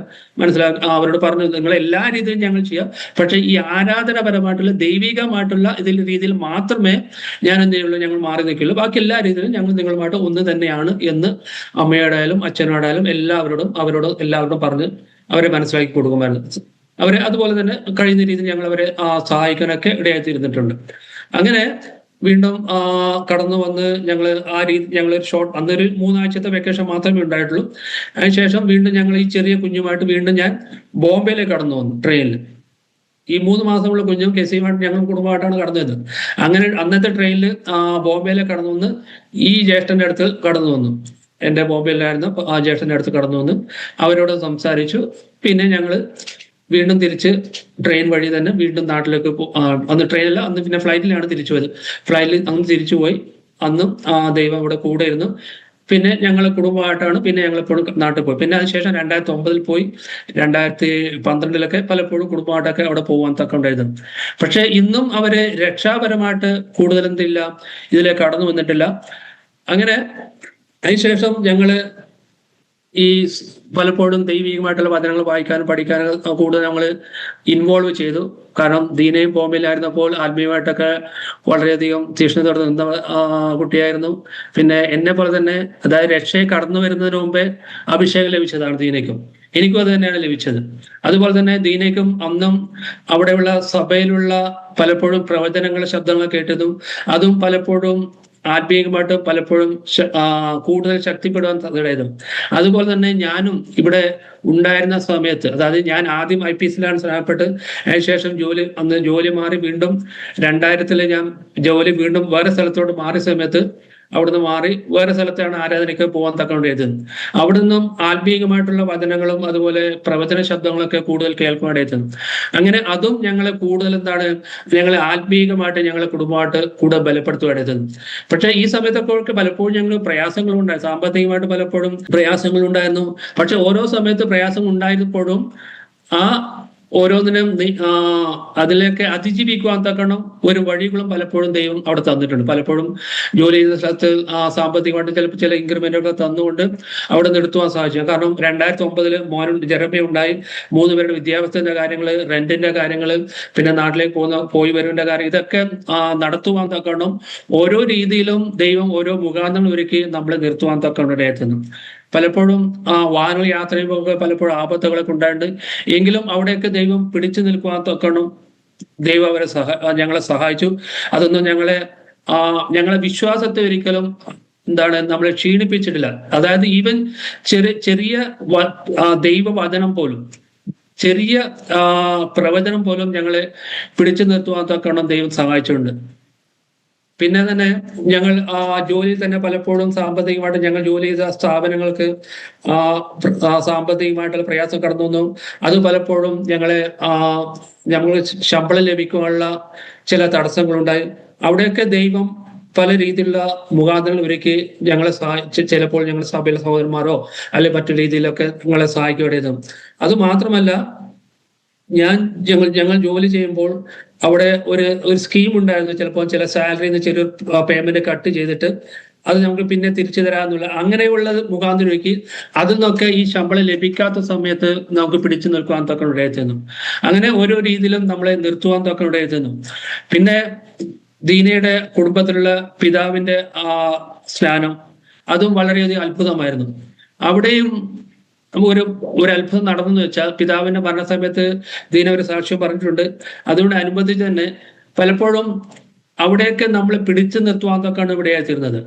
അവരോട് പറഞ്ഞു. നിങ്ങൾ എല്ലാ രീതിയിലും ഞങ്ങൾ ചെയ്യാം, പക്ഷെ ഈ ആരാധനപരമായിട്ടുള്ള ദൈവികമായിട്ടുള്ള രീതിയിൽ മാത്രമേ ഞാൻ എന്ത് ചെയ്യുള്ളൂ, ഞങ്ങൾ മാറി നിൽക്കുള്ളൂ. ബാക്കി എല്ലാ രീതിയിലും ഞങ്ങൾ നിങ്ങളുമായിട്ട് ഒന്ന് തന്നെയാണ് എന്ന് അമ്മയോടായാലും അച്ഛനോടായാലും എല്ലാവരോടും പറഞ്ഞ് അവരെ മനസ്സിലാക്കി കൊടുക്കുമായിരുന്നു. അവരെ അതുപോലെ തന്നെ കഴിയുന്ന രീതിയിൽ ഞങ്ങൾ അവരെ സഹായിക്കാനൊക്കെ ഇടയായിത്തീരുന്നിട്ടുണ്ട്. അങ്ങനെ വീണ്ടും കടന്നു വന്ന് ഞങ്ങളൊരു അന്നൊരു 3 ആഴ്ചത്തെ വെക്കേഷൻ മാത്രമേ ഉണ്ടായിട്ടുള്ളൂ. അതിനുശേഷം വീണ്ടും ഞങ്ങൾ ഈ ചെറിയ കുഞ്ഞുമായിട്ട് വീണ്ടും ഞാൻ ബോംബെയിലേക്ക് കടന്നു വന്നു ട്രെയിനിൽ. ഈ 3 മാസമുള്ള കുഞ്ഞും കെസിയുമായിട്ട് ഞങ്ങൾ കുടുംബമായിട്ടാണ് കടന്നു വന്നത്. അങ്ങനെ അന്നത്തെ ട്രെയിനിൽ ബോംബെയിലേക്ക് കടന്നു വന്ന് ഈ ജ്യേഷ്ഠന്റെ അടുത്ത് കടന്നു വന്നു. എന്റെ ബോംബെയിലായിരുന്ന ആ ജ്യേഷ്ഠന്റെ അടുത്ത് കടന്നു വന്ന് അവരോട് സംസാരിച്ചു. പിന്നെ ഞങ്ങള് വീണ്ടും തിരിച്ച് ട്രെയിൻ വഴി തന്നെ വീണ്ടും നാട്ടിലേക്ക് അന്ന് ട്രെയിനില്ല, അന്ന് പിന്നെ ഫ്ലൈറ്റിലാണ് തിരിച്ചു പോയത്. ഫ്ലൈറ്റിൽ അന്ന് തിരിച്ചു പോയി. അന്നും ദൈവം ഇവിടെ കൂടെ ഇരുന്നു. പിന്നെ ഞങ്ങൾ കുടുംബമായിട്ടാണ് പിന്നെ ഞങ്ങൾ എപ്പോഴും നാട്ടിൽ പോയി. പിന്നെ അതിനുശേഷം 2009 പോയി, 2012 പലപ്പോഴും കുടുംബമായിട്ടൊക്കെ അവിടെ പോകാൻ തക്കുണ്ടായിരുന്നു. പക്ഷെ ഇന്നും അവര് രക്ഷാപരമായിട്ട് കൂടുതലെന്തില്ല ഇതിലേക്ക് കടന്നു വന്നിട്ടില്ല. അങ്ങനെ അതിനുശേഷം ഞങ്ങള് ഈ പലപ്പോഴും ദൈവികമായിട്ടുള്ള വചനങ്ങൾ വായിക്കാനും പഠിക്കാനും കൂടുതൽ നമ്മൾ ഇൻവോൾവ് ചെയ്തു. കാരണം ദീനയും ബോംബെയിലായിരുന്നപ്പോൾ ആത്മീയമായിട്ടൊക്കെ വളരെയധികം തീക്ഷ്ണതയോടെ നിന്ന കുട്ടിയായിരുന്നു. പിന്നെ എന്നെ പോലെ തന്നെ, അതായത് രക്ഷയെ കടന്നു വരുന്നതിന് മുമ്പേ അഭിഷേകം ലഭിച്ചതാണ് ദീനയ്ക്കും. എനിക്കും അത് തന്നെയാണ് ലഭിച്ചത്. അതുപോലെ തന്നെ ദീനയ്ക്കും അന്നും അവിടെയുള്ള സഭയിലുള്ള പലപ്പോഴും പ്രവചനങ്ങളുടെ ശബ്ദങ്ങൾ കേട്ടതും അതും പലപ്പോഴും ആത്മീയമായിട്ട് പലപ്പോഴും കൂടുതൽ ശക്തിപ്പെടുവാൻ സാധ്യതയായിരുന്നു. അതുപോലെ തന്നെ ഞാനും ഇവിടെ ഉണ്ടായിരുന്ന സമയത്ത്, അതായത് ഞാൻ ആദ്യം IPCലാണ് സ്നാനപ്പെട്ട് അതിനുശേഷം അന്ന് ജോലി മാറി വീണ്ടും 2000 ഞാൻ ജോലി വീണ്ടും വേറെ സ്ഥലത്തോട്ട് മാറിയ സമയത്ത് അവിടുന്ന് മാറി വേറെ സ്ഥലത്താണ് ആരാധനയ്ക്ക് പോകാൻ തക്കണ്ടായത്. അവിടുന്ന് ആത്മീയമായിട്ടുള്ള വചനങ്ങളും അതുപോലെ പ്രവചന ശബ്ദങ്ങളൊക്കെ കൂടുതൽ കേൾക്കാനായിട്ട്. അങ്ങനെ അതും ഞങ്ങളെ കൂടുതൽ ഞങ്ങളെ ആത്മീയമായിട്ട് ഞങ്ങളെ കുടുംബമായിട്ട് കൂടെ ബലപ്പെടുത്തുവാനായത്. പക്ഷെ ഈ സമയത്തൊക്കെ പലപ്പോഴും ഞങ്ങൾ പ്രയാസങ്ങളുണ്ടായി, സാമ്പത്തികമായിട്ട് പലപ്പോഴും പ്രയാസങ്ങളുണ്ടായിരുന്നു. പക്ഷെ ഓരോ സമയത്ത് പ്രയാസം ഉണ്ടായിരുന്നപ്പോഴും ആ ഓരോന്നിനും അതിലേക്ക് അതിജീവിക്കുവാൻ തക്കണം ഒരു വഴികളും പലപ്പോഴും ദൈവം അവിടെ തന്നിട്ടുണ്ട്. പലപ്പോഴും ജോലി ചെയ്ത സ്ഥലത്ത് സാമ്പത്തികമായിട്ട് ചിലപ്പോൾ ചില ഇൻക്രിമെന്റുകൾ തന്നുകൊണ്ട് അവിടെ നിർത്തുവാൻ സാധിച്ചു. കാരണം 2009 മോനും ജെറമി ഉണ്ടായി. 3 പേരുടെ വിദ്യാഭ്യാസത്തിന്റെ കാര്യങ്ങൾ, റെന്റിന്റെ കാര്യങ്ങൾ, പിന്നെ നാട്ടിലേക്ക് പോയി വരുവിന്റെ കാര്യം, ഇതൊക്കെ നടത്തുവാൻ തക്കണം ഓരോ രീതിയിലും ദൈവം ഓരോ മുഖാന്തങ്ങൾ ഒരുക്കി നമ്മളെ നിർത്തുവാൻ തക്കണ്ടായിരുന്നു. പലപ്പോഴും വാഹന യാത്ര ചെയ്യുമ്പോൾ പലപ്പോഴും ആപത്തുകളൊക്കെ ഉണ്ടായിട്ടുണ്ട്. എങ്കിലും അവിടെയൊക്കെ ദൈവം പിടിച്ചു നിൽക്കുവാൻ തക്കണം ദൈവം ഞങ്ങളെ സഹായിച്ചു. അതൊന്നും ഞങ്ങളെ വിശ്വാസത്തെ ഒരിക്കലും നമ്മളെ ക്ഷീണിപ്പിച്ചിട്ടില്ല. അതായത് ഈവൻ ചെറിയ ദൈവവചനം പോലും, ചെറിയ പ്രവചനം പോലും ഞങ്ങളെ പിടിച്ചു നിർത്തുവാൻ തക്കണം ദൈവം സഹായിച്ചിട്ടുണ്ട്. പിന്നെ തന്നെ ഞങ്ങൾ ജോലിയിൽ തന്നെ പലപ്പോഴും സാമ്പത്തികമായിട്ട് ഞങ്ങൾ ജോലി ചെയ്ത സ്ഥാപനങ്ങൾക്ക് സാമ്പത്തികമായിട്ടുള്ള പ്രയാസം കടന്നു വന്നു. അത് പലപ്പോഴും ഞങ്ങൾ ശമ്പളം ലഭിക്കാനുള്ള ചില തടസ്സങ്ങളുണ്ടായി. അവിടെയൊക്കെ ദൈവം പല രീതിയിലുള്ള മുഖാന്തരങ്ങൾ ഒരുക്കി ഞങ്ങളെ ചിലപ്പോൾ ഞങ്ങൾ സഭയിലെ സഹോദരന്മാരോ അല്ലെ മറ്റു രീതിയിലൊക്കെ ഞങ്ങളെ സഹായിക്കുകയായിരുന്നു. അത് മാത്രമല്ല, ഞങ്ങൾ ജോലി ചെയ്യുമ്പോൾ അവിടെ ഒരു സ്കീം ഉണ്ടായിരുന്നു. ചിലപ്പോൾ ചില സാലറിയിൽ നിന്ന് ചെറിയൊരു പേയ്മെന്റ് കട്ട് ചെയ്തിട്ട് അത് നമുക്ക് പിന്നെ തിരിച്ചു തരാന്നുള്ള അങ്ങനെയുള്ള മുഖാന്തരം ഒരുക്കി അതിൽ നിന്നൊക്കെ ഈ ശമ്പളം ലഭിക്കാത്ത സമയത്ത് നമുക്ക് പിടിച്ചു നിൽക്കുവാൻ തൊക്കെ ഇടയത്തുന്നു. അങ്ങനെ ഓരോ രീതിയിലും നമ്മളെ നിർത്തുവാൻ തൊക്കെ ഇടയത്തുന്നു. പിന്നെ ദീനയുടെ കുടുംബത്തിലുള്ള പിതാവിന്റെ സ്നാനം അതും വളരെയധികം അത്ഭുതമായിരുന്നു. അവിടെയും ഒരു അത്ഭുതം നടന്നെന്ന് വെച്ചാൽ, പിതാവിന്റെ മരണസമയത്ത് ദീന ഒരു സാക്ഷ്യം പറഞ്ഞിട്ടുണ്ട്. അതുകൊണ്ട് അനുബന്ധിച്ച് തന്നെ പലപ്പോഴും അവിടെയൊക്കെ നമ്മളെ പിടിച്ചു നിർത്തുവാൻ തൊക്കെയാണ് ഇവിടെയായിത്തീരുന്നത്.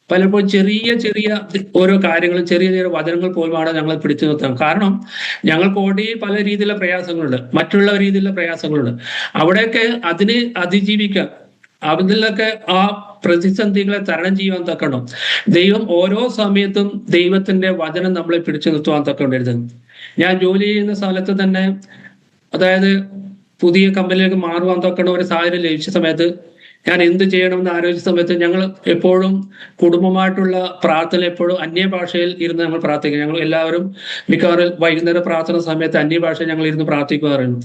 പലപ്പോഴും ചെറിയ ഓരോ കാര്യങ്ങളും ചെറിയ വചനങ്ങൾ പോലുമാണ് ഞങ്ങളെ പിടിച്ചു നിർത്താൻ. കാരണം ഞങ്ങൾക്ക് ഓടി പല രീതിയിലുള്ള പ്രയാസങ്ങളുണ്ട്, മറ്റുള്ള രീതിയിലുള്ള പ്രയാസങ്ങളുണ്ട്. അവിടെയൊക്കെ അതിനെ അതിജീവിക്കാൻ, അതിലൊക്കെ ആ പ്രതിസന്ധികളെ തരണം ചെയ്യുവാൻ തക്കണം ദൈവം ഓരോ സമയത്തും ദൈവത്തിന്റെ വചനം നമ്മളെ പിടിച്ചു നിർത്തുവാൻ തക്കണ്ടായിരുന്നു. ഞാൻ ജോലി ചെയ്യുന്ന സ്ഥലത്ത് തന്നെ, അതായത് പുതിയ കമ്പനിയിലേക്ക് മാറുവാൻ തക്കണ ഒരു സാഹചര്യം ലഭിച്ച സമയത്ത് ഞാൻ എന്ത് ചെയ്യണമെന്ന് ആലോചിച്ച സമയത്ത് ഞങ്ങൾ എപ്പോഴും കുടുംബമായിട്ടുള്ള പ്രാർത്ഥന എപ്പോഴും അന്യഭാഷയിൽ ഇരുന്ന് ഞങ്ങൾ പ്രാർത്ഥിക്കും. ഞങ്ങൾ എല്ലാവരും മിക്കവാറും വൈകുന്നേര പ്രാർത്ഥന സമയത്ത് അന്യഭാഷയിൽ ഞങ്ങൾ ഇരുന്ന് പ്രാർത്ഥിക്കുമായിരുന്നു.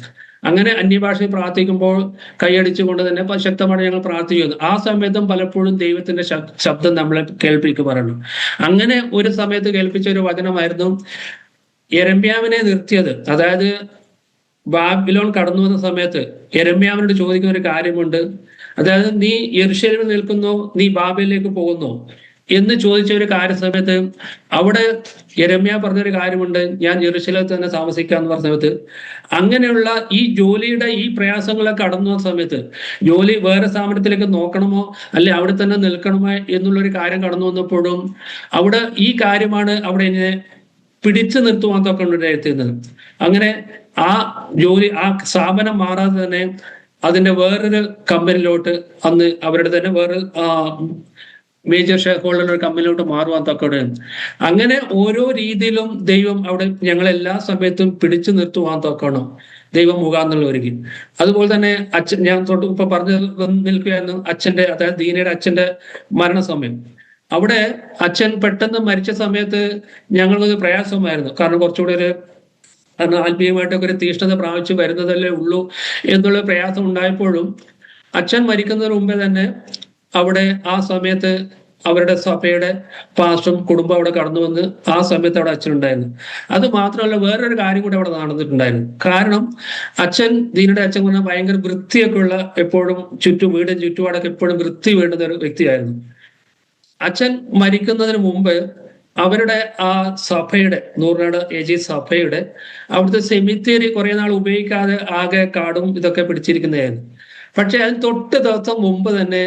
അങ്ങനെ അന്യഭാഷയിൽ പ്രാർത്ഥിക്കുമ്പോൾ കൈയടിച്ചുകൊണ്ട് തന്നെ ശക്തമായി ഞങ്ങൾ പ്രാർത്ഥിക്കുന്നു. ആ സമയത്തും പലപ്പോഴും ദൈവത്തിന്റെ ശബ്ദം നമ്മളെ കേൾപ്പിക്കുമായിരുന്നു. അങ്ങനെ ഒരു സമയത്ത് കേൾപ്പിച്ച ഒരു വചനമായിരുന്നു യെരമ്യാവിനെ നിർത്തിയത്. അതായത് ബാബിലോൺ കടന്നു വന്ന സമയത്ത് യെരമ്യാവിനോട് ചോദിക്കുന്ന ഒരു കാര്യമുണ്ട്. അതായത് നീ യെരൂശലേമിൽ നിൽക്കുന്നു, നീ ബാബേലിലേക്ക് പോകുന്നു, എന്ന് ചോദിച്ച ഒരു കാര്യ സമയത്ത് അവിടെ യെരമ്യാ പറഞ്ഞൊരു കാര്യമുണ്ട്, ഞാൻ യെരൂശലേമിൽ തന്നെ താമസിക്കാന്ന് പറഞ്ഞ സമയത്ത്, അങ്ങനെയുള്ള ഈ ജോലിയുടെ ഈ പ്രയാസങ്ങളൊക്കെ കടന്നു വന്ന സമയത്ത് ജോലി വേറെ സ്ഥാപനത്തിലേക്ക് നോക്കണമോ അല്ലെ അവിടെ തന്നെ നിൽക്കണമോ എന്നുള്ളൊരു കാര്യം കടന്നു വന്നപ്പോഴും അവിടെ ഈ കാര്യമാണ് അവിടെ എന്നെ പിടിച്ചു നിർത്തുവാൻ തൊക്കെണ്ടായിരുന്നത്. അങ്ങനെ ആ ജോലി ആ സ്ഥാപനം മാറാതെ തന്നെ അതിന്റെ വേറൊരു കമ്പനിയിലോട്ട് അന്ന് അവരുടെ തന്നെ വേറെ മേജർ ഷെയർ ഹോൾഡർ ഒരു കമ്പനിയിലോട്ട് മാറുവാൻ തൊക്കെ. അങ്ങനെ ഓരോ രീതിയിലും ദൈവം അവിടെ ഞങ്ങളെല്ലാ സമയത്തും പിടിച്ചു നിർത്തുവാൻ തൊക്കണം ദൈവം മുഖാന്നുള്ള ഒരുങ്ങി. അതുപോലെ തന്നെ അച്ഛൻ, ഞാൻ തൊട്ട് ഇപ്പൊ പറഞ്ഞു നിൽക്കുകയായിരുന്നു അച്ഛന്റെ, അതായത് ദീനയുടെ അച്ഛന്റെ മരണസമയം. അവിടെ അച്ഛൻ പെട്ടെന്ന് മരിച്ച സമയത്ത് ഞങ്ങൾക്കൊരു പ്രയാസമായിരുന്നു. കാരണം കുറച്ചുകൂടി ഒരു ആത്മീയമായിട്ടൊക്കെ ഒരു തീഷ്ണത പ്രാപിച്ചു വരുന്നതല്ലേ ഉള്ളൂ എന്നുള്ള പ്രയാസം ഉണ്ടായപ്പോഴും അച്ഛൻ മരിക്കുന്നതിന് മുമ്പേ തന്നെ അവിടെ ആ സമയത്ത് അവരുടെ സഭയുടെ പാസ്റ്ററും കുടുംബം അവിടെ കടന്നു വന്ന് ആ സമയത്ത് അവിടെ അച്ഛൻ ഉണ്ടായിരുന്നു. അത് മാത്രമല്ല വേറൊരു കാര്യം കൂടി അവിടെ നടന്നിട്ടുണ്ടായിരുന്നു. കാരണം അച്ഛൻ, ദീനയുടെ അച്ഛൻ പറഞ്ഞാൽ ഭയങ്കര വൃത്തിയൊക്കെ ഉള്ള, എപ്പോഴും വീടും ചുറ്റുപാടൊക്കെ എപ്പോഴും വൃത്തി വേണ്ടുന്ന ഒരു വ്യക്തിയായിരുന്നു. അച്ഛൻ മരിക്കുന്നതിന് മുമ്പ് അവരുടെ ആ സഭയുടെ, നൂറിനാട് AG സഭയുടെ അവിടുത്തെ സെമിത്തേരി കുറെ നാൾ ഉപയോഗിക്കാതെ ആകെ കാടും ഇതൊക്കെ പിടിച്ചിരിക്കുന്നതായിരുന്നു. പക്ഷെ അതിന് തൊട്ട് ദിവസം മുമ്പ് തന്നെ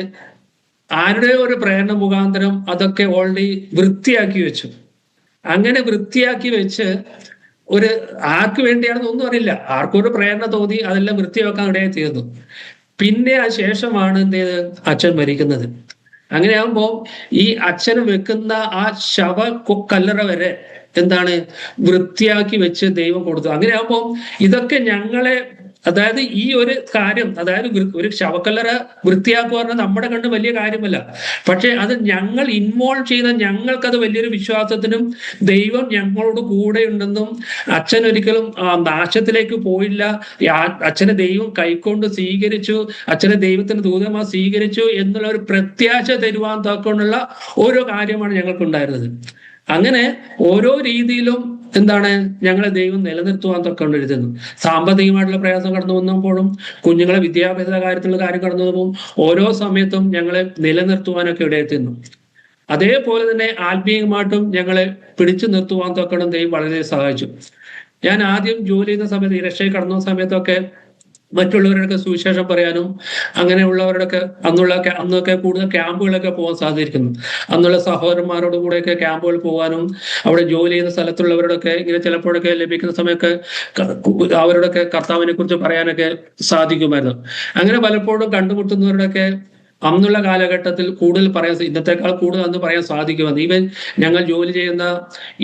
ആരുടെ ഒരു പ്രേരണ മുഖാന്തരം അതൊക്കെ ഓൾറെഡി വൃത്തിയാക്കി വെച്ചു. അങ്ങനെ വൃത്തിയാക്കി വെച്ച് ഒരു ആർക്ക് വേണ്ടിയാണെന്ന് ഒന്നും അറിയില്ല, ആർക്കും ഒരു പ്രേരണ തോന്നി അതെല്ലാം വൃത്തിയാക്കാൻ ഇടയായി തീർന്നു. പിന്നെ ആ ശേഷമാണ് എന്ത് ചെയ്ത് അച്ഛൻ മരിക്കുന്നത്. അങ്ങനെയാകുമ്പോ ഈ അച്ഛന് വെക്കുന്ന ആ കല്ലറ വരെ എന്താണ് വൃത്തിയാക്കി വെച്ച് ദൈവം കൊടുത്തു. അങ്ങനെയാകുമ്പോ ഇതൊക്കെ ഞങ്ങളെ, അതായത് ഈ ഒരു കാര്യം, അതായത് ഒരു ശവക്കല്ലറ വൃത്തിയാക്കുക പറഞ്ഞാൽ നമ്മുടെ കണ്ട് വലിയ കാര്യമല്ല. പക്ഷെ അത് ഞങ്ങൾ ഇൻവോൾവ് ചെയ്യുന്ന ഞങ്ങൾക്കത് വലിയൊരു വിശ്വാസത്തിനും ദൈവം ഞങ്ങളോട് കൂടെ ഉണ്ടെന്നും അച്ഛൻ ഒരിക്കലും നാശത്തിലേക്ക് പോയില്ല, അച്ഛനെ ദൈവം കൈക്കൊണ്ട് സ്വീകരിച്ചു, അച്ഛനെ ദൈവത്തിന്റെ ദൂതമായി സ്വീകരിച്ചു എന്നുള്ള ഒരു പ്രത്യാശ തരുവാൻ തൊക്കെയുള്ള ഓരോ കാര്യമാണ് ഞങ്ങൾക്കുണ്ടായിരുന്നത്. അങ്ങനെ ഓരോ രീതിയിലും എന്താണ് ഞങ്ങളെ ദൈവം നിലനിർത്തുവാൻ തൊക്കെ എഴുതുന്നു. സാമ്പത്തികമായിട്ടുള്ള പ്രയാസം കടന്നു വന്നപ്പോഴും കുഞ്ഞുങ്ങളെ വിദ്യാഭ്യാസ കാര്യത്തിലുള്ള കാര്യം കടന്നു വന്നപ്പോൾ ഓരോ സമയത്തും ഞങ്ങളെ നിലനിർത്തുവാനൊക്കെ ഇടയെത്തുന്നു. അതേപോലെ തന്നെ ആത്മീയമായിട്ടും ഞങ്ങളെ പിടിച്ചു നിർത്തുവാൻ തൊക്കെ ദൈവം വളരെ സഹായിച്ചു. ഞാൻ ആദ്യം ജോലി ചെയ്യുന്ന സമയത്ത്, ഈ രക്ഷയിൽ കടന്ന സമയത്തൊക്കെ മറ്റുള്ളവരുടെ സുവിശേഷം പറയാനും അങ്ങനെയുള്ളവരുടെയൊക്കെ അന്നൊക്കെ കൂടുതൽ ക്യാമ്പുകളൊക്കെ പോകാൻ സാധിച്ചിരിക്കുന്നു. അന്നുള്ള സഹോദരന്മാരോട് കൂടെയൊക്കെ ക്യാമ്പുകൾ പോകാനും അവിടെ ജോലി ചെയ്യുന്ന സ്ഥലത്തുള്ളവരോടൊക്കെ ഇങ്ങനെ ചിലപ്പോഴൊക്കെ ലഭിക്കുന്ന സമയമൊക്കെ അവരോടൊക്കെ കർത്താവിനെ കുറിച്ച് പറയാനൊക്കെ സാധിക്കുമായിരുന്നു. അങ്ങനെ പലപ്പോഴും കണ്ടുമുട്ടുന്നവരുടെയൊക്കെ അന്നുള്ള കാലഘട്ടത്തിൽ കൂടുതൽ പറയാൻ, ഇന്നത്തെക്കാൾ കൂടുതൽ അന്ന് പറയാൻ സാധിക്കുമെന്ന്. ഈവൻ ഞങ്ങൾ ജോലി ചെയ്യുന്ന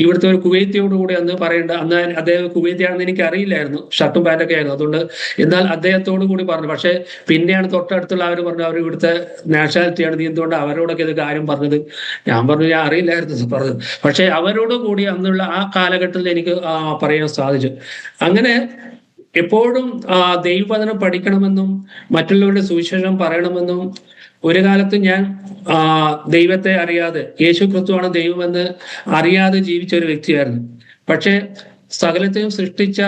ഇവിടുത്തെ ഒരു കുവൈത്തിയോട് കൂടി അന്ന് പറയേണ്ട, അന്ന് അദ്ദേഹം കുവൈത്തിയാണെന്ന് എനിക്ക് അറിയില്ലായിരുന്നു, ഷർട്ടും പാൻറ്റൊക്കെ ആയിരുന്നു. അതുകൊണ്ട് എന്നാൽ അദ്ദേഹത്തോട് കൂടി പറഞ്ഞു. പക്ഷെ പിന്നെയാണ് തൊട്ടടുത്തുള്ള അവർ പറഞ്ഞു അവർ ഇവിടുത്തെ നാഷണാലിറ്റിയാണ്, നീ എന്തുകൊണ്ട് അവരോടൊക്കെ ഇത് കാര്യം പറഞ്ഞത്? ഞാൻ പറഞ്ഞു ഞാൻ അറിയില്ലായിരുന്നു പറഞ്ഞത്. പക്ഷെ അവരോട് കൂടി അന്നുള്ള ആ കാലഘട്ടത്തിൽ എനിക്ക് പറയാൻ സാധിച്ചു. അങ്ങനെ എപ്പോഴും ദൈവവചനം പഠിക്കണമെന്നും മറ്റുള്ളവരുടെ സുവിശേഷം പറയണമെന്നും, ഒരു കാലത്ത് ഞാൻ ദൈവത്തെ അറിയാതെ, യേശു ക്രിസ്തുവാണ് ദൈവമെന്ന് അറിയാതെ ജീവിച്ച ഒരു വ്യക്തിയായിരുന്നു. പക്ഷെ സകലത്തെയും സൃഷ്ടിച്ച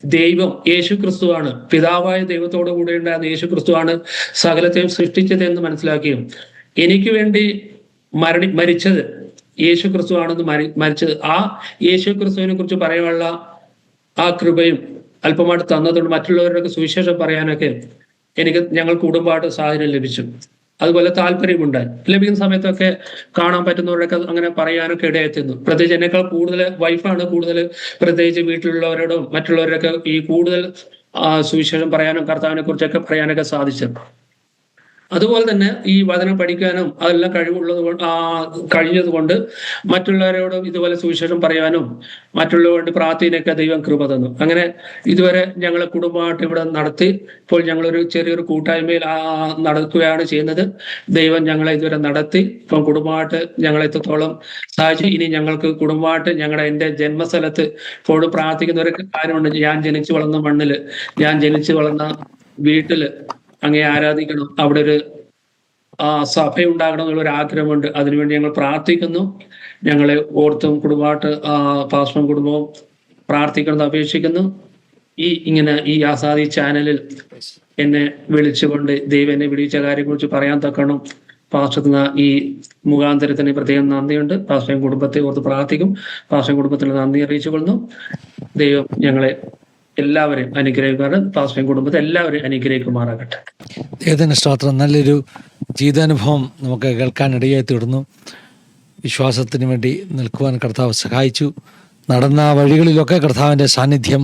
ദൈവം യേശു ക്രിസ്തുവാണ്, പിതാവായ ദൈവത്തോടു കൂടെ ഉണ്ടായിരുന്ന യേശു ക്രിസ്തുവാണ് സകലത്തെയും സൃഷ്ടിച്ചത് എന്ന് മനസ്സിലാക്കിയും എനിക്ക് വേണ്ടി മരിച്ചത് യേശു ക്രിസ്തുവാണെന്ന് മരിച്ചത്, ആ യേശു ക്രിസ്തുവിനെ കുറിച്ച് പറയാനുള്ള ആ കൃപയും അല്പമായിട്ട് തന്നതുകൊണ്ട് മറ്റുള്ളവരുടെ സുവിശേഷം പറയാനൊക്കെ ഞങ്ങൾ കുടുംബമായിട്ട് സാഹചര്യം ലഭിച്ചു. അതുപോലെ താല്പര്യമുണ്ടായി. ലഭിക്കുന്ന സമയത്തൊക്കെ കാണാൻ പറ്റുന്നവരൊക്കെ അങ്ങനെ പറയാനൊക്കെ ഇടയെത്തുന്നു. പ്രത്യേകിച്ച് എന്നെക്കാൾ കൂടുതൽ വൈഫാണ് കൂടുതൽ പ്രത്യേകിച്ച് വീട്ടിലുള്ളവരോടും മറ്റുള്ളവരൊക്കെ ഈ കൂടുതൽ സുവിശേഷം പറയാനും കർത്താവിനെ കുറിച്ചൊക്കെ പറയാനൊക്കെ സാധിച്ചത്. അതുപോലെ തന്നെ ഈ വചനം പഠിക്കാനും അതെല്ലാം കഴിഞ്ഞത് കൊണ്ട് മറ്റുള്ളവരോടും ഇതുപോലെ സുവിശേഷം പറയാനും മറ്റുള്ളവരുടെ പ്രാർത്ഥനയൊക്കെ ദൈവം കൃപ തന്നു. അങ്ങനെ ഇതുവരെ ഞങ്ങളെ കുടുംബമായിട്ട് ഇവിടെ നടത്തി. ഇപ്പോൾ ഞങ്ങളൊരു ചെറിയൊരു കൂട്ടായ്മയിൽ നടക്കുകയാണ് ചെയ്യുന്നത്. ദൈവം ഞങ്ങളെ ഇതുവരെ നടത്തി. ഇപ്പം കുടുംബമായിട്ട് ഞങ്ങളെ എത്രത്തോളം സഹായിച്ചു. ഇനി ഞങ്ങൾക്ക് കുടുംബമായിട്ട് എൻ്റെ ജന്മസ്ഥലത്ത് ഇപ്പോഴും പ്രാർത്ഥിക്കുന്ന ഒരു കാര്യമുണ്ട്. ഞാൻ ജനിച്ചു വളർന്ന മണ്ണില്, ഞാൻ ജനിച്ചു വളർന്ന വീട്ടില് അങ്ങേ ആരാധിക്കണം, അവിടെ ഒരു സഭയുണ്ടാകണം എന്നുള്ളൊരു ആഗ്രഹമുണ്ട്. അതിനുവേണ്ടി ഞങ്ങൾ പ്രാർത്ഥിക്കുന്നു. ഞങ്ങളെ ഓർത്തും കുടുംബമായിട്ട് പാസ്റ്ററും കുടുംബവും പ്രാർത്ഥിക്കണം അപേക്ഷിക്കുന്നു. ഈ ആസാദി ചാനലിൽ എന്നെ വിളിച്ചുകൊണ്ട് ദൈവം എന്നെ വിളിച്ച കാര്യത്തെക്കുറിച്ച് പറയാൻ തക്കണം പാസ്റ്റർ തന്ന ഈ മുഖാന്തരത്തിന് പ്രത്യേകം നന്ദിയുണ്ട്. പാസ്റ്റർ കുടുംബത്തെ ഓർത്ത് പ്രാർത്ഥിക്കും. പാസ്റ്റർ കുടുംബത്തിന് നന്ദി അറിയിച്ചുകൊള്ളുന്നു. ദൈവം ഞങ്ങളെ എല്ലാവരെയും അനുഗ്രഹിക്കാറ്. പാസ്റ്റർ കുടുംബത്തെ എല്ലാവരെയും അനുഗ്രഹിക്കുമാറാകട്ടെ. ദൈവത്തിന് സ്തോത്രം. നല്ലൊരു ജീവിതാനുഭവം നമുക്ക് കേൾക്കാനിടയായി തീർന്നു. വിശ്വാസത്തിന് വേണ്ടി നിൽക്കുവാൻ കർത്താവ് സഹായിച്ചു. നടന്ന വഴികളിലൊക്കെ കർത്താവിൻ്റെ സാന്നിധ്യം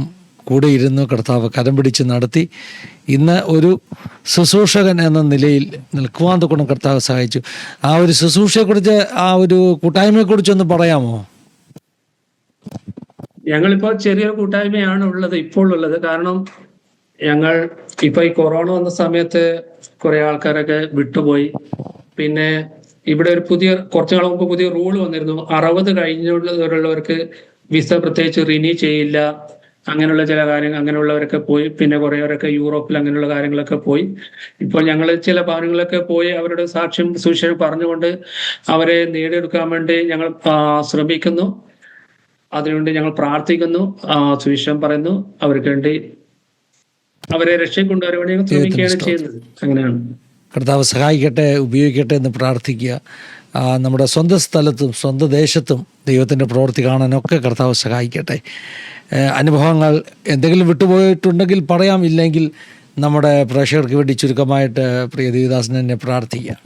കൂടെ ഇരുന്നു. കർത്താവ് കരം പിടിച്ച് നടത്തി. ഇന്ന് ഒരു ശുശ്രൂഷകൻ എന്ന നിലയിൽ നിൽക്കുവാൻ തൊക്കണം കർത്താവ് സഹായിച്ചു. ആ ഒരു ശുശ്രൂഷയെക്കുറിച്ച്, ആ ഒരു കൂട്ടായ്മയെക്കുറിച്ചൊന്ന് പറയാമോ? ഞങ്ങളിപ്പോൾ ചെറിയൊരു കൂട്ടായ്മയാണ് ഇപ്പോൾ ഉള്ളത്. കാരണം ഞങ്ങൾ ഇപ്പൊ ഈ കൊറോണ വന്ന സമയത്ത് കുറെ ആൾക്കാരൊക്കെ വിട്ടുപോയി. പിന്നെ ഇവിടെ ഒരു കുറച്ചു നാൾ മുമ്പ് പുതിയ റൂൾ വന്നിരുന്നു. 60 കഴിഞ്ഞുള്ളവർക്ക് വിസ പ്രത്യേകിച്ച് റിന്യൂ ചെയ്യില്ല, അങ്ങനെയുള്ള ചില കാര്യങ്ങൾ. അങ്ങനെയുള്ളവരൊക്കെ പോയി. പിന്നെ കുറേവരൊക്കെ യൂറോപ്പിൽ അങ്ങനെയുള്ള കാര്യങ്ങളൊക്കെ പോയി. ഇപ്പോൾ ഞങ്ങൾ ചില ഭവനങ്ങളൊക്കെ പോയി അവരുടെ സാക്ഷ്യം സുവിശേഷം പറഞ്ഞുകൊണ്ട് അവരെ നേടിയെടുക്കാൻ വേണ്ടി ഞങ്ങൾ ശ്രമിക്കുന്നു. അതിനുവേണ്ടി ഞങ്ങൾ പ്രാർത്ഥിക്കുന്നു, സുവിശേഷം പറയുന്നു. അവർക്ക് വേണ്ടി അവരെ രക്ഷയിൽ കൊണ്ടുവരാൻ വേണ്ടി ഞങ്ങൾ ശ്രമിക്കുകയാണ് ചെയ്യുന്നത്. അങ്ങനെയാണ്. കർത്താവ് സഹായിക്കട്ടെ, ഉപയോഗിക്കട്ടെ എന്ന് പ്രാർത്ഥിക്കുക. നമ്മുടെ സ്വന്തം സ്ഥലത്തും സ്വന്തം ദേശത്തും ദൈവത്തിൻ്റെ പ്രവൃത്തി കാണാനൊക്കെ കർത്താവ് സഹായിക്കട്ടെ. അനുഭവങ്ങൾ എന്തെങ്കിലും വിട്ടുപോയിട്ടുണ്ടെങ്കിൽ പറയാം, ഇല്ലെങ്കിൽ നമ്മുടെ പ്രേക്ഷകർക്ക് വേണ്ടി ചുരുക്കമായിട്ട് പ്രിയ ദേവദാസൻ എന്നെ പ്രാർത്ഥിക്കാം.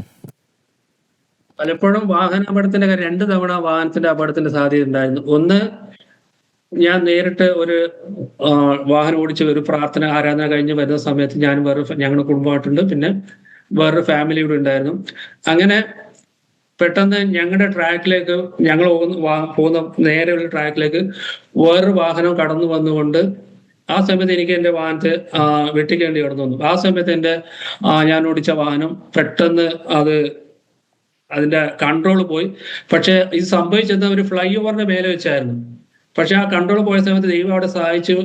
പലപ്പോഴും വാഹന അപകടത്തിന്റെ കാര്യം 2 തവണ വാഹനത്തിന്റെ അപകടത്തിന്റെ സാധ്യത ഉണ്ടായിരുന്നു. ഒന്ന്, ഞാൻ നേരിട്ട് ഒരു വാഹനം ഓടിച്ച് ഒരു പ്രാർത്ഥന ആരാധന കഴിഞ്ഞ് വരുന്ന സമയത്ത് ഞാൻ ഞങ്ങളുടെ കുടുംബമായിട്ടുണ്ട്, പിന്നെ വേറൊരു ഫാമിലി കൂടെ ഉണ്ടായിരുന്നു. അങ്ങനെ പെട്ടെന്ന് ഞങ്ങളുടെ ട്രാക്കിലേക്ക്, ഞങ്ങൾ പോകുന്ന നേരെയുള്ള ട്രാക്കിലേക്ക് വേറൊരു വാഹനം കടന്നു വന്നുകൊണ്ട് ആ സമയത്ത് എനിക്ക് എൻ്റെ വാഹനത്തെ വെട്ടിക്കേണ്ടി കടന്നു വന്നു. ആ സമയത്ത് ഞാൻ ഓടിച്ച വാഹനം പെട്ടെന്ന് അതിന്റെ കൺട്രോൾ പോയി. പക്ഷെ ഇത് സംഭവിച്ചത് ഒരു ഫ്ലൈ ഓവറിന്റെ മേലെ വെച്ചായിരുന്നു. പക്ഷെ ആ കൺട്രോൾ പോയ സമയത്ത് ദൈവം അവിടെ സഹായിച്ചു.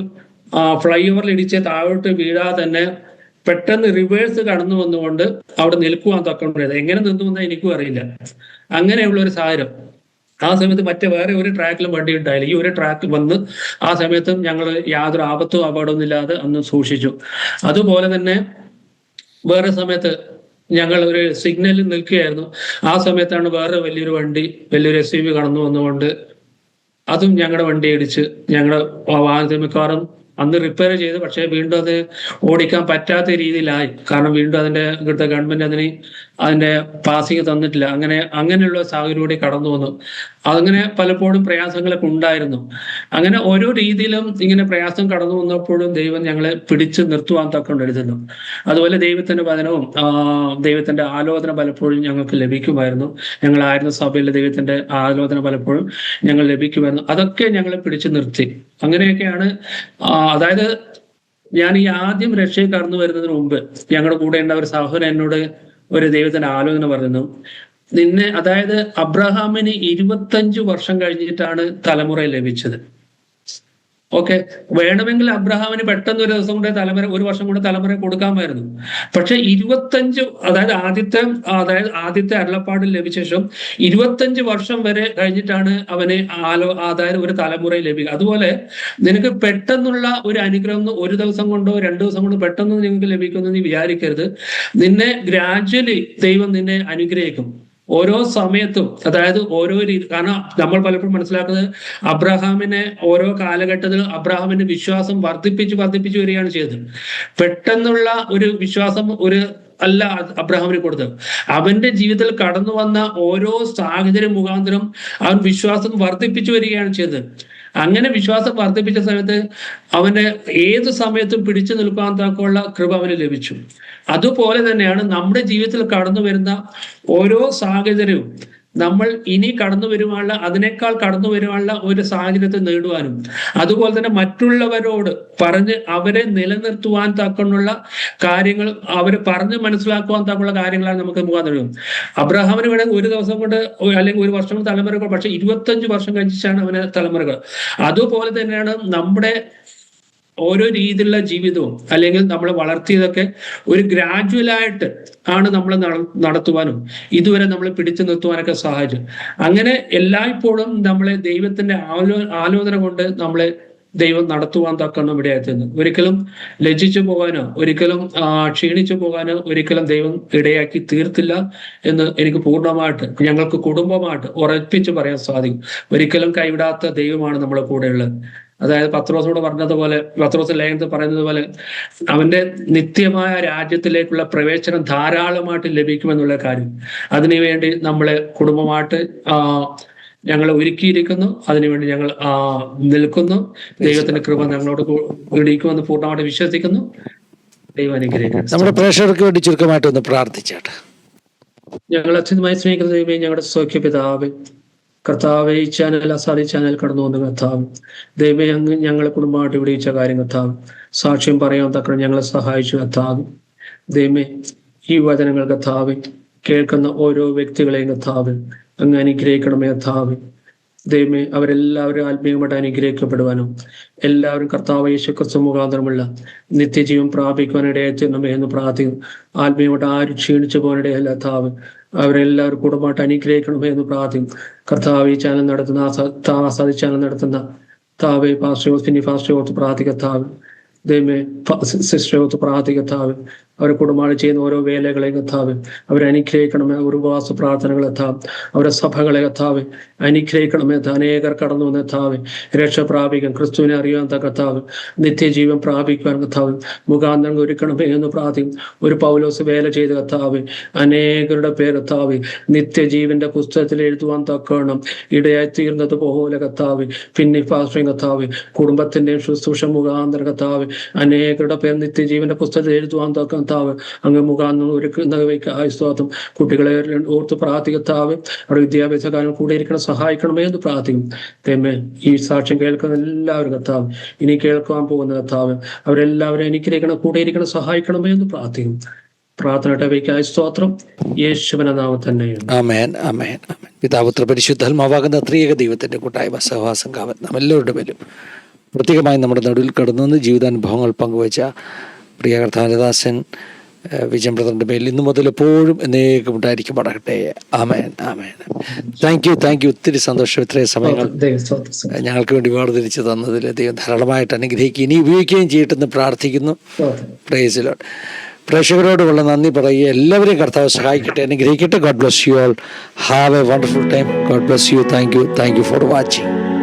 ഫ്ലൈ ഓവറിൽ ഇടിച്ച് താഴോട്ട് വീഴാതെ തന്നെ പെട്ടെന്ന് റിവേഴ്സ് കടന്നു വന്നുകൊണ്ട് അവിടെ നിൽക്കുവാൻ തക്കമുണ്ടായത്. എങ്ങനെ നിന്നു വന്നാൽ എനിക്കും അറിയില്ല. അങ്ങനെയുള്ള ഒരു സാഹചര്യം. ആ സമയത്ത് വേറെ ഒരു ട്രാക്കിലും വണ്ടി ഉണ്ടായില്ല. ഈ ഒരു ട്രാക്ക് വന്ന് ആ സമയത്തും ഞങ്ങൾ യാതൊരു ആപത്തും അപകടമൊന്നും ഇല്ലാതെ അന്ന് സൂക്ഷിച്ചു. അതുപോലെ തന്നെ വേറെ സമയത്ത് ഞങ്ങൾ ഒരു സിഗ്നലിൽ നിൽക്കുകയായിരുന്നു. ആ സമയത്താണ് വേറെ വലിയൊരു SUV കടന്നു വന്നുകൊണ്ട് അതും ഞങ്ങളുടെ വണ്ടി ഇടിച്ച് ഞങ്ങളുടെ വാഹനത്തിൽ മിക്കവാറും അന്ന് റിപ്പയർ ചെയ്ത്, പക്ഷേ വീണ്ടും അത് ഓടിക്കാൻ പറ്റാത്ത രീതിയിലായി. കാരണം വീണ്ടും ഇവിടുത്തെ ഗവൺമെന്റ് അതിന്റെ പാസിങ് തന്നിട്ടില്ല. അങ്ങനെയുള്ള സാഹചര്യത്തിലൂടെ കടന്നു വന്നു. അങ്ങനെ പലപ്പോഴും പ്രയാസങ്ങളൊക്കെ ഉണ്ടായിരുന്നു. അങ്ങനെ ഓരോ രീതിയിലും ഇങ്ങനെ പ്രയാസം കടന്നു വന്നപ്പോഴും ദൈവം ഞങ്ങളെ പിടിച്ചു നിർത്തുവാൻ തക്കൊണ്ടിരുന്നു. അതുപോലെ ദൈവത്തിന്റെ വചനവും ദൈവത്തിന്റെ ആലോചന പലപ്പോഴും ഞങ്ങൾക്ക് ലഭിക്കുമായിരുന്നു. ഞങ്ങളായിരുന്ന സഭയിലെ ദൈവത്തിന്റെ ആലോചന പലപ്പോഴും ഞങ്ങൾ ലഭിക്കുമായിരുന്നു. അതൊക്കെ ഞങ്ങളെ പിടിച്ചു നിർത്തി. അങ്ങനെയൊക്കെയാണ്. അതായത് ഞാൻ ഈ ആദ്യം രക്ഷയിൽ കടന്നു വരുന്നതിന് മുമ്പ് ഞങ്ങളുടെ കൂടെ ഉണ്ട ഒരു സഹോദരൻ എന്നോട് ഒരു ദൈവത്തിന്റെ ആലോചന പറഞ്ഞു. അതായത് അബ്രഹാമിന് 25 വർഷം കഴിഞ്ഞിട്ടാണ് തലമുറ ലഭിച്ചത്. ഓക്കെ, വേണമെങ്കിൽ അബ്രഹാമിന് പെട്ടെന്ന് ഒരു വർഷം കൂടെ തലമുറ കൊടുക്കാമായിരുന്നു. പക്ഷെ 25, ആദ്യത്തെ അരുളപ്പാടിൽ ലഭിച്ച ശേഷം 25 വർഷം വരെ കഴിഞ്ഞിട്ടാണ് അവന് ഒരു തലമുറ ലഭിക്കുക. അതുപോലെ നിനക്ക് പെട്ടെന്നുള്ള ഒരു അനുഗ്രഹം ഒരു ദിവസം കൊണ്ടോ 2 ദിവസം കൊണ്ടോ പെട്ടെന്ന് നിങ്ങൾക്ക് ലഭിക്കുമെന്ന് നീ വിചാരിക്കരുത്. നിന്നെ ഗ്രാജ്വലി ദൈവം നിന്നെ അനുഗ്രഹിക്കും. ഓരോ സമയത്തും, അതായത് കാരണം നമ്മൾ പലപ്പോഴും മനസ്സിലാക്കുന്നത് അബ്രഹാമിനെ ഓരോ കാലഘട്ടത്തിലും അബ്രഹാമിന്റെ വിശ്വാസം വർദ്ധിപ്പിച്ചു വരികയാണ് ചെയ്തത്. പെട്ടെന്നുള്ള ഒരു വിശ്വാസം അല്ല അബ്രഹാമിന് കൊടുത്തത്. അവന്റെ ജീവിതത്തിൽ കടന്നു വന്ന ഓരോ സാഹചര്യം മുഖാന്തരം അവൻ വിശ്വാസം വർദ്ധിപ്പിച്ചു വരികയാണ് ചെയ്തത്. അങ്ങനെ വിശ്വാസം വർദ്ധിപ്പിച്ച സമയത്ത് അവന് ഏത് സമയത്തും പിടിച്ചു നിൽക്കാൻ തക്കമുള്ള കൃപ അവന് ലഭിച്ചു. അതുപോലെ തന്നെയാണ് നമ്മുടെ ജീവിതത്തിൽ കടന്നു വരുന്ന ഓരോ സാഹചര്യവും നമ്മൾ ഇനി അതിനേക്കാൾ കടന്നു വരുവാനുള്ള ഒരു സാഹചര്യത്തെ നേടുവാനും, അതുപോലെ തന്നെ മറ്റുള്ളവരോട് പറഞ്ഞ് അവരെ നിലനിർത്തുവാൻ തക്കമുള്ള കാര്യങ്ങൾ, അവരെ പറഞ്ഞ് മനസ്സിലാക്കുവാൻ തക്കമുള്ള കാര്യങ്ങളാണ് നമുക്ക് മുഖാന്തരം. അബ്രഹാമിന് വേണമെങ്കിൽ ഒരു ദിവസം കൊണ്ട് അല്ലെങ്കിൽ ഒരു വർഷം കൊണ്ട് തലമുറകൾ, പക്ഷെ 25 വർഷം കഴിച്ചാണ് അവന് തലമുറകൾ. അതുപോലെ തന്നെയാണ് നമ്മുടെ ഓരോ രീതിയിലുള്ള ജീവിതവും, അല്ലെങ്കിൽ നമ്മൾ വളർത്തിയതൊക്കെ ഒരു ഗ്രാജുവലായിട്ട് ആണ് നമ്മൾ നടത്തുവാനും ഇതുവരെ നമ്മളെ പിടിച്ചു നിർത്തുവാനൊക്കെ സഹായിച്ചു. അങ്ങനെ എല്ലായ്പ്പോഴും നമ്മളെ ദൈവത്തിന്റെ ആലോചന കൊണ്ട് നമ്മളെ ദൈവം നടത്തുവാൻ തക്കണം ഇവിടെ എത്തുന്നു. ഒരിക്കലും ലജ്ജിച്ചു പോകാനോ ഒരിക്കലും ക്ഷീണിച്ചു പോകാനോ ഒരിക്കലും ദൈവം ഇടയാക്കി തീർത്തില്ല എന്ന് എനിക്ക് പൂർണ്ണമായിട്ട് ഞങ്ങൾക്ക് കുടുംബമായിട്ട് ഉറപ്പിച്ച് പറയാൻ സാധിക്കും. ഒരിക്കലും കൈവിടാത്ത ദൈവമാണ് നമ്മളെ കൂടെയുള്ളത്. അതായത് പത്രോസോട് പറഞ്ഞതുപോലെ, പത്രോസ് ലേഖനത്തിൽ പറയുന്നത് പോലെ, അവന്റെ നിത്യമായ രാജ്യത്തിലേക്കുള്ള പ്രവേശനം ധാരാളമായിട്ട് ലഭിക്കുമെന്നുള്ള കാര്യം, അതിനുവേണ്ടി നമ്മളെ കുടുംബമായിട്ട് ഞങ്ങളെ ഒരുക്കിയിരിക്കുന്നു. അതിനുവേണ്ടി ഞങ്ങൾ നിൽക്കുന്നു. ദൈവത്തിന്റെ കൃപ ഞങ്ങളോട് ഇടിക്കുമെന്ന് പൂർണ്ണമായിട്ട് വിശ്വസിക്കുന്നു. ദൈവം അനുഗ്രഹിക്കുന്നു. നമ്മുടെ പ്രേക്ഷകർക്ക് വേണ്ടി ചുരുക്കമായിട്ട് ഒന്ന് പ്രാർത്ഥിച്ചാട്ടെ. ഞങ്ങൾ അച്ഛനുമായി സ്നേഹിക്കുന്ന ദൈവമേ, ഞങ്ങളുടെ സൗഖ്യപിതാവേ, കർത്താവെ, ഈ ചാനൽ അസാധി ചാനൽ കടന്നു വന്ന കർത്താവ് ദൈവമേ, അങ്ങ് ഞങ്ങളെ കുടുംബമായിട്ട് വിടിയിച്ച കാര്യം കർത്താവ് സാക്ഷ്യം പറയാൻ തക്കണം ഞങ്ങളെ സഹായിച്ചു കർത്താവ്. ദൈവമേ, ഈ വചനങ്ങൾ കർത്താവ് കേൾക്കുന്ന ഓരോ വ്യക്തികളെയും കർത്താവ് അങ്ങ് അനുഗ്രഹിക്കണമേ കർത്താവ്. ദൈവമേ, അവരെല്ലാവരും ആത്മീയമായിട്ട് അനുഗ്രഹിക്കപ്പെടുവാനും എല്ലാവരും കർത്താവ് യേശു ക്രിസ്തു മുഖാന്തരമുള്ള നിത്യജീവൻ പ്രാപിക്കുവാനിടയെത്തണമേ എന്ന് പ്രാർത്ഥിക്കുന്നു. ആത്മീയമായിട്ട് ആരും ക്ഷീണിച്ചു പോകാനിടയല്ല കർത്താവ്. അവരെല്ലാവരും കുടുംബമായിട്ട് അനുഗ്രഹിക്കണമേ എന്ന് പ്രാർത്ഥിക്കും. കർത്താവ് ഈ ചാനൽ നടത്തുന്ന ആസാദി ചാനൽ നടത്തുന്ന താവേ ഫാസ്റ്റ് ഓർത്ത് പ്രാർത്ഥിക്കത്താവ്. ദൈവമേ, സിസ്റ്റർ ഓർത്ത് പ്രാർത്ഥിക്കത്താവ്. അവരെ കുടുംബാണ് ചെയ്യുന്ന ഓരോ വേലകളെ കർത്താവ് അവരെ അനുഗ്രഹിക്കണമേ. ഉപവാസ പ്രാർത്ഥനകൾ കർത്താവ്, അവരെ സഭകളെ കർത്താവ് അനുഗ്രഹിക്കണമേ. അനേകർ കടന്നു വന്ന കർത്താവ് രക്ഷ പ്രാപിക്കാൻ, ക്രിസ്തുവിനെ അറിയാൻ കർത്താവ് നിത്യജീവൻ പ്രാപിക്കുവാൻ കർത്താവ് മുഖാന്തരം ഒരുക്കണമേ എന്ന് പ്രാർത്ഥിക്കും. ഒരു പൗലോസ് വേല ചെയ്ത കർത്താവ് അനേകരുടെ പേര് കർത്താവ് നിത്യജീവന്റെ പുസ്തകത്തിൽ എഴുതുവാൻ തക്കണം ഇടയായി തീർന്നത് പോലെ കർത്താവ് പിന്നെ ഫാസ്റ്റിംഗ് കർത്താവ് കുടുംബത്തിന്റെയും ശുശ്രൂഷ മുഖാന്തരം കർത്താവ് അനേകരുടെ പേര് നിത്യജീവന്റെ പുസ്തകത്തിൽ എഴുതുവാൻ തക്ക അങ്ങ് മുഖാന്തരം ഒരുക്കുന്നവയ്ക്ക് സ്തോത്രം. കുട്ടികളെ ഓർത്ത് പ്രാർത്ഥിക്കത്താവ് അവിടെ വിദ്യാഭ്യാസ കാലം കൂടെ ഇരിക്കണം സഹായിക്കണമേ എന്ന് പ്രാർത്ഥിക്കും. തേമേ, ഈ സാക്ഷ്യം കേൾക്കുന്ന എല്ലാവരും കർത്താവ്, ഇനി കേൾക്കുവാൻ പോകുന്ന കർത്താവ് അവരെല്ലാവരും അനുഗ്രഹിക്കണം, കൂടെ ഇരിക്കണം, സഹായിക്കണമേ എന്ന് പ്രാർത്ഥിക്കും. പ്രാർത്ഥനയുടെ സ്തോത്രം യേശുവിന്റെ നാമത്തിൽ തന്നെ. ആമേൻ, ആമേൻ, ആമേൻ. പിതാപുത്ര പരിശുദ്ധാത്മാവാകുന്ന ത്രിയേക ദൈവത്തിന്റെ കൂട്ടായ്മ സഹവാസം കാവൽ നാം എല്ലാവരുടെ പേരും പ്രത്യേകമായി നമ്മുടെ നടുവിൽ കടന്നു നിന്ന് ജീവിതാനുഭവങ്ങൾ പങ്കുവച്ച പ്രിയ കർത്താനദാസൻ വിജയം ബ്രദറിന്റെ മേൽ ഇന്നു മുതൽ എപ്പോഴും എന്നേക്കും ഉണ്ടായിരിക്കുമാറാകട്ടെ. ആമേൻ, ആമേൻ. Thank you. ഒത്തിരി സന്തോഷം ഇത്രയും സമയങ്ങൾ ഞങ്ങൾക്ക് വേണ്ടി വേർതിരിച്ച് തന്നതിൽ ദൈവം ധാരാളമായിട്ട് അനുഗ്രഹിക്കുകയും ഇനി ഉപയോഗിക്കുകയും ചെയ്യട്ടെന്ന് പ്രാർത്ഥിക്കുന്നു. Praise the Lord. പ്രേക്ഷകരോടുള്ള നന്ദി പറയുക. എല്ലാവരെയും കർത്താവ് സഹായിക്കട്ടെ, അനുഗ്രഹിക്കട്ടെ. God bless you all. Have A wonderful time. God bless you. Thank you for watching.